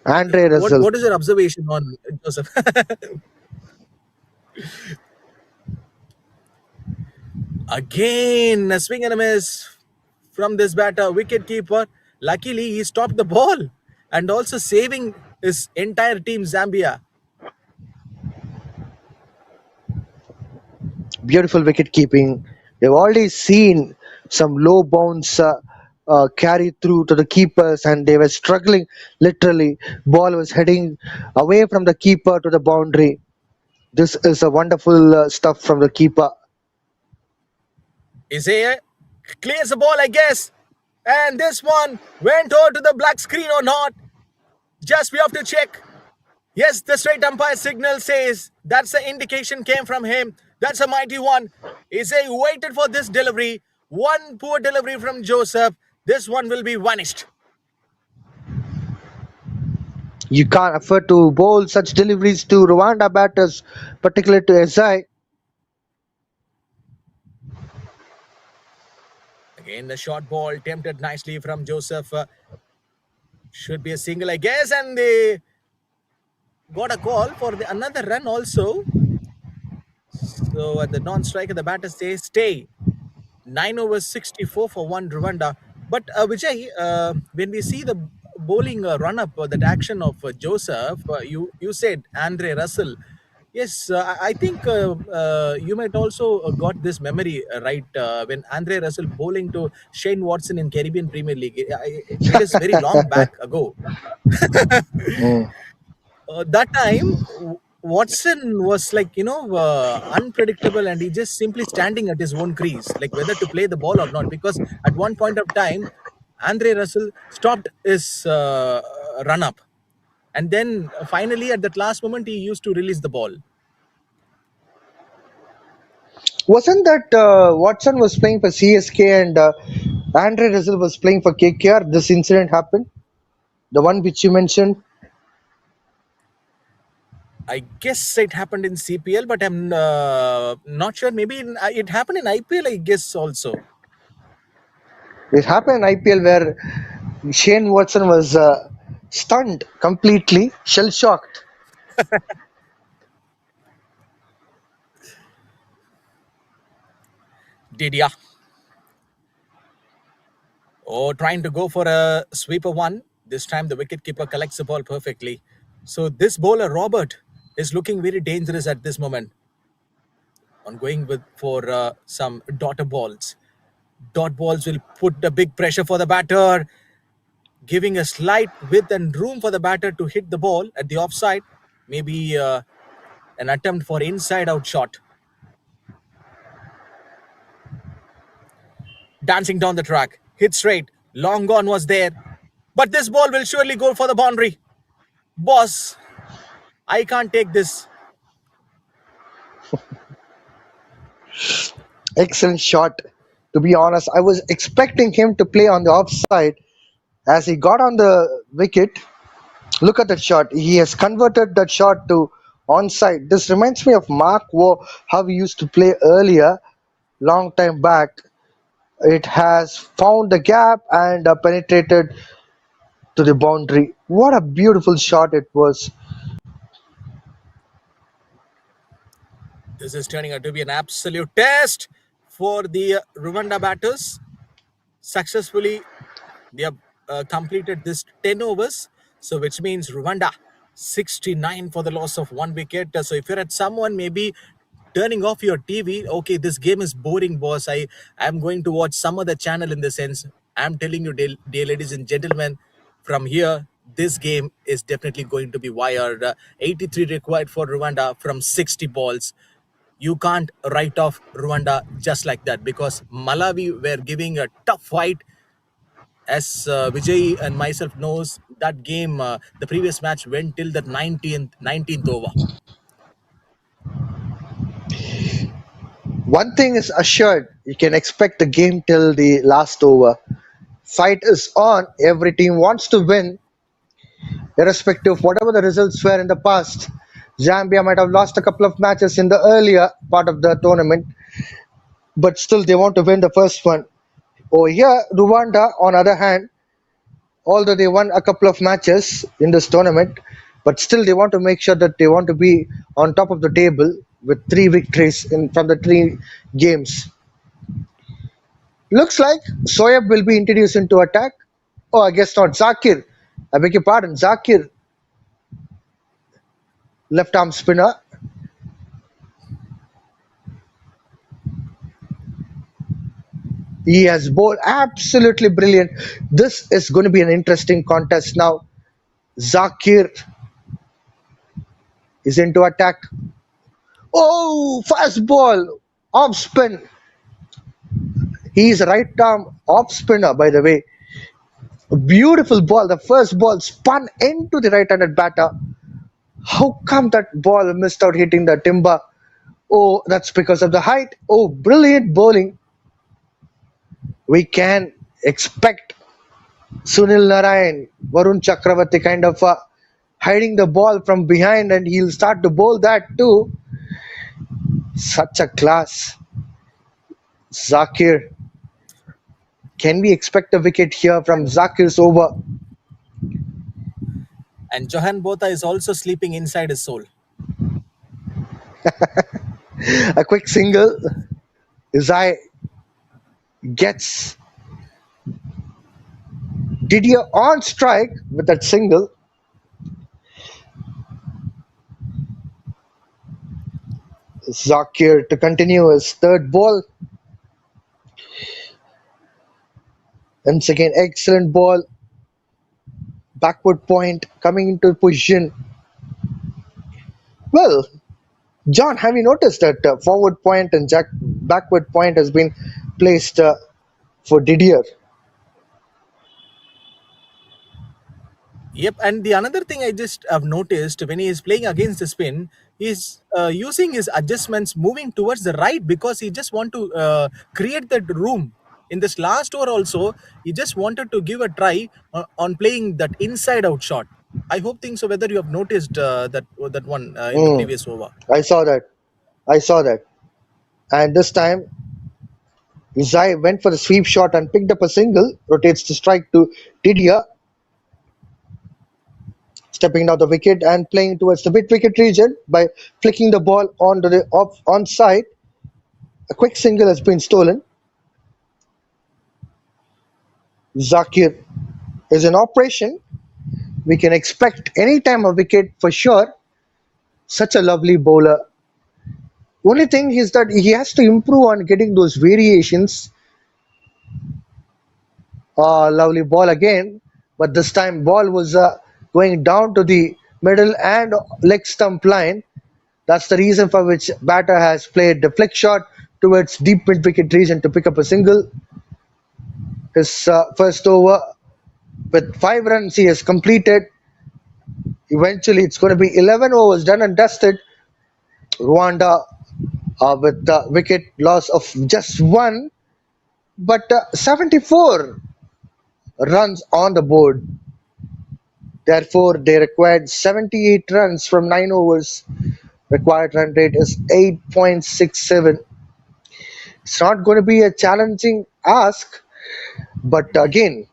Andre
what
Russell.
what is your observation on Joseph? Again, a swing and a miss from this batter, wicket keeper. Luckily, he stopped the ball and also saving his entire team, Zambia.
Beautiful wicket keeping. We've already seen some low bounce carry through to the keepers, and they were struggling literally. Ball was heading away from the keeper to the boundary. This is a wonderful stuff from the keeper.
Is here, clears the ball, I guess. And this one went over to the black screen or not. Just we have to check. Yes, the straight umpire signal says that's the indication came from him. That's a mighty one. Is a waited for this delivery. One poor delivery from Joseph. This one will be vanished.
You can't afford to bowl such deliveries to Rwanda batters, particularly to SI.
Again, the short ball tempted nicely from Joseph. Should be a single, I guess, and they got a call for another run also. So at the non-striker, the batter says stay. 9 overs 64 for 1 Rwanda. But Vijay, when we see the bowling run-up, that action of Joseph, you said Andre Russell. Yes, I think you might also got this memory right when Andre Russell bowling to Shane Watson in Caribbean Premier League. It is very long back ago.
Mm.
That time, Watson was like unpredictable, and he just simply standing at his own crease, like whether to play the ball or not. Because at one point of time, Andre Russell stopped his run up, and then finally at that last moment, he used to release the ball.
Wasn't that Watson was playing for CSK and Andre Russell was playing for KKR? This incident happened. The one which you mentioned.
I guess it happened in CPL, but I'm not sure. Maybe it happened in IPL, I guess, also.
It happened in IPL where Shane Watson was stunned completely, shell shocked.
Did ya? Oh, trying to go for a sweeper one. This time the wicketkeeper collects the ball perfectly. So this bowler, Robert, is looking very dangerous at this moment on going with for some daughter balls. Dot balls will put the big pressure for the batter, giving a slight width and room for the batter to hit the ball at the offside. Maybe an attempt for inside out shot. Dancing down the track, hit straight, long gone was there. But this ball will surely go for the boundary. Boss, I can't take this.
Excellent shot. To be honest, I was expecting him to play on the offside as he got on the wicket. Look at that shot. He has converted that shot to onside. This reminds me of Mark Waugh, how he used to play earlier, long time back. It has found the gap and penetrated to the boundary. What a beautiful shot it was.
This is turning out to be an absolute test for the Rwanda batters. Successfully, they have completed this 10 overs. So, which means Rwanda 69 for the loss of one wicket. So, if you're at someone maybe turning off your TV, okay, this game is boring, boss. I'm going to watch some other channel in the sense. I'm telling you, dear ladies and gentlemen, from here, this game is definitely going to be wired. 83 required for Rwanda from 60 balls. You can't write off Rwanda just like that because Malawi were giving a tough fight. As Vijay and myself knows, that game, the previous match went till the 19th over.
One thing is assured, you can expect the game till the last over. Fight is on. Every team wants to win, irrespective of whatever the results were in the past. Zambia might have lost a couple of matches in the earlier part of the tournament, but still they want to win the first one. Over here, Rwanda, on the other hand, although they won a couple of matches in this tournament, but still they want to make sure that they want to be on top of the table with 3 victories from the 3 games. Looks like Soyab will be introduced into attack. Oh, I guess not. Zakir. I beg your pardon. Zakir, left arm spinner. He has bowled absolutely brilliant. This is going to be an interesting contest now. Zakir is into attack. Oh, fast ball. Off spin. He is right arm off spinner, by the way. A beautiful ball. The first ball spun into the right-handed batter. How come that ball missed out hitting the timber? Oh, that's because of the height. Oh, brilliant bowling. We can expect Sunil Narayan, Varun Chakravarti kind of hiding the ball from behind, and he'll start to bowl that too. Such a class. Zakir. Can we expect a wicket here from Zakir's over?
And Johan Botha is also sleeping inside his soul.
A quick single. Izai gets Didier on strike with that single. Zakir to continue his third ball. Once again, excellent ball. Backward point coming into position. Well, John, have you noticed that forward point and backward point has been placed for Didier?
Yep, and the another thing I just have noticed when he is playing against the spin, he's using his adjustments, moving towards the right because he just want to create that room. In this last over also, he just wanted to give a try on playing that inside out shot. I hope things so whether you have noticed that one in the
Mm,
previous over.
I saw that. I saw that. And this time, Izai went for the sweep shot and picked up a single, rotates the strike to Didier, stepping down the wicket and playing towards the mid wicket region by flicking the ball onto the onside. A quick single has been stolen. Zakir is in operation. We can expect any time a wicket for sure. Such a lovely bowler. Only thing is that he has to improve on getting those variations. Lovely ball again, but this time ball was going down to the middle and leg stump line. That's the reason for which batter has played the flick shot towards deep mid wicket region to pick up a single. His first over with 5 runs he has completed. Eventually it's going to be 11 overs done and dusted. Rwanda with the wicket loss of just one, but 74 runs on the board. Therefore, they required 78 runs from 9 overs. Required run rate is 8.67. It's not going to be a challenging ask, but again,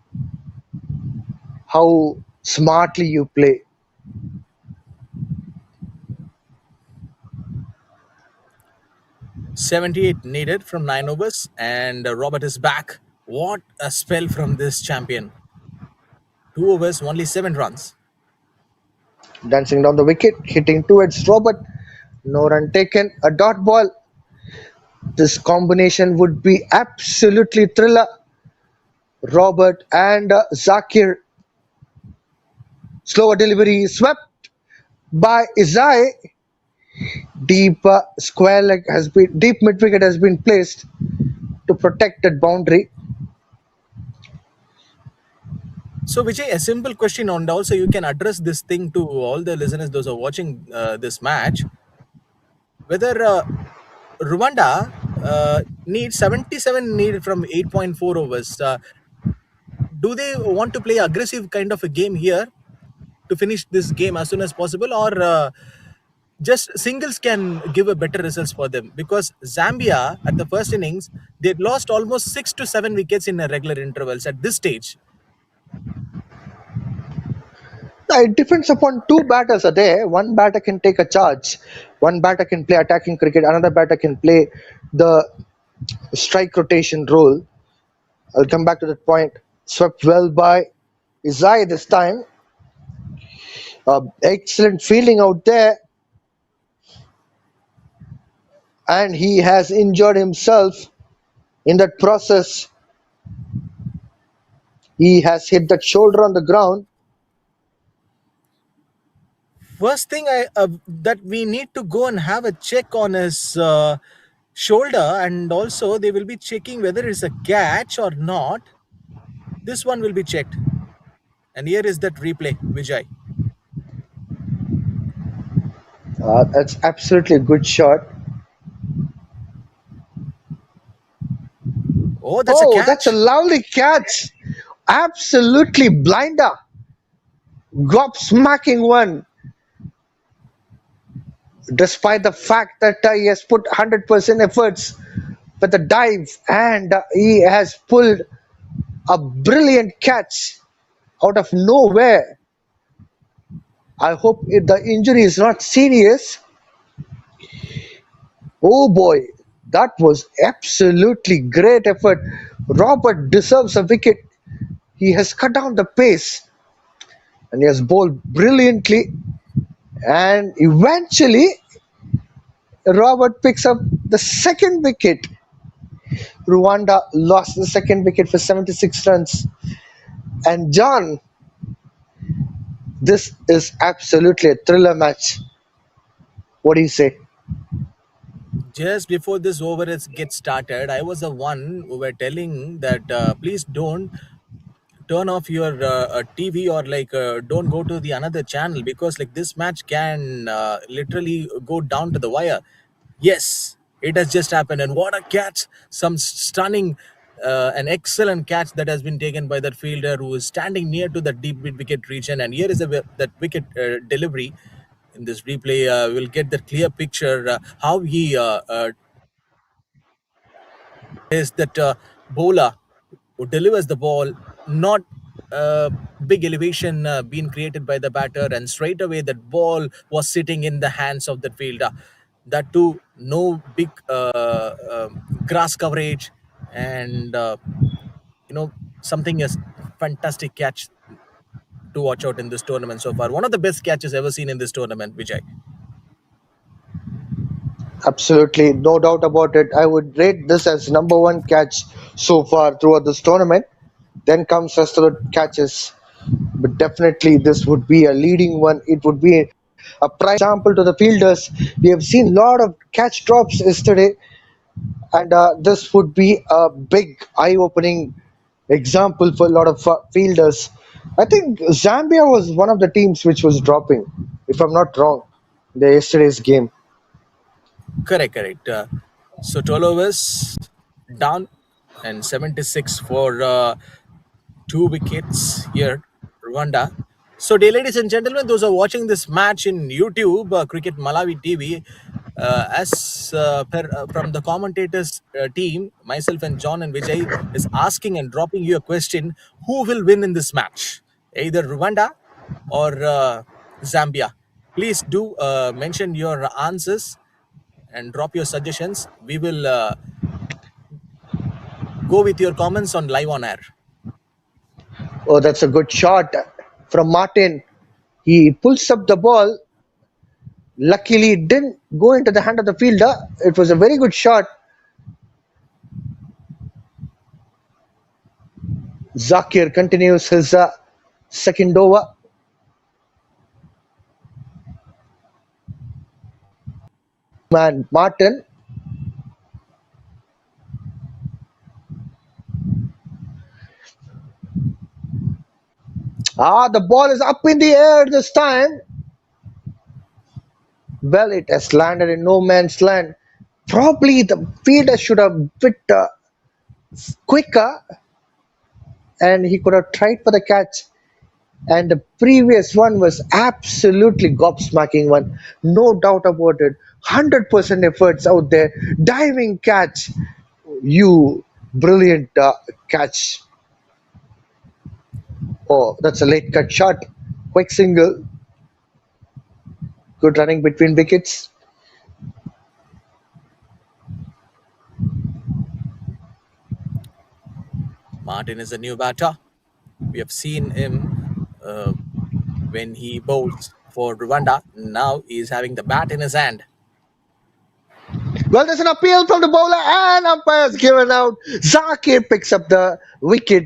how smartly you play.
78 needed from 9 overs, and Robert is back. What a spell from this champion. 2 overs, only 7 runs.
Dancing down the wicket, hitting towards Robert. No run taken. A dot ball. This combination would be absolutely thriller. Robert and Zakir. Slower delivery swept by Izai. Deep square leg has been deep mid wicket has been placed to protect that boundary.
So, Vijay, a simple question, and also you can address this thing to all the listeners, those who are watching this match. Whether Rwanda needs 77 needed from 8.4 overs. Do they want to play aggressive kind of a game here to finish this game as soon as possible, or just singles can give a better results for them? Because Zambia at the first innings, they'd lost almost 6 to 7 wickets in a regular intervals at this stage.
It depends upon two batters are there. One batter can take a charge. One batter can play attacking cricket. Another batter can play the strike rotation role. I'll come back to that point. Swept well by Izai this time. Excellent fielding out there. And he has injured himself in that process. He has hit that shoulder on the ground.
First thing that we need to go and have a check on his shoulder, and also they will be checking whether it's a catch or not. This one will be checked, and here is that replay, Vijay.
That's absolutely a good shot.
Oh, that's a catch.
That's a lovely catch. Absolutely blinder. Gobsmacking one. Despite the fact that he has put 100% efforts with the dive, and he has pulled a brilliant catch out of nowhere. I hope the injury is not serious. Oh boy, that was absolutely great effort. Robert deserves a wicket. He has cut down the pace and he has bowled brilliantly, and eventually Robert picks up the second wicket. Rwanda lost the second wicket for 76 runs. And John, this is absolutely a thriller match. What do you say?
Just before this over gets started, I was the one who were telling that please don't turn off your TV, or like don't go to the another channel, because like this match can literally go down to the wire. Yes, it has just happened, and what a catch! Some stunning, an excellent catch that has been taken by that fielder who is standing near to the deep mid wicket region. And here is that wicket delivery. In this replay, we'll get the clear picture how he is that bowler who delivers the ball, not big elevation being created by the batter, and straight away that ball was sitting in the hands of the fielder. That too, no big grass coverage, and something is fantastic catch to watch out in this tournament so far. One of the best catches ever seen in this tournament, Vijay.
Absolutely, no doubt about it. I would rate this as number one catch so far throughout this tournament. Then comes rest of the catches. But definitely this would be a leading one. It would be a prime example to the fielders. We have seen a lot of catch drops yesterday, and this would be a big eye-opening example for a lot of fielders. I think Zambia was one of the teams which was dropping, if I'm not wrong, in the yesterday's game.
Correct. So 12 overs down, and 76 for 2 wickets here, Rwanda. So, dear ladies and gentlemen, those are watching this match in YouTube, Cricket Malawi TV. As per from the commentators team, myself and John and Vijay is asking and dropping you a question: who will win in this match? Either Rwanda or Zambia. Please do mention your answers and drop your suggestions. We will go with your comments on live on air.
Oh, that's a good shot from Martin. He pulls up the ball. Luckily, it didn't go into the hand of the fielder. It was a very good shot. Zakir continues his second over. Man, Martin. The ball is up in the air this time. Well, it has landed in no man's land. Probably the fielder should have bit quicker, and he could have tried for the catch. And the previous one was absolutely gobsmacking one, no doubt about it. 100% efforts out there, diving catch. You brilliant catch. Oh, that's a late cut shot. Quick single. Good running between wickets.
Martin is a new batter. We have seen him when he bowls for Rwanda. Now he is having the bat in his hand.
Well, there's an appeal from the bowler, and umpire's given out. Zakir picks up the wicket.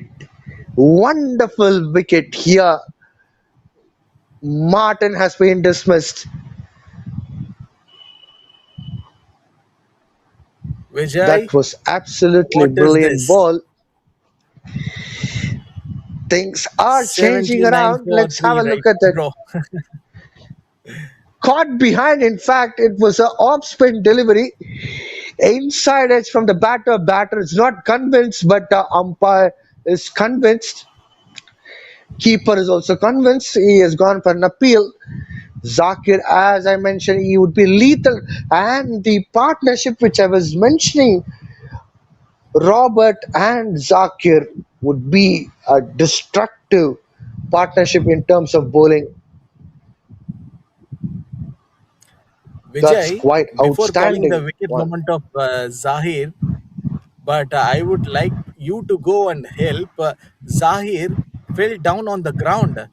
Wonderful wicket here. Martin has been dismissed.
Vijay,
That was absolutely
what is
brilliant
this?
ball. Things are changing
79
around.
for
Let's have a
3,
look
right,
at it.
bro?
Caught behind, in fact, it was an off spin delivery. Inside edge from the batter. Batter is not convinced, but umpire is convinced. Keeper is also convinced. He has gone for an appeal. Zakir, as I mentioned, he would be lethal. And the partnership which I was mentioning, Robert and Zakir, would be a destructive partnership in terms of bowling. That's
Vijay,
quite
before calling the
outstanding
wicket
one.
moment of Zahir, but I would like you to go and help. Zahir fell down on the ground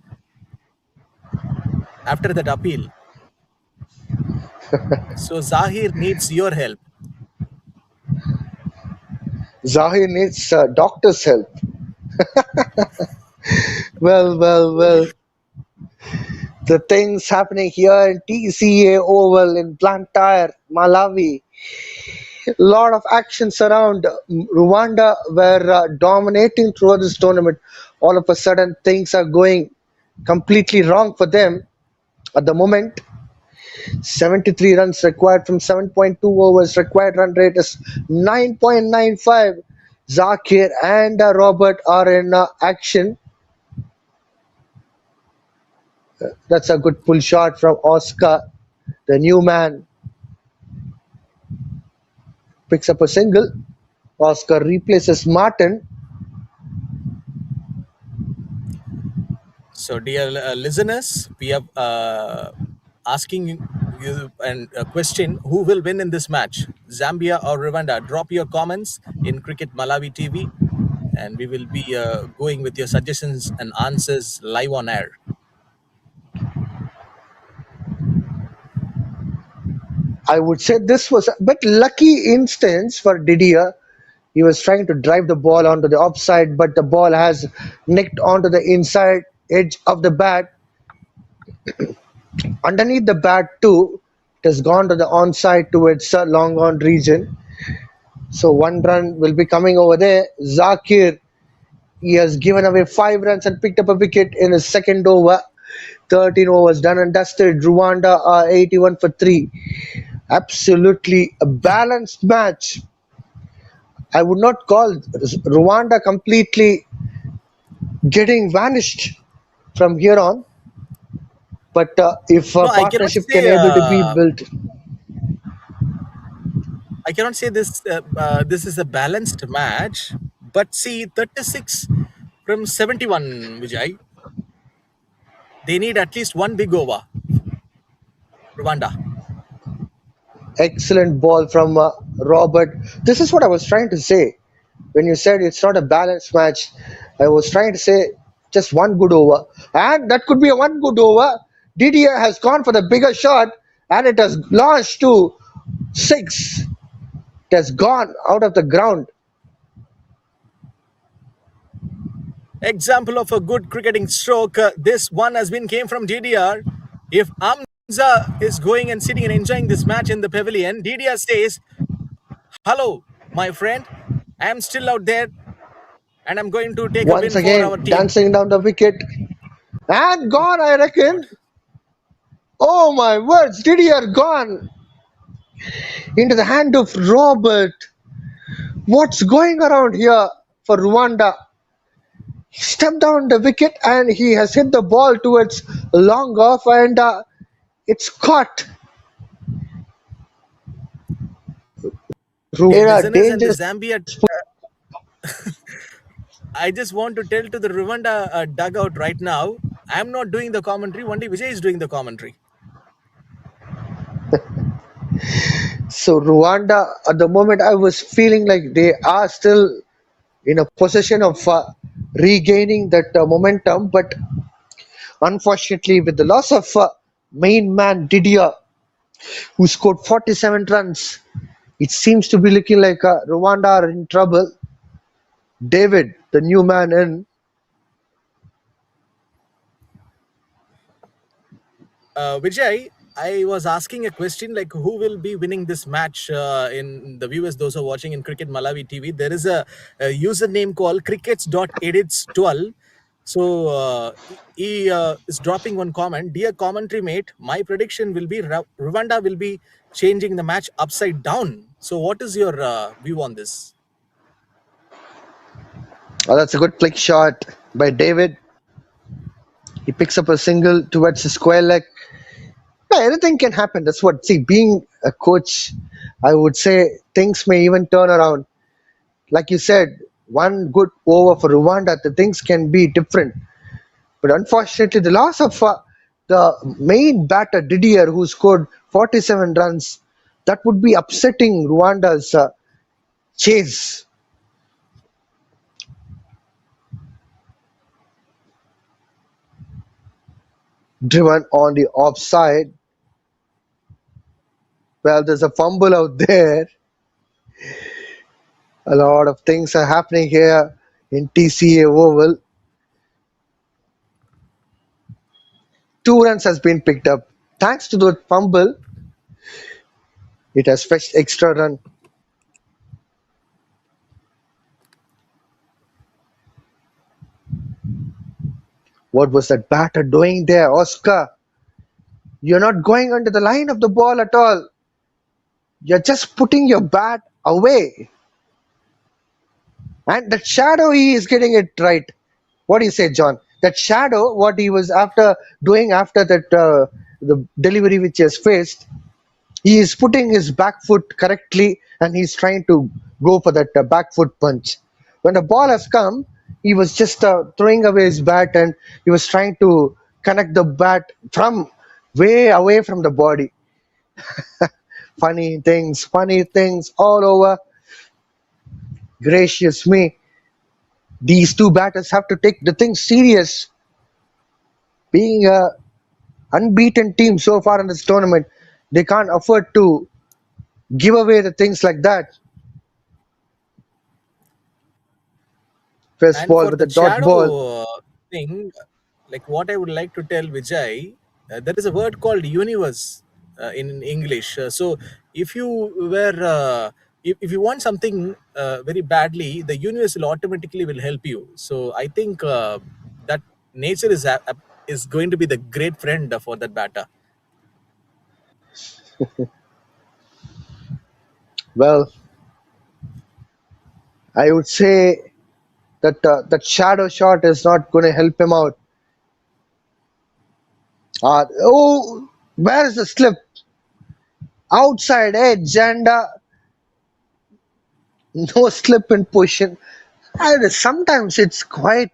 after that appeal. So Zahir needs your help.
Zahir needs doctor's help. Well. The things happening here in TCA Oval in Blantyre, Malawi. Lot of actions around. Rwanda were dominating throughout this tournament. All of a sudden, things are going completely wrong for them at the moment. 73 runs required from 7.2 overs. Required run rate is 9.95. Zakir and Robert are in action. That's a good pull shot from Oscar. The new man picks up a single. Oscar replaces Martin.
So, dear listeners, we are asking you a question: who will win in this match, Zambia or Rwanda? Drop your comments in Cricket Malawi TV, and we will be going with your suggestions and answers live on air.
I would say this was a bit lucky instance for Didier. He was trying to drive the ball onto the offside, but the ball has nicked onto the inside edge of the bat. Underneath the bat too, it has gone to the onside towards long on region. So one run will be coming over there. Zakir, he has given away 5 runs and picked up a wicket in his second over. 13 overs done and dusted. Rwanda are 81 for 3. Absolutely a balanced match. I would not call Rwanda completely getting vanished from here on, but if a
No,
partnership can able to be built,
I cannot say this. This is a balanced match, but see, 36 from 71, Vijay. They need at least one big over, Rwanda.
excellent ball from Robert. This is what I was trying to say when you said it's not a balanced match. I was trying to say just one good over, and that could be a one good over. Didier has gone for the bigger shot, and it has launched to 6. It has gone out of the ground.
Example of a good cricketing stroke. This one has been came from DDR. If Amza is going and sitting and enjoying this match in the pavilion, DDR says, "Hello, my friend. I am still out there, and I'm going to take a
Once
win for our
again,
team."
dancing down the wicket and gone, I reckon. Oh my words, Didier gone into the hand of Robert. What's going around here for Rwanda? He stepped down the wicket and he has hit the ball towards long off, and it's caught.
Dear
Rwanda
listeners and the
dangerous.
Zambia, I just want to tell to the Rwanda dugout right now, I'm not doing the commentary. Only Vijay is doing the commentary.
So Rwanda, at the moment, I was feeling like they are still in a possession of regaining that momentum, but unfortunately, with the loss of main man Didier, who scored 47 runs, it seems to be looking like Rwanda are in trouble. David, the new man in,
Vijay, I was asking a question like who will be winning this match in the viewers, those who are watching in Cricket Malawi TV. There is a username called crickets.edits12. So he is dropping one comment. Dear commentary mate, my prediction will be Rwanda will be changing the match upside down. So what is your view on this?
oh, that's a good flick shot by David. He picks up a single towards the square leg. Yeah, anything can happen. That's what, see, being a coach, I would say things may even turn around. Like you said, one good over for Rwanda, the things can be different. But unfortunately, the loss of the main batter Didier, who scored 47 runs, that would be upsetting Rwanda's chase. Driven on the offside. Well, there's a fumble out there. A lot of things are happening here in TCA Oval. 2 runs has been picked up. Thanks to the fumble, it has fetched extra run. What was that batter doing there, Oscar? You're not going under the line of the ball at all. You're just putting your bat away. And that shadow, he is getting it right. What do you say, John? That shadow, what he was after doing after that, the delivery which he has faced, he is putting his back foot correctly and he's trying to go for that back foot punch. When the ball has come, he was just throwing away his bat and he was trying to connect the bat from way away from the body. Funny things all over. Gracious me. These two batters have to take the thing serious. Being a unbeaten team so far in this tournament, they can't afford to give away the things like that. First
And
ball
for
with a
the
dot ball.
shadow thing, like what I would like to tell Vijay, there is a word called universe in English. So if you were, if you want something very badly, the universe will automatically will help you. So I think that nature is going to be the great friend for that batter.
Well, I would say that that shadow shot is not going to help him out. Oh, where is the slip? Outside edge and no slip in position. Sometimes it's quite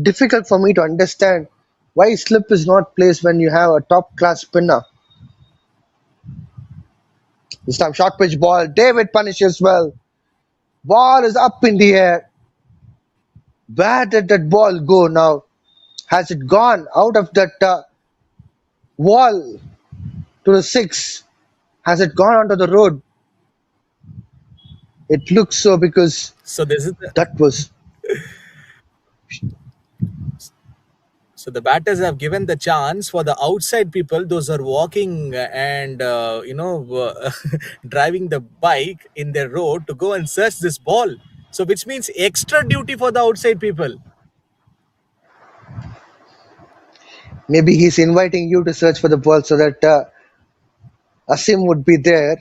difficult for me to understand why slip is not placed when you have a top class spinner. This time short pitch ball. David punishes well. Ball is up in the air. Where did that ball go now? Has it gone out of that wall to the six? Has it gone onto the road? It looks so because
So this is the,
that was
so the batters have given the chance for the outside people, those are walking and driving the bike in their road to go and search this ball. So which means extra duty for the outside people.
maybe he's inviting you to search for the ball so that Asim would be there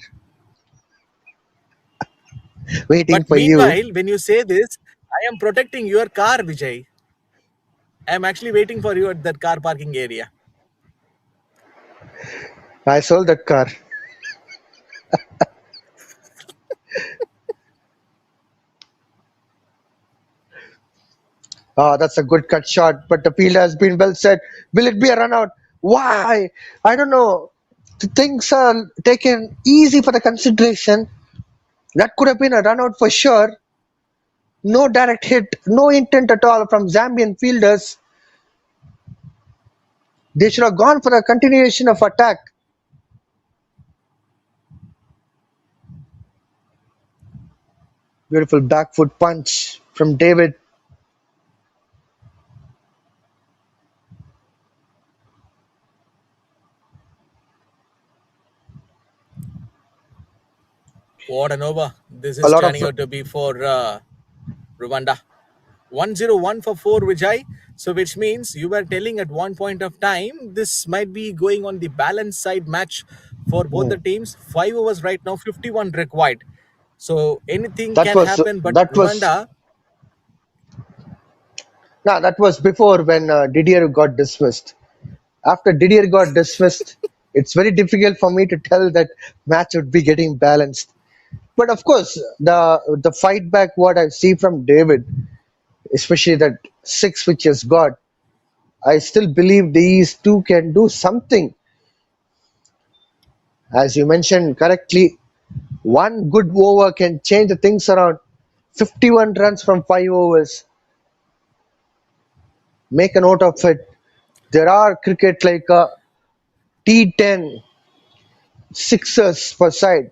waiting
But
for you.
meanwhile, when you say this, I am protecting your car, Vijay. I am actually waiting for you at that car parking area.
I sold that car. That's a good cut shot, but the field has been well set. Will it be a run out? Why? I don't know. The things are taken easy for the consideration. That could have been a run out for sure. No direct hit, no intent at all from Zambian fielders. They should have gone for a continuation of attack. Beautiful back foot punch from David.
What an over. This
A
is
lot of
turning out to be for Rwanda. 101 for 4, Vijay. So which means you were telling at one point of time this might be going on the balance side match for both the teams. 5 overs right now, 51 required. So anything
that
can
was
happen, but
that was
Rwanda,
nah, that was before when Didier got dismissed. After Didier got dismissed, it's very difficult for me to tell that match would be getting balanced. But of course, the fight back what I see from David, especially that six which he has got, I still believe these two can do something. As you mentioned correctly, one good over can change the things around. 51 runs from 5 overs. Make a note of it. There are cricket like T10 sixers per side.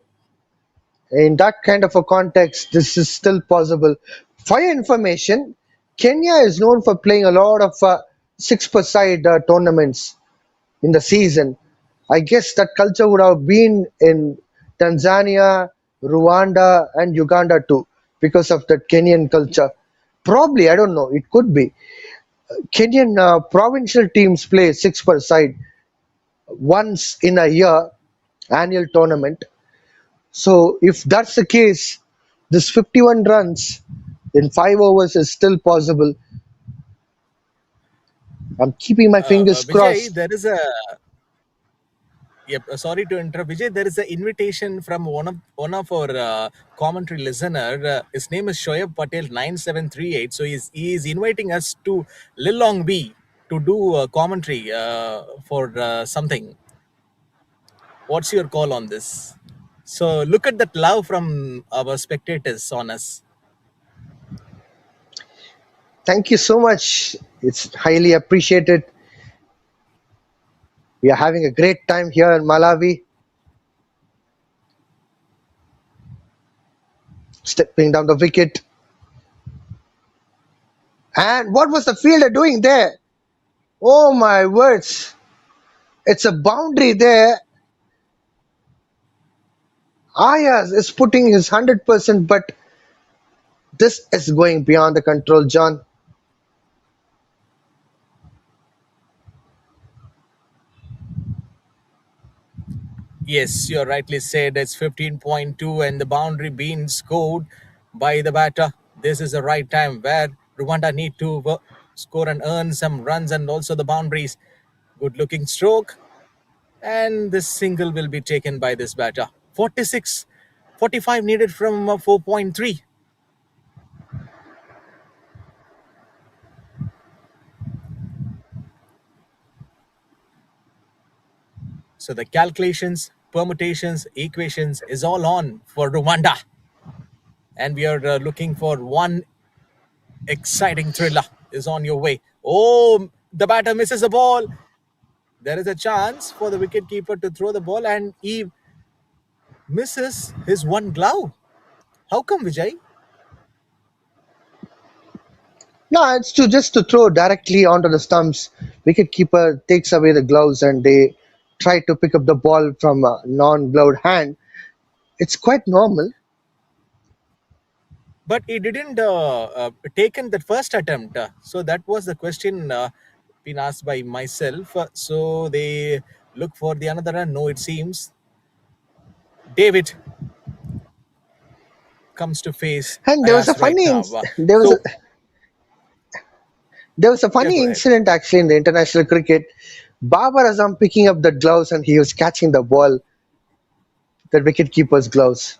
In that kind of a context, this is still possible. For your information, Kenya is known for playing a lot of six per side tournaments in the season. I guess that culture would have been in Tanzania, Rwanda, and Uganda too, because of that Kenyan culture. Probably, I don't know, it could be. Kenyan provincial teams play six per side once in a year, annual tournament. So if that's the case, this 51 runs in 5 overs is still possible. I'm keeping my fingers
Vijay,
crossed.
there is a Yep, sorry to interrupt, Vijay. There is an invitation from one of our commentary listener. His name is Shoaib Patel 9738. So he is inviting us to Lilong B to do commentary for something. What's your call on this? So look at that love from our spectators on us.
Thank you so much. It's highly appreciated. We are having a great time here in Malawi. Stepping down the wicket. And what was the fielder doing there? Oh my words. It's a boundary there. Ayaz is putting his 100%, but this is going beyond the control, John.
Yes, you're rightly said. It's 15.2 and the boundary being scored by the batter. This is the right time where Rwanda need to score and earn some runs and also the boundaries. Good looking stroke. And this single will be taken by this batter. 46, 45 needed from 4.3. So the calculations, permutations, equations is all on for Rwanda. And we are looking for one exciting thriller is on your way. Oh, the batter misses the ball. There is a chance for the wicketkeeper to throw the ball, and he misses his one glove. How come, Vijay?
No, it's to just to throw directly onto the stumps. Wicketkeeper takes away the gloves and they try to pick up the ball from a non-gloved hand. It's quite normal.
But he didn't taken that first attempt. So that was the question been asked by myself. So they look for the another run. No, it seems David comes to face
And
Ayaz right now. So
there was a
yeah,
funny
go ahead.
incident actually in the international cricket. Babar Azam picking up the gloves and he was catching the ball, the wicketkeeper's gloves.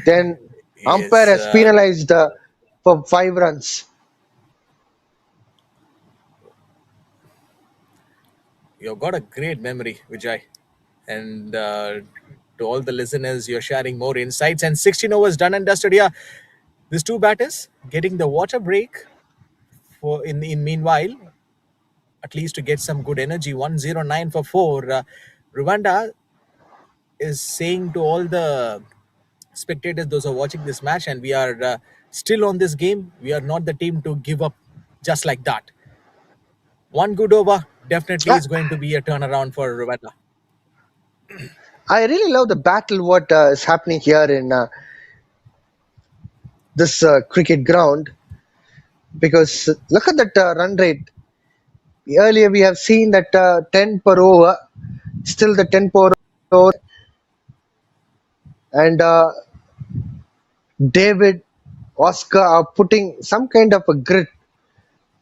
Then umpire
Yes,
has penalized for 5 runs.
you've got a great memory, Vijay. And to all the listeners, you're sharing more insights. And 16 overs done and dusted. Yeah, these two batters getting the water break for in meanwhile, at least to get some good energy. 109 for 4. Rwanda is saying to all the spectators, those who are watching this match, and we are still on this game. We are not the team to give up just like that. One good over definitely
I,
is going to be a turnaround for Rwanda.
I really love the battle what is happening here in this cricket ground because look at that run rate. Earlier we have seen that 10 per over, still the 10 per over, and David, Oscar are putting some kind of a grit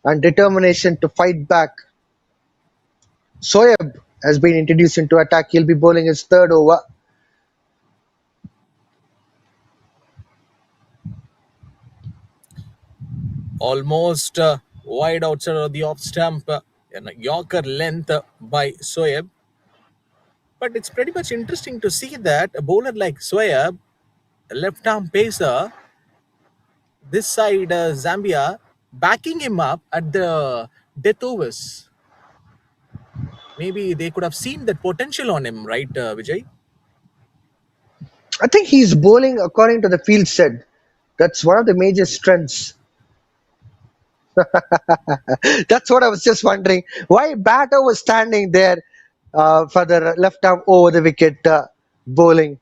and determination to fight back. Soyab has been introduced into attack. He'll be bowling his third over.
Almost wide outside of the off stump, and a Yorker length by Soeb. But it's pretty much interesting to see that a bowler like Soeb, a left arm pacer, this side Zambia, backing him up at the death overs. maybe they could have seen that potential on him, right, Vijay?
I think he's bowling according to the field set. That's one of the major strengths. That's what I was just wondering. Why batter was standing there for the left arm over the wicket bowling.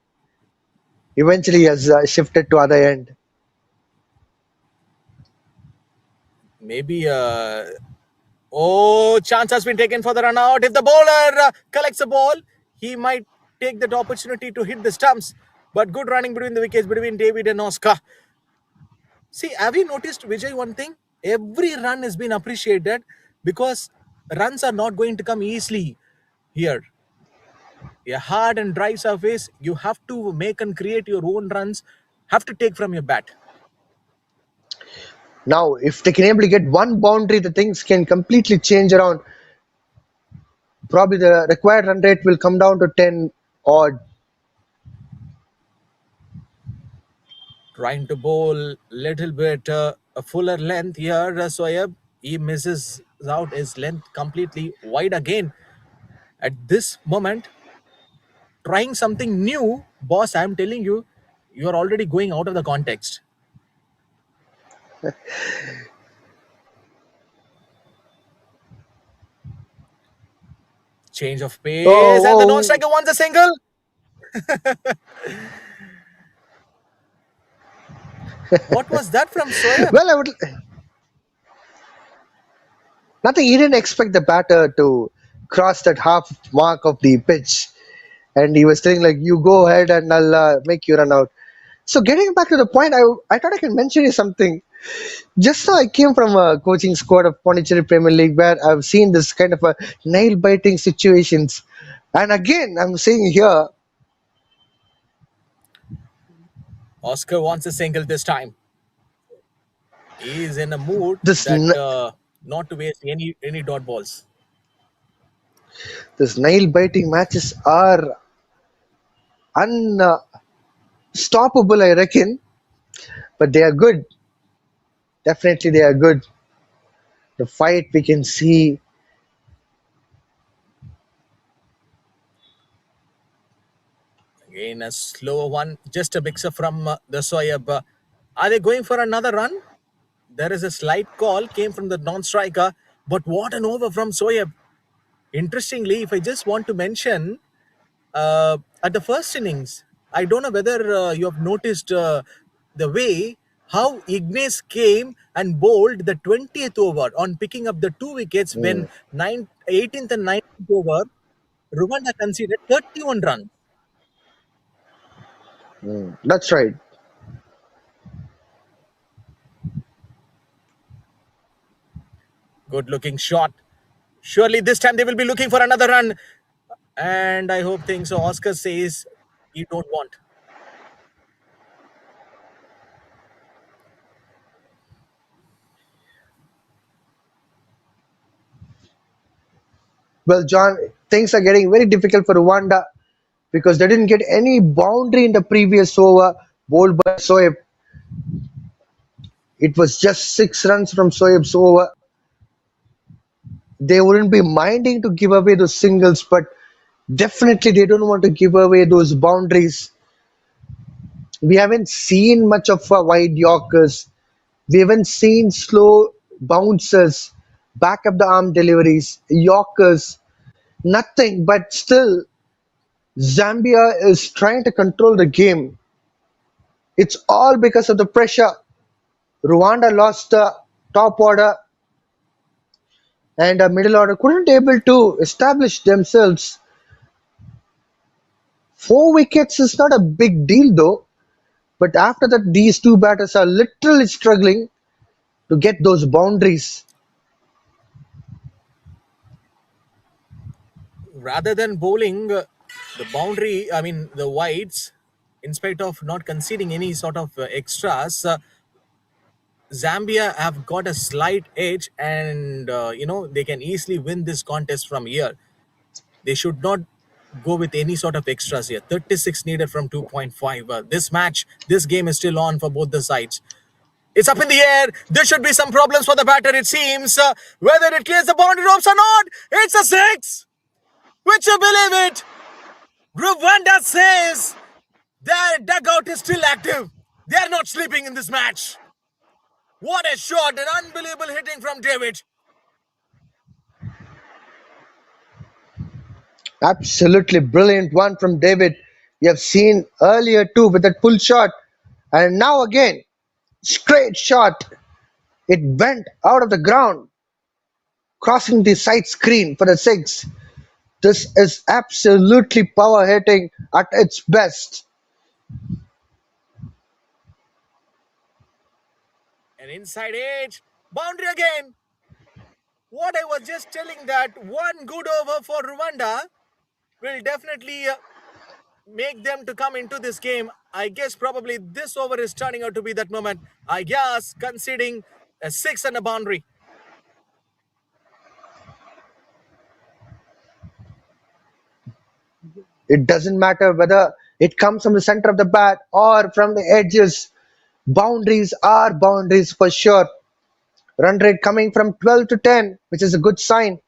Eventually, he has shifted to other end.
Maybe chance has been taken for the run out. If the bowler collects the ball, he might take that opportunity to hit the stumps. But good running between the wickets between David and Oscar. See, have you noticed, Vijay, one thing? Every run has been appreciated because runs are not going to come easily here. A hard and dry surface, you have to make and create your own runs, have to take from your bat.
Now, if they can able to get one boundary, the things can completely change around. Probably the required run rate will come down to 10 odd.
Trying to bowl little bit a fuller length here. Soyab, he misses out his length completely wide again. At this moment, trying something new, boss, I'm telling you, you're already going out of the context. Change of pace,
Oh,
and the
oh.
non-striker wants a single. What was that from Soyab?
Well, I would. Nothing. He didn't expect the batter to cross that half mark of the pitch, and he was telling like, "You go ahead, and I'll make you run out." So, getting back to the point, I thought I can mention you something. Just now, I came from a coaching squad of Pondicherry Premier League where I've seen this kind of a nail biting situations, and again, I'm saying here,
Oscar wants a single this time. He is in a mood
this
that
n-
not to waste any dot balls.
this nail biting matches are unstoppable, I reckon, but they are good. Definitely, they are good. The fight we can see.
Again, a slower one, just a mixer from the Soyab. Are they going for another run? There is a slight call, came from the non-striker, but what an over from Soyab. Interestingly, if I just want to mention, at the first innings, I don't know whether you have noticed the way how Ignace came and bowled the 20th over on picking up the 2 wickets when 18th and 19th over, Rwanda conceded 31 runs.
That's right.
Good looking shot. Surely this time they will be looking for another run. And I hope things so. Oscar says he don't want.
Well, John, things are getting very difficult for Rwanda because they didn't get any boundary in the previous over bowled by Soeb. It was just 6 runs from Soeb's over. They wouldn't be minding to give away those singles, but definitely they don't want to give away those boundaries. We haven't seen much of wide Yorkers. We haven't seen slow bouncers, back up the arm deliveries, Yorkers, nothing. But still, Zambia is trying to control the game. It's all because of the pressure. Rwanda lost the top order and middle order couldn't able to establish themselves. 4 wickets is not a big deal though, but after that these two batters are literally struggling to get those boundaries.
Rather than bowling the boundary, I mean the wides, in spite of not conceding any sort of extras, Zambia have got a slight edge, and they can easily win this contest from here. They should not go with any sort of extras here. 36 needed from 2.5. This game is still on for both the sides. It's up in the air. There should be some problems for the batter, it seems. Whether it clears the boundary ropes or not, it's a six. Would you believe it? Rwanda says their dugout is still active. They are not sleeping in this match. What a shot, an unbelievable hitting from David.
Absolutely brilliant one from David. We have seen earlier too with that pull shot, and now again, straight shot. It went out of the ground, crossing the side screen for the six. This is absolutely power hitting at its best.
An inside edge, boundary again. What I was just telling that one good over for Rwanda will definitely make them to come into this game. I guess probably this over is turning out to be that moment. I guess conceding a 6 and a boundary.
It doesn't matter whether it comes from the center of the bat or from the edges. Boundaries are boundaries for sure. Run rate coming from 12 to 10, which is a good sign.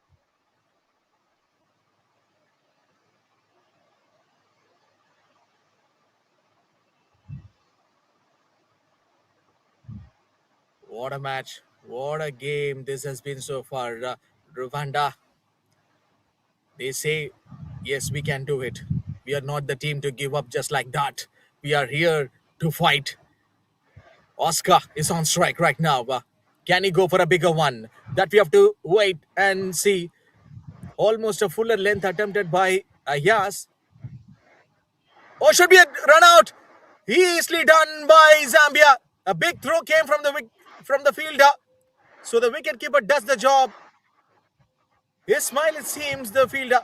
What a match. What a game this has been so far. Rwanda, they say, yes, we can do it. We are not the team to give up just like that. We are here to fight. Oscar is on strike right now. Can he go for a bigger one? That we have to wait and see. Almost a fuller length attempted by Ayas. Oh, should be a run out. Easily done by Zambia. A big throw came from the fielder. So the wicketkeeper does the job. Ismail, it seems, the fielder.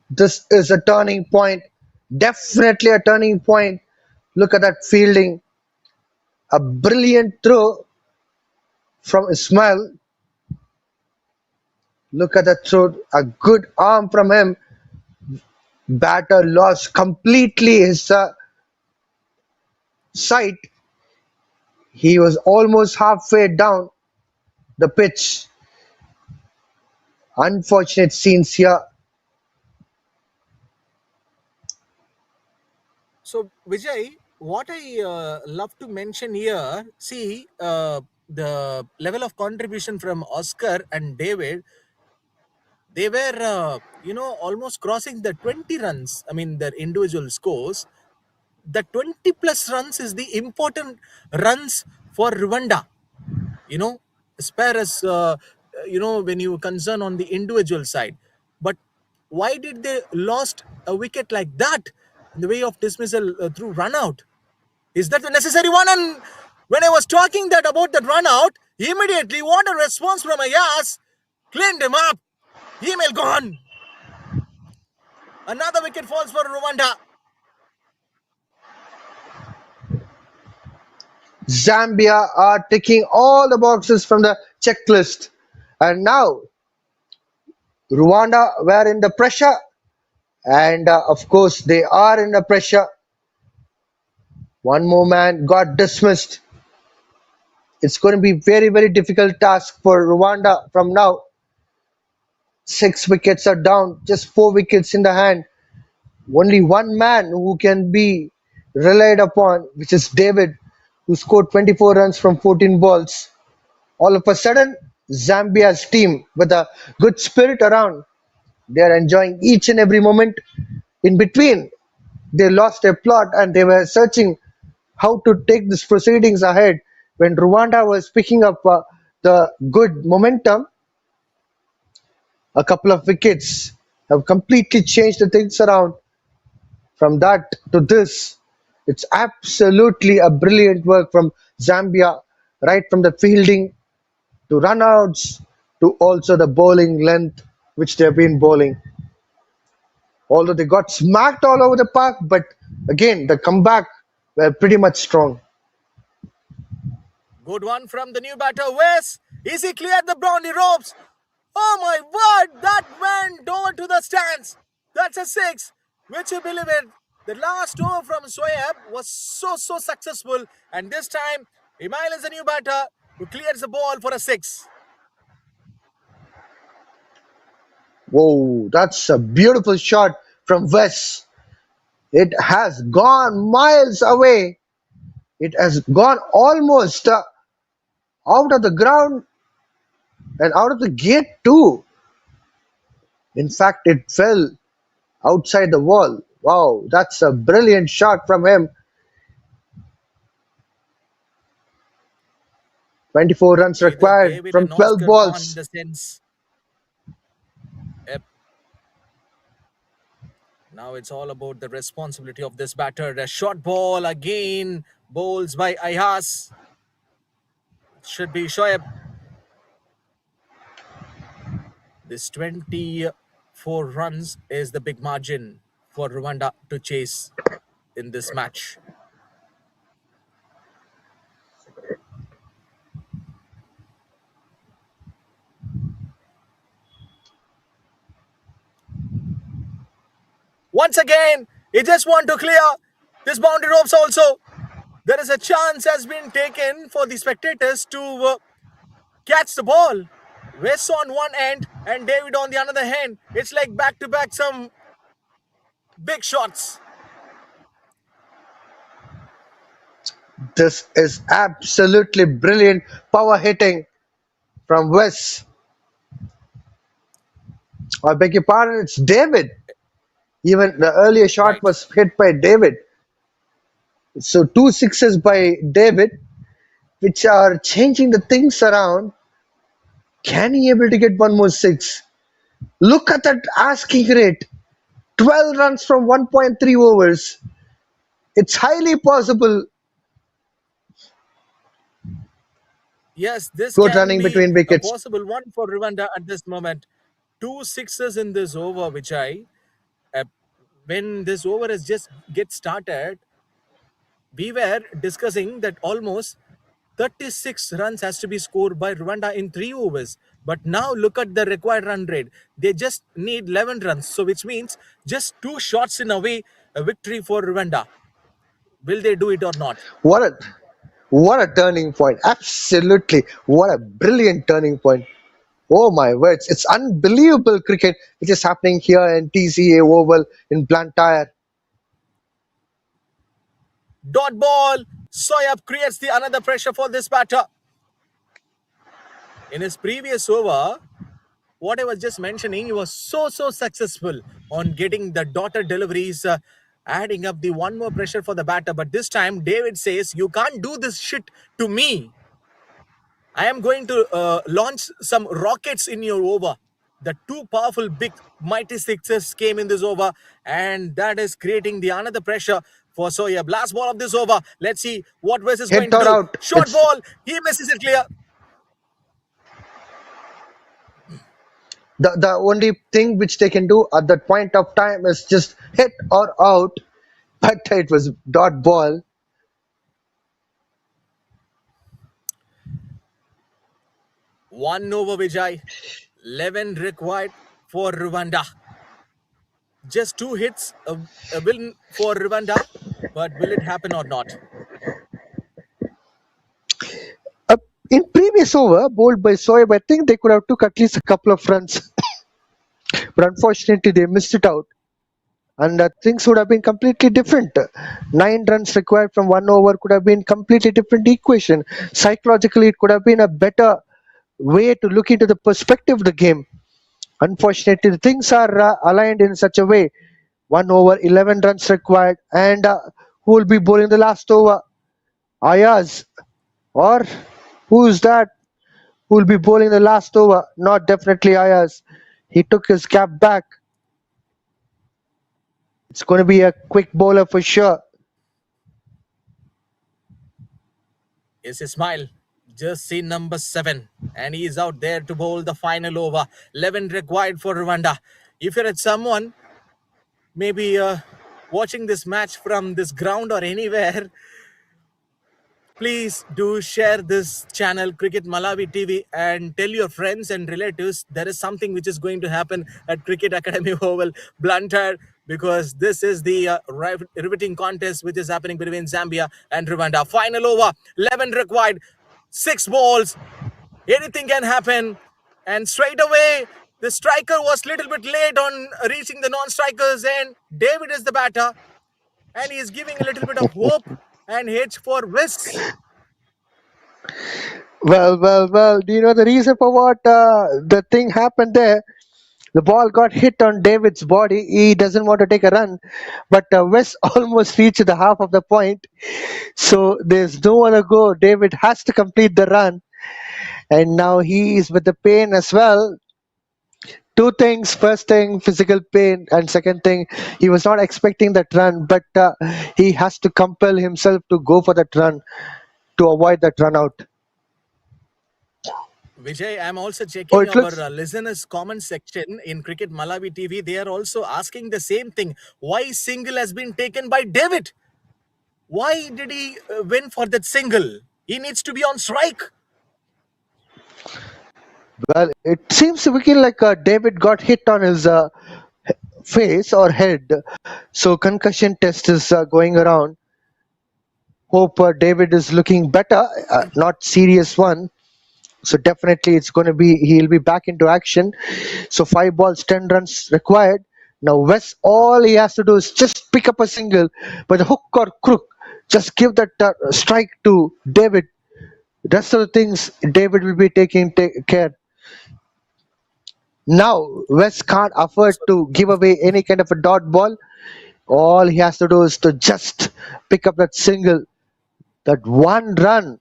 This is a turning point. Definitely a turning point. Look at that fielding. A brilliant throw from Ismail. Look at that throw. A good arm from him. Batter lost completely his sight. He was almost halfway down the pitch. Unfortunate scenes here.
So, Vijay, what I love to mention here, see the level of contribution from Oscar and David. They were, almost crossing the 20 runs. I mean, their individual scores. The 20 plus runs is the important runs for Rwanda. As far as when you concern on the individual side. But why did they lost a wicket like that in the way of dismissal through run out? Is that the necessary one? And when I was talking that about that run out, immediately what a response from Ayas. Cleaned him up. Email gone. Another wicket falls for Rwanda.
Zambia are ticking all the boxes from the checklist. And now Rwanda were in the pressure. And of course, they are in the pressure. One more man got dismissed. It's going to be very, very difficult task for Rwanda from now. 6 wickets are down, just 4 wickets in the hand. Only one man who can be relied upon, which is David, who scored 24 runs from 14 balls. All of a sudden, Zambia's team, with a good spirit around, they are enjoying each and every moment. In between, they lost their plot and they were searching how to take these proceedings ahead. When Rwanda was picking up the good momentum, a couple of wickets have completely changed the things around. From that to this, it's absolutely a brilliant work from Zambia, right from the fielding to runouts to also the bowling length which they've been bowling. Although they got smacked all over the park, but again, the comeback were pretty much strong.
Good one from the new batter, Wes. Is he cleared the boundary ropes? Oh my word, that went over to the stands. That's a 6. Which you believe it? The last over from Soyab was so successful. And this time, Email is a new batter who clears the ball for a 6.
Whoa, that's a beautiful shot from Wes. It has gone miles away. It has gone almost out of the ground and out of the gate too. In fact, it fell outside the wall. Wow, that's a brilliant shot from him. 24 runs
Either
required
David
from
and
12
Oscar gone in
balls.
the sense. Yep. Now it's all about the responsibility of this batter. A short ball again, bowls by Ayaz. Should be Shoaib. This 24 runs is the big margin for Rwanda to chase in this match. Once again, he just want to clear this boundary ropes also. There is a chance has been taken for the spectators to catch the ball. Wes on one end and David on the other hand. It's like back-to-back some big shots.
This is absolutely brilliant power hitting from Wes. I beg your pardon, it's David. Even the earlier shot
Right.
was hit by David. So two sixes by David, which are changing the things around. Can he able to get one more six? Look at that asking rate. 12 runs from 1.3 overs. It's highly possible.
Yes, this
Good
can
running
be
between
a
wickets.
possible one for Rwanda at this moment. 2 sixes in this over, which when this over has just get started, we were discussing that almost 36 runs has to be scored by Rwanda in 3 overs. But now look at the required run rate. They just need 11 runs. So which means just 2 shots in away a victory for Rwanda. Will they do it or not?
What a turning point. Absolutely. What a brilliant turning point. Oh my words. It's unbelievable cricket which is happening here in TCA Oval in Blantyre.
Dot ball. Soyab creates the another pressure for this batter. In his previous over, what I was just mentioning, he was so successful on getting the dotted deliveries, adding up the one more pressure for the batter. But this time, David says, you can't do this shit to me. I am going to launch some rockets in your over. The two powerful, big, mighty sixes came in this over, and that is creating the another pressure for Soyab. Last ball of this over. Let's see what Wes is
Hit
going to
or
do.
out.
Short ball. He misses it clear.
The only thing which they can do at that point of time is just hit or out. But it was dot ball.
One over Vijay. 11 required for Rwanda. Just 2 hits, a win for Rwanda. But will it happen or not?
In previous over, bowled by Soeb, I think they could have took at least a couple of runs. But unfortunately, they missed it out. And things would have been completely different. 9 runs required from 1 over could have been completely different equation. Psychologically, it could have been a better way to look into the perspective of the game. Unfortunately, the things are aligned in such a way. 1 over, 11 runs required, and who will be bowling the last over? Ayaz, or who's that? Who will be bowling the last over? Not definitely Ayaz. He took his cap back. It's going to be a quick bowler for sure.
It's Ismail. Just see number 7. And he is out there to bowl the final over. 11 required for Rwanda. If you're at someone, maybe watching this match from this ground or anywhere, please do share this channel, Cricket Malawi TV, and tell your friends and relatives there is something which is going to happen at Cricket Academy Oval, Blantyre, because this is the riveting contest which is happening between Zambia and Rwanda. Final over, 11 required, 6 balls, anything can happen. And straight away, The striker was a little bit late on reaching the non-strikers, and David is the batter, and he is giving a little bit of hope and edge for Wes.
Well. Do you know the reason for what the thing happened there? The ball got hit on David's body. He doesn't want to take a run, but Wes almost reached the half of the point. So there's no other go. David has to complete the run, and now he is with the pain as well. Two things: first thing, physical pain, and second thing, he was not expecting that run, but he has to compel himself to go for that run to avoid that run out.
Vijay, I'm also
Oh,
checking
it looks
our listeners' comment section in Cricket Malawi TV. They are also asking the same thing. Why single has been taken by David? Why did he win for that single? He needs to be on strike.
well. It seems to be like David got hit on his face or head, so concussion test is going around. Hope David is looking better, not serious one. So definitely it's going to be, he'll be back into action. So 5 balls, 10 runs required. Now Wes, all he has to do is just pick up a single by the hook or crook. Just give that strike to David. Rest of the things David will be taking care. Now Wes can't afford to give away any kind of a dot ball. All he has to do is to just pick up that single, that one run,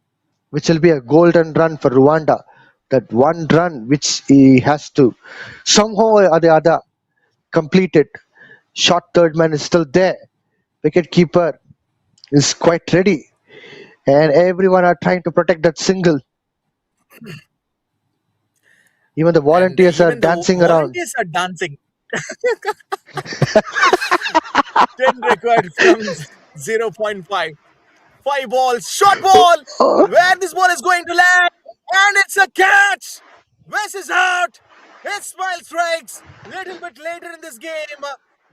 which will be a golden run for Rwanda. That one run which he has to somehow or the other complete it. Short third man is still there. Wicket keeper is quite ready, and everyone are trying to protect that single. Even the
And
volunteers are
even the
dancing around.
volunteers are dancing. 10 required from 0.5. 5 balls, short ball,
Oh,
where this ball is going to land, and it's a catch. Wes is out. His smile strikes little bit later in this game.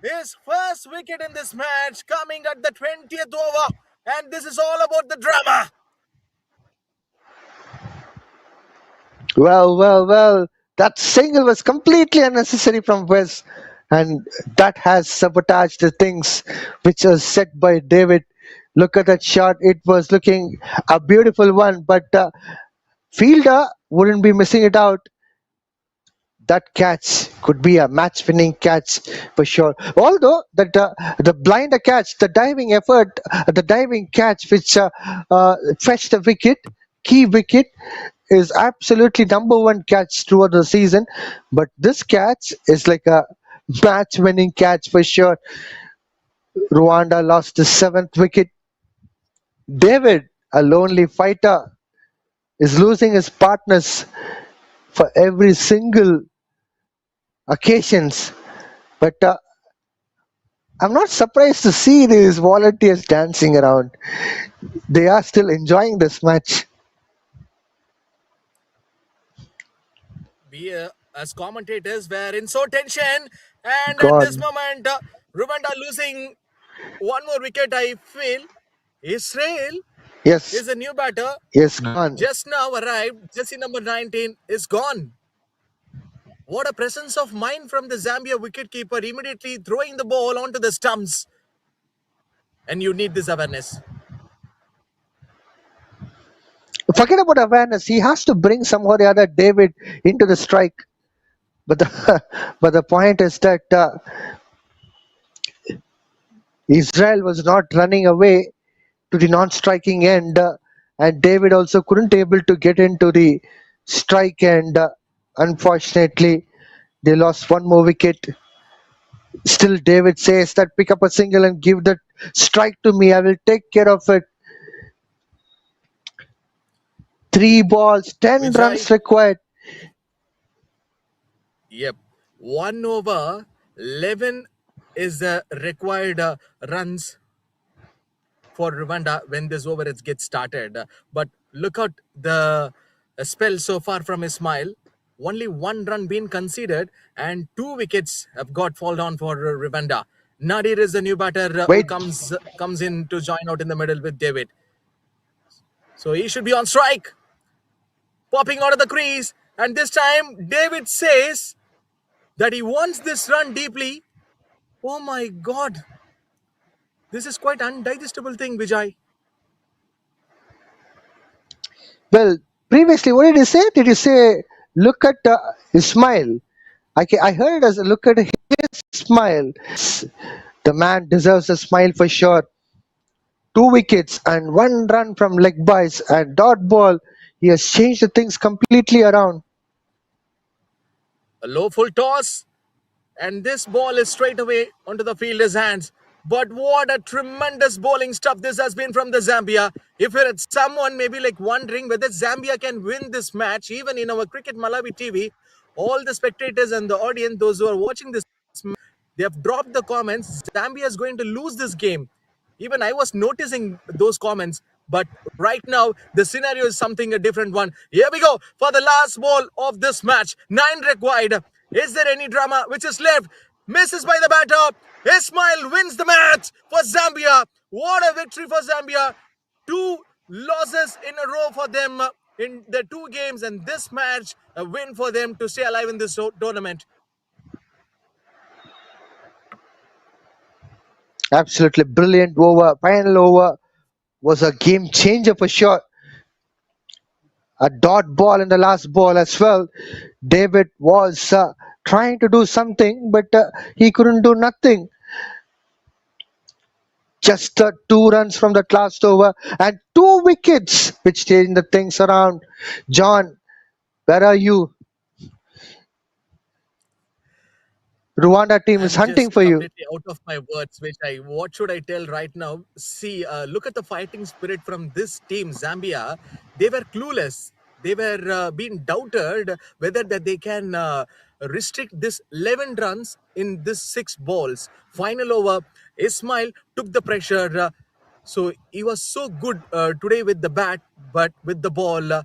His first wicket in this match coming at the 20th over, and this is all about the drama.
well. That single was completely unnecessary from Wes, and that has sabotaged the things which was set by David. Look at that shot. It was looking a beautiful one, but fielder wouldn't be missing it out. That catch could be a match-winning catch for sure. Although that the blinder catch, the diving effort, the diving catch which fetched the wicket, key wicket, is absolutely number one catch throughout the season. But this catch is like a match-winning catch for sure. Rwanda lost the 7th wicket. David, a lonely fighter, is losing his partners for every single occasions. But I'm not surprised to see these volunteers dancing around. They are still enjoying this match.
We, as commentators, were in so tension, and at this
God,
moment, Rwanda losing one more wicket, I feel. Israel
yes,
is a new batter.
yes, gone.
Just now arrived, jersey number 19 is gone. What a presence of mind from the Zambia wicketkeeper, immediately throwing the ball onto the stumps. And you need this awareness.
Forget about awareness. He has to bring somehow or the other David into the strike. But the but the point is that Israel was not running away to the non-striking end, and David also couldn't able to get into the strike end. Unfortunately, they lost one more wicket. Still, David says that pick up a single and give that strike to me. I will take care of it. 3 balls, 10 runs
Vijay,
required.
yep. 1 over 11 is the required runs for Rwanda when this over gets started. But look at the spell so far from Ismail. Only 1 run been conceded, and 2 wickets have got fall down for Rwanda. Nadir is the new batter who
Wait,
comes in to join out in the middle with David. So he should be on strike. Popping out of the crease, and this time David says that he wants this run deeply. Oh my God. This is quite undigestible thing, Vijay.
Well, previously, what did he say? Did he say, look at his smile? I heard it as look at his smile. The man deserves a smile for sure. 2 wickets and 1 run from leg byes and dot ball. He has changed the things completely around.
A low full toss, and this ball is straight away onto the fielder's hands. But what a tremendous bowling stuff this has been from the Zambia. If you're someone maybe like wondering whether Zambia can win this match, even in our Cricket Malawi TV, all the spectators and the audience, those who are watching this, they have dropped the comments. Zambia is going to lose this game. Even I was noticing those comments, but right now the scenario is something a different one. Here we go for the last ball of this match. 9 required. Is there any drama which is left? Misses by the batter. Ismail wins the match for Zambia. What a victory for Zambia. 2 losses in a row for them in the 2 games, and this match a win for them to stay alive in this tournament.
Absolutely brilliant over. Final over was a game changer for sure. A dot ball in the last ball as well. David was trying to do something, but he couldn't do nothing. Just 2 runs from that last over and 2 wickets, which changed the things around. John, where are you? Rwanda team is
I'm
hunting
just
for you.
completely out of my words. What should I tell right now? See, look at the fighting spirit from this team, Zambia. They were clueless. They were being doubted whether that they can restrict this 11 runs in this 6 balls. Final over, Ismail took the pressure. So he was so good today with the bat, but with the ball,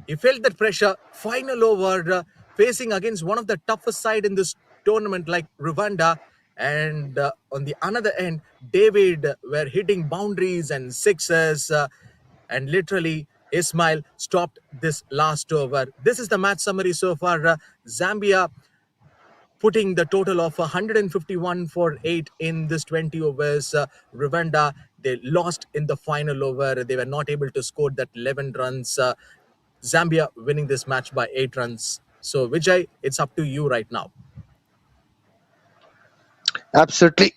he felt that pressure. Final over, facing against one of the toughest side in this tournament like Rwanda, and on the another end, David were hitting boundaries and sixes, and literally Ismail stopped this last over. This is the match summary so far. Zambia putting the total of 151 for 8 in this 20 overs. Rwanda, they lost in the final over. They were not able to score that 11 runs. Zambia winning this match by 8 runs. So, Vijay, it's up to you right now.
Absolutely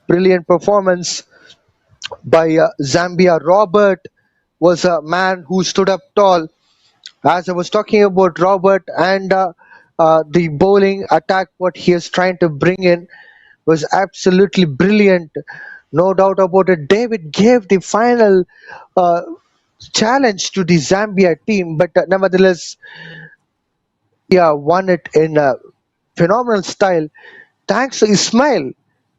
brilliant performance by Zambia. Robert was a man who stood up tall. As I was talking about Robert and the bowling attack, what he is trying to bring in was absolutely brilliant. No doubt about it. David gave the final uh, challenge to the Zambia team, but nevertheless, won it in a phenomenal style thanks to Ismail,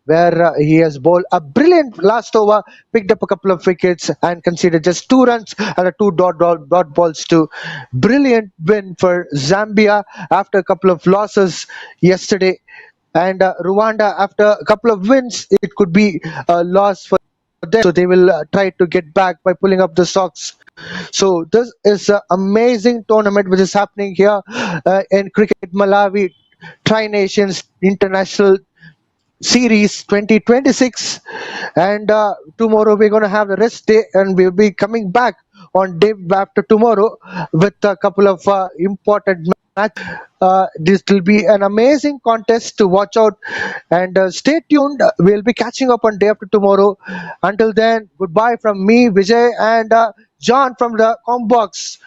where he has bowled a brilliant last over, picked up a couple of wickets, and conceded just 2 runs and a two dot balls too. Brilliant win for Zambia after a couple of losses yesterday. And Rwanda, after a couple of wins, it could be a loss for them. So they will try to get back by pulling up the socks. So this is an amazing tournament which is happening here in Cricket Malawi Tri Nations International Series 2026, and tomorrow we're going to have the rest day, and we'll be coming back on day after tomorrow with a couple of important matches. This will be an amazing contest to watch out, and stay tuned. We'll be catching up on day after tomorrow. Until then, goodbye from me, Vijay, and John from the Combox.